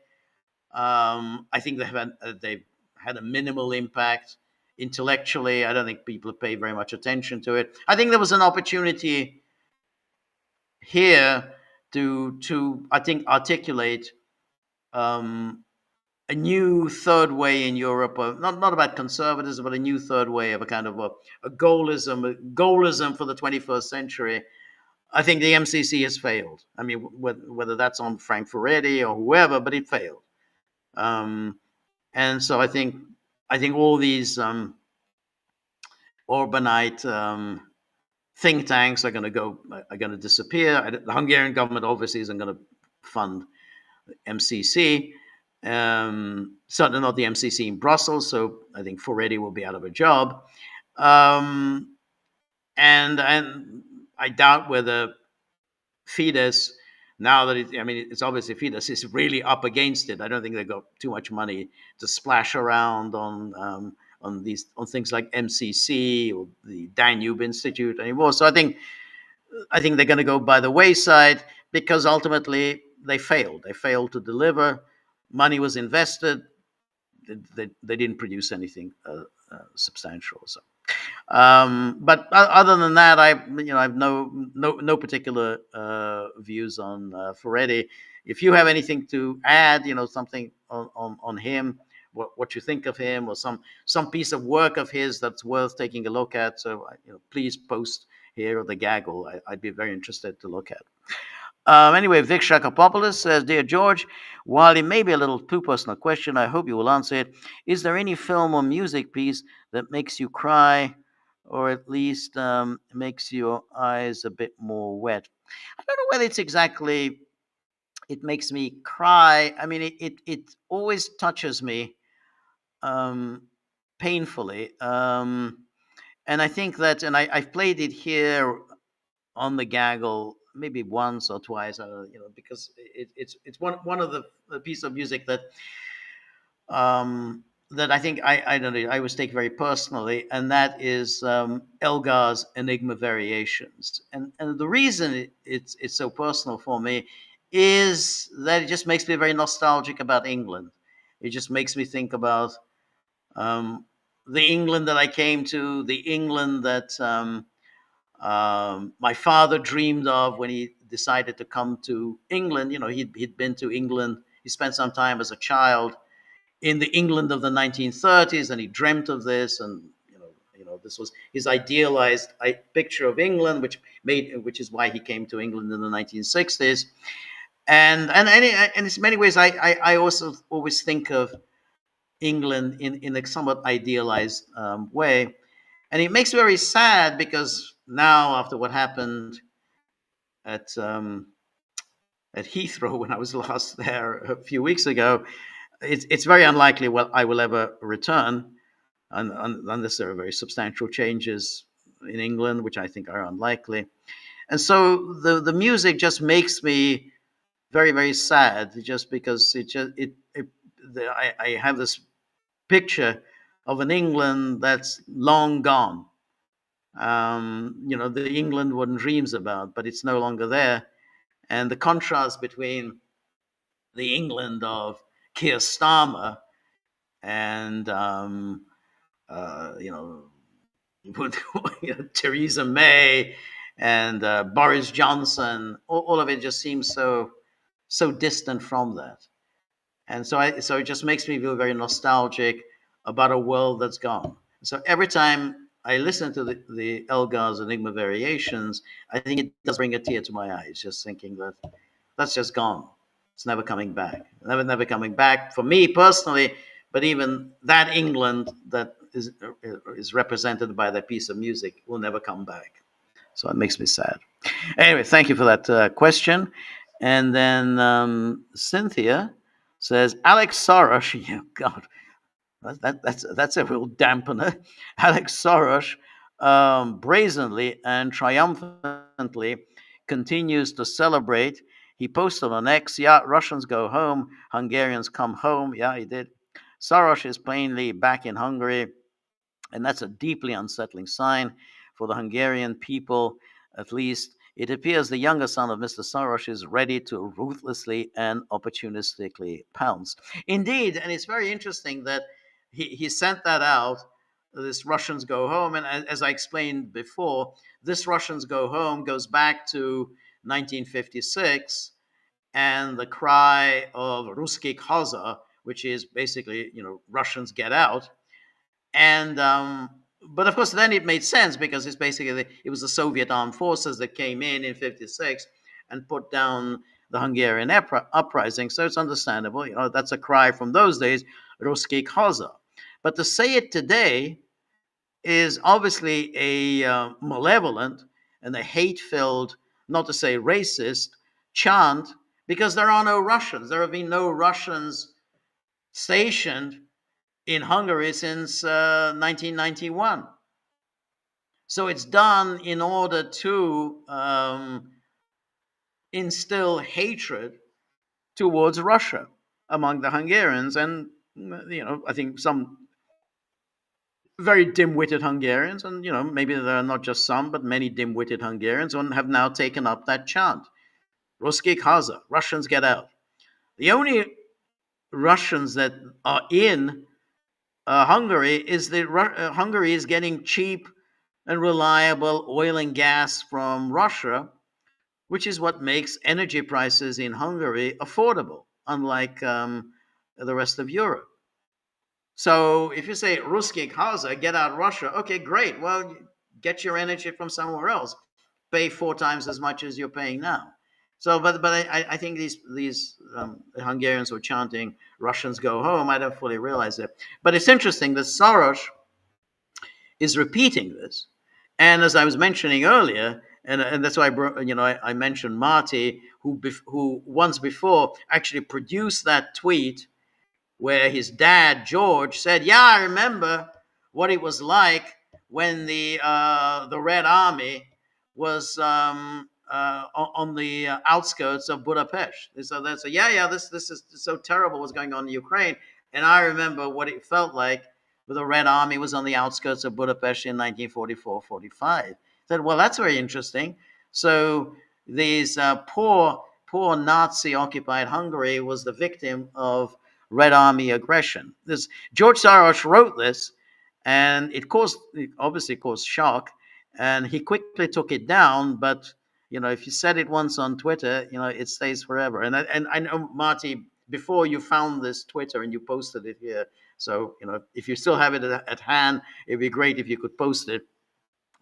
I think they've had a minimal impact intellectually. I don't think people pay very much attention to it. I think there was an opportunity here to I think articulate a new third way in Europe, not about conservatism, but a new third way of a kind of a goalism for the 21st century. I think the MCC has failed. I mean, whether that's on Frank Furedi or whoever, but it failed. And so I think all these Orbanite think tanks are going to disappear. The Hungarian government obviously isn't going to fund MCC. Certainly not the MCC in Brussels. So I think Furedi will be out of a job. And I doubt whether Fidesz, now that it's obviously Fidesz is really up against it. I don't think they've got too much money to splash around on things like MCC or the Danube Institute anymore. So I think they're going to go by the wayside because ultimately they failed. They failed to deliver. Money was invested. They didn't produce anything substantial. So. But other than that, I've no particular views on Furedi. If you have anything to add, something on him, what you think of him, or some piece of work of his that's worth taking a look at, so please post here or the Gaggle. I'd be very interested to look at. Anyway, Vic Shakapopoulos says, Dear George, while it may be a little too personal question, I hope you will answer it. Is there any film or music piece that makes you cry, or at least makes your eyes a bit more wet? I don't know whether it's exactly, it makes me cry. I mean, it always touches me painfully. And I think that, and I've played it here on the Gaggle maybe once or twice, because it's one of the piece of music that that I think I don't know, I always take very personally, and that is Elgar's Enigma Variations. And the reason it's so personal for me is that it just makes me very nostalgic about England. It just makes me think about the England that I came to, the England that my father dreamed of when he decided to come to England. He'd been to England. He spent some time as a child in the England of the 1930s, and he dreamt of this. And this was his idealized picture of England, which is why he came to England in the 1960s. And in many ways, I also always think of England in a somewhat idealized way. And it makes me very sad because now, after what happened at Heathrow when I was last there a few weeks ago, it's very unlikely I will ever return, unless there are very substantial changes in England, which I think are unlikely. And so the music just makes me very, very sad, just because I have this picture of an England that's long gone. The England one dreams about, but it's no longer there. And the contrast between the England of Keir Starmer and Theresa May and Boris Johnson, all of it just seems so distant from that. And so it just makes me feel very nostalgic about a world that's gone. So every time I listen to the Elgar's Enigma Variations, I think it does bring a tear to my eyes, just thinking that that's just gone. It's never coming back. Never coming back for me personally, but even that England that is represented by that piece of music will never come back. So it makes me sad. Anyway, thank you for that question. And then Cynthia says, Alex Soros, God, that's a real dampener. Alex Soros brazenly and triumphantly continues to celebrate. He posted on X, yeah, Russians go home, Hungarians come home. Yeah, he did. Soros is plainly back in Hungary, and that's a deeply unsettling sign for the Hungarian people. At least it appears the younger son of Mr. Soros is ready to ruthlessly and opportunistically pounce. Indeed, and it's very interesting that he sent that out, this Russians go home. And as I explained before, this Russians go home goes back to 1956 and the cry of Ruski Koza, which is basically, Russians get out. And but of course, then it made sense because it's basically it was the Soviet armed forces that came in '56 and put down the Hungarian uprising. So it's understandable. That's a cry from those days, Ruski Koza. But to say it today is obviously a malevolent and a hate-filled, not to say racist, chant, because there are no Russians. There have been no Russians stationed in Hungary since 1991. So it's done in order to instill hatred towards Russia among the Hungarians. And, I think some very dim-witted Hungarians, and, maybe there are not just some, but many dim-witted Hungarians, have now taken up that chant. Ruski Khaza, Russians get out. The only Russians that are in Hungary is that Hungary is getting cheap and reliable oil and gas from Russia, which is what makes energy prices in Hungary affordable, unlike the rest of Europe. So if you say Ruski Khaza, get out of Russia, okay, great. Well, get your energy from somewhere else. Pay 4 times as much as you're paying now. So, but I think these Hungarians who are chanting "Russians go home," I don't fully realize it. But it's interesting that Soros is repeating this, and as I was mentioning earlier, and that's why I mentioned Marty, who once before actually produced that tweet where his dad George said, "Yeah, I remember what it was like when the Red Army was on the outskirts of Budapest." So they say, "Yeah, this is so terrible what's going on in Ukraine," and I remember what it felt like when the Red Army was on the outskirts of Budapest in 1944-45. Said, "Well, that's very interesting." So these poor Nazi-occupied Hungary was the victim of Red Army aggression. George Soros wrote this, and it obviously caused shock, and he quickly took it down. But if you said it once on Twitter, it stays forever. And I know, Marty, before you found this Twitter and you posted it here, so if you still have it at hand, it'd be great if you could post it.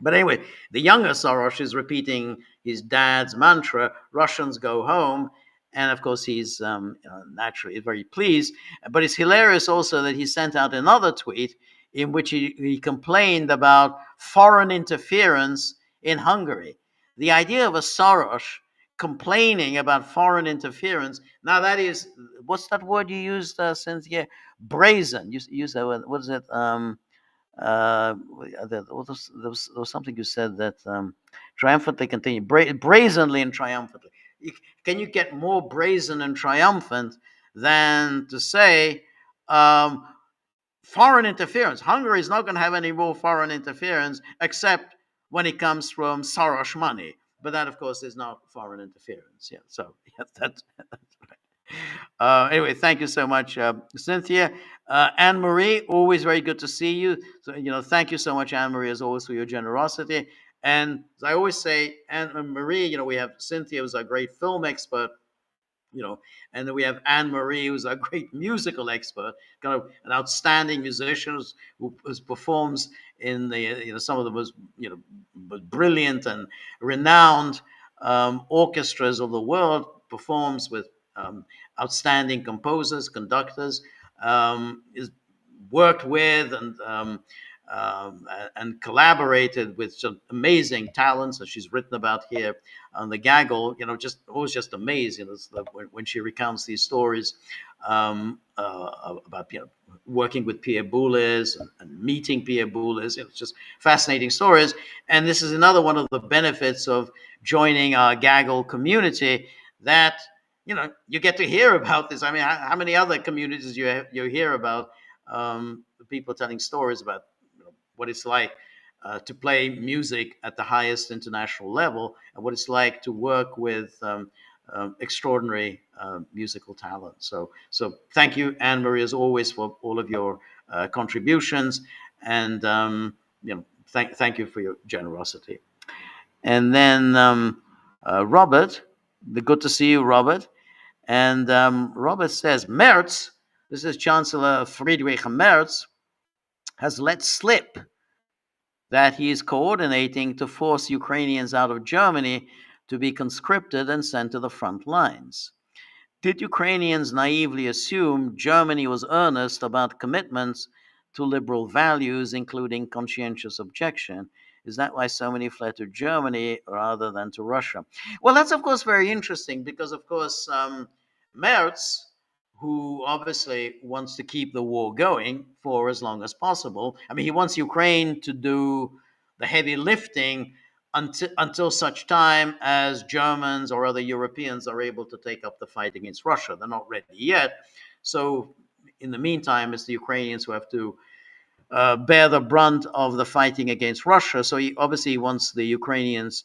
But anyway, the younger Soros is repeating his dad's mantra, "Russians go home." And of course, he's naturally very pleased. But it's hilarious also that he sent out another tweet in which he complained about foreign interference in Hungary. The idea of a Soros complaining about foreign interference. Now, that is, what's that word you used, Cynthia? Brazen. You used that word. What is it? There was something you said that triumphantly continue, brazenly and triumphantly. Can you get more brazen and triumphant than to say foreign interference? Hungary is not going to have any more foreign interference except when it comes from Soros money. But that, of course, is not foreign interference. Yeah. So that's right. Anyway, thank you so much, Cynthia. Anne Marie, always very good to see you. So, thank you so much, Anne Marie, as always, for your generosity. And as I always say, Anne Marie, we have Cynthia, who's a great film expert, and then we have Anne Marie, who's a great musical expert, kind of an outstanding musician who performs in the some of the most brilliant and renowned orchestras of the world, performs with outstanding composers, conductors, is worked with and collaborated with some amazing talents that she's written about here on the Gaggle. Always just amazing when she recounts these stories about working with Pierre Boulez and meeting Pierre Boulez. It's just fascinating stories. And this is another one of the benefits of joining our Gaggle community, that you get to hear about this. I mean, how many other communities you hear about people telling stories about what it's like to play music at the highest international level, and what it's like to work with extraordinary musical talent. So thank you, Anne Marie, as always, for all of your contributions, and thank you for your generosity. And then Robert, good to see you, Robert. And Robert says, Merz, this is Chancellor Friedrich Merz, has let slip that he is coordinating to force Ukrainians out of Germany to be conscripted and sent to the front lines. Did Ukrainians naively assume Germany was earnest about commitments to liberal values, including conscientious objection? Is that why so many fled to Germany rather than to Russia? Well, that's of course very interesting because, of course, Merz, who obviously wants to keep the war going for as long as possible. I mean, he wants Ukraine to do the heavy lifting until such time as Germans or other Europeans are able to take up the fight against Russia. They're not ready yet. So, in the meantime, it's the Ukrainians who have to bear the brunt of the fighting against Russia. So, he obviously wants the Ukrainians,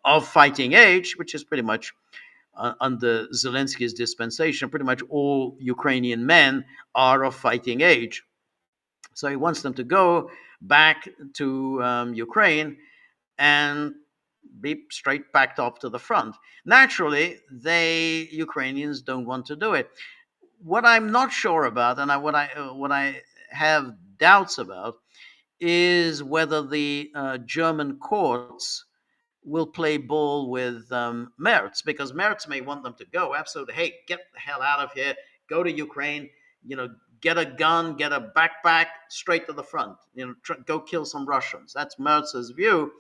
of fighting age, which is pretty much under Zelensky's dispensation, pretty much all Ukrainian men are of fighting age. So he wants them to go back to Ukraine and be straight backed off to the front. Naturally, Ukrainians don't want to do it. What I'm not sure about, and what I have doubts about, is whether the German courts will play ball with Merz, because Merz may want them to go. Absolutely, hey, get the hell out of here, go to Ukraine, get a gun, get a backpack, straight to the front, go kill some Russians. That's Merz's view.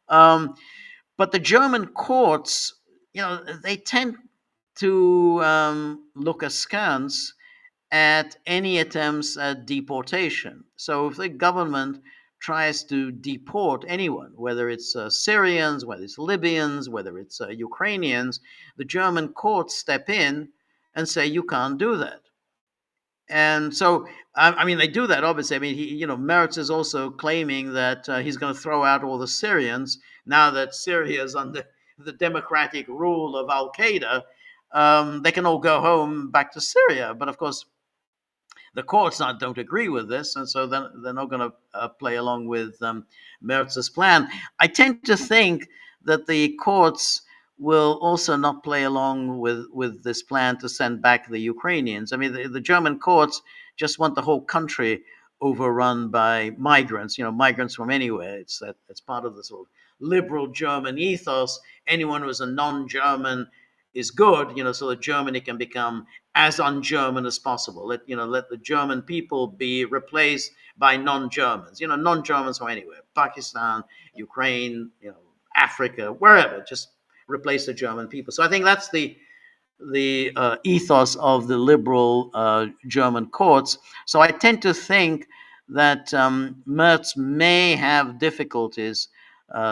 But the German courts, they tend to look askance at any attempts at deportation. So if the government tries to deport anyone, whether it's Syrians, whether it's Libyans, whether it's Ukrainians, the German courts step in and say, you can't do that. And so, I mean, they do that, obviously. I mean, Merz is also claiming that he's going to throw out all the Syrians now that Syria is under the democratic rule of Al Qaeda. They can all go home back to Syria. But of course, the courts don't agree with this, and so they're not going to play along with Merz's plan. I tend to think that the courts will also not play along with this plan to send back the Ukrainians. I mean, the German courts just want the whole country overrun by migrants, migrants from anywhere. It's part of the sort of liberal German ethos. Anyone who's a non-German is good, so that Germany can become as un-German as possible. Let the German people be replaced by non-Germans, non-Germans from anywhere, Pakistan, Ukraine, Africa, wherever, just replace the German people. So I think that's the ethos of the liberal German courts. So I tend to think that Merz may have difficulties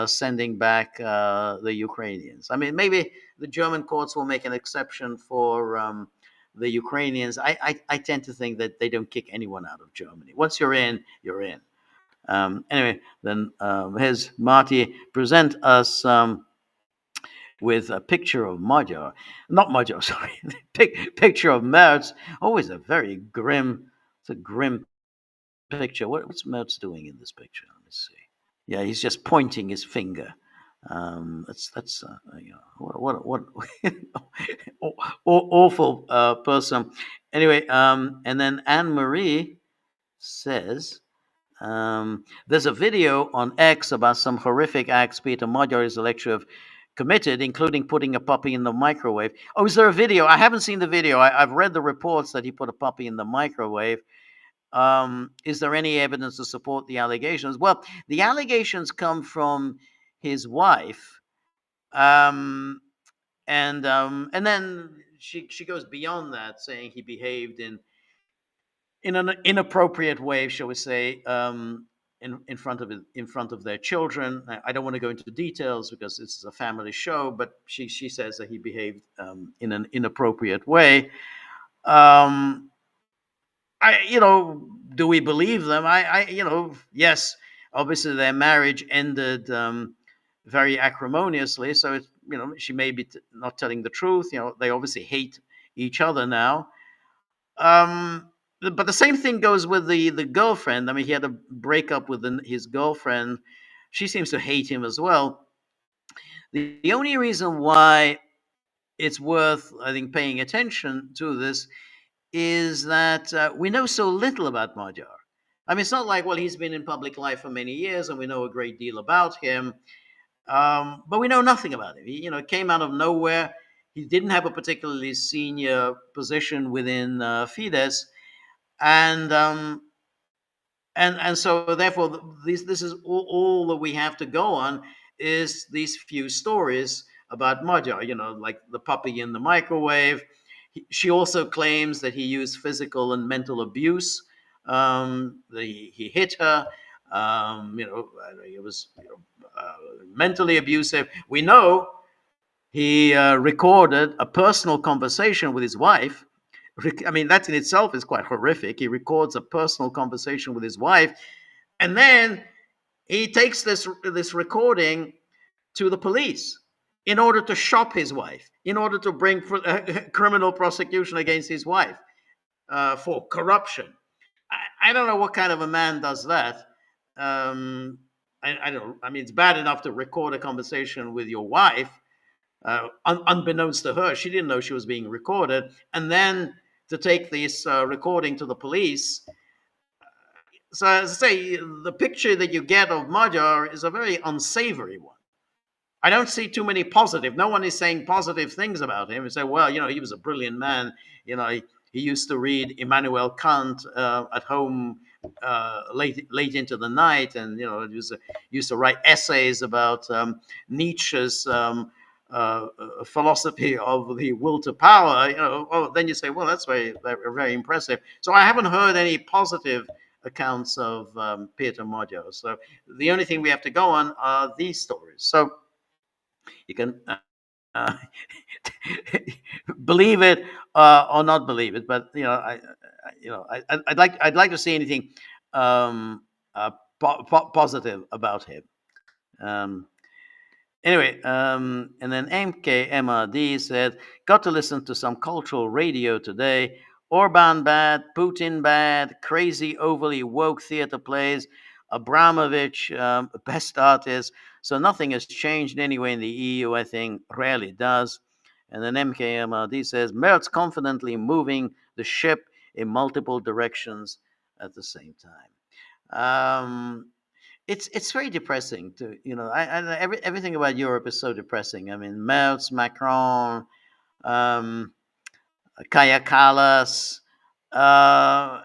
sending back the Ukrainians. I mean, maybe the German courts will make an exception for the Ukrainians. I tend to think that they don't kick anyone out of Germany. Once you're in, you're in. Anyway, then here's Marty present us with a picture of not Magyar, sorry, picture of Merz. Always a very grim, it's a grim picture. What's Merz doing in this picture? Let's see. Yeah, he's just pointing his finger. That's what awful person. Anyway, and then Anne Marie says, there's a video on X about some horrific acts Peter Magyar is alleged to have committed, including putting a puppy in the microwave. Oh, is there a video? I haven't seen the video. I've read the reports that he put a puppy in the microwave. Is there any evidence to support the allegations? Well, the allegations come from his wife, and then she goes beyond that, saying he behaved in an inappropriate way, shall we say, in front of their children. I don't want to go into details because this is a family show, but she says that he behaved in an inappropriate way. Do we believe them? Yes. Obviously, their marriage ended very acrimoniously, so it's, she may be not telling the truth. They obviously hate each other now. But the same thing goes with the girlfriend. I mean, he had a breakup with his girlfriend. She seems to hate him as well. The only reason why it's worth, I think, paying attention to this is that we know so little about Magyar. I mean, it's not like, well, he's been in public life for many years and we know a great deal about him, but we know nothing about him. He, came out of nowhere. He didn't have a particularly senior position within Fidesz, and And so therefore this is all that we have to go on is these few stories about Magyar, like the puppy in the microwave. She also claims that he used physical and mental abuse. He hit her. It was mentally abusive. We know he recorded a personal conversation with his wife. I mean, that in itself is quite horrific. He records a personal conversation with his wife, and then he takes this recording to the police in order to shop his wife, in order to bring criminal prosecution against his wife for corruption. I don't know what kind of a man does that. I don't. I mean, it's bad enough to record a conversation with your wife, unbeknownst to her. She didn't know she was being recorded, and then to take this recording to the police. So, as I say, the picture that you get of Magyar is a very unsavory one. I don't see too many positive. No one is saying positive things about him. You say, well, he was a brilliant man. He used to read Immanuel Kant at home late into the night, and he used to write essays about Nietzsche's philosophy of the will to power. Well, then you say, well, that's very, very, very impressive. So I haven't heard any positive accounts of Peter Magyar. So the only thing we have to go on are these stories. So you can believe it or not believe it, but I'd like to see anything positive about him. Anyway, and then MKMRD said, got to listen to some cultural radio today. Orban bad, Putin bad, crazy overly woke theater plays, Abramovich best artist. So nothing has changed anyway in the EU, I think, rarely does. And then MKMRD says, Merz confidently moving the ship in multiple directions at the same time. It's very depressing to everything about Europe is so depressing. I mean, Merz, Macron, Kaya Kallas, the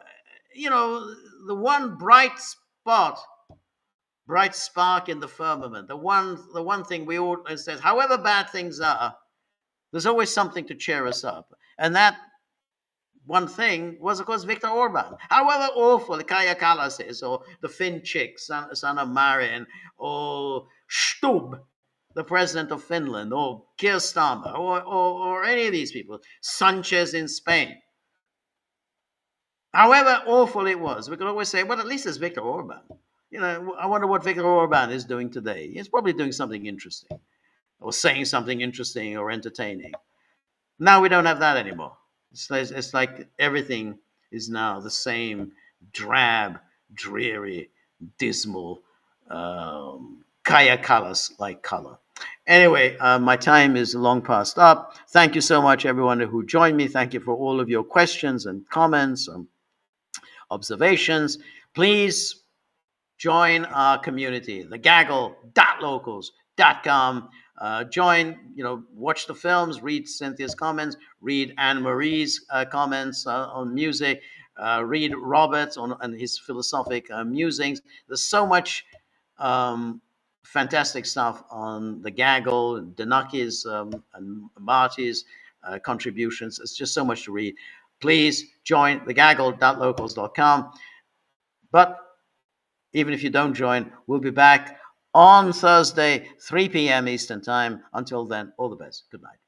one bright spark in the firmament, the one thing we all says, however bad things are, there's always something to cheer us up, and that one thing was, of course, Viktor Orban. However awful Kaya Kallas is, or the Finn chick, son of Marin, or Stubb, the president of Finland, or Keir Starmer, or any of these people, Sanchez in Spain. However awful it was, we could always say, well, at least it's Viktor Orban. I wonder what Viktor Orban is doing today. He's probably doing something interesting, or saying something interesting or entertaining. Now we don't have that anymore. It's like everything is now the same drab, dreary, dismal, Kaya Kallas-like color. Anyway, my time is long past up. Thank you so much, everyone who joined me. Thank you for all of your questions and comments and observations. Please join our community, the Gaggle.locals.com. Join, watch the films, read Cynthia's comments, read Anne Marie's comments on music, read Robert's on his philosophic musings. There's so much fantastic stuff on the Gaggle, Danaki's and Marty's contributions. It's just so much to read. Please join the Gaggle.locals.com. But even if you don't join, we'll be back on Thursday, 3 p.m. Eastern Time. Until then, all the best. Good night.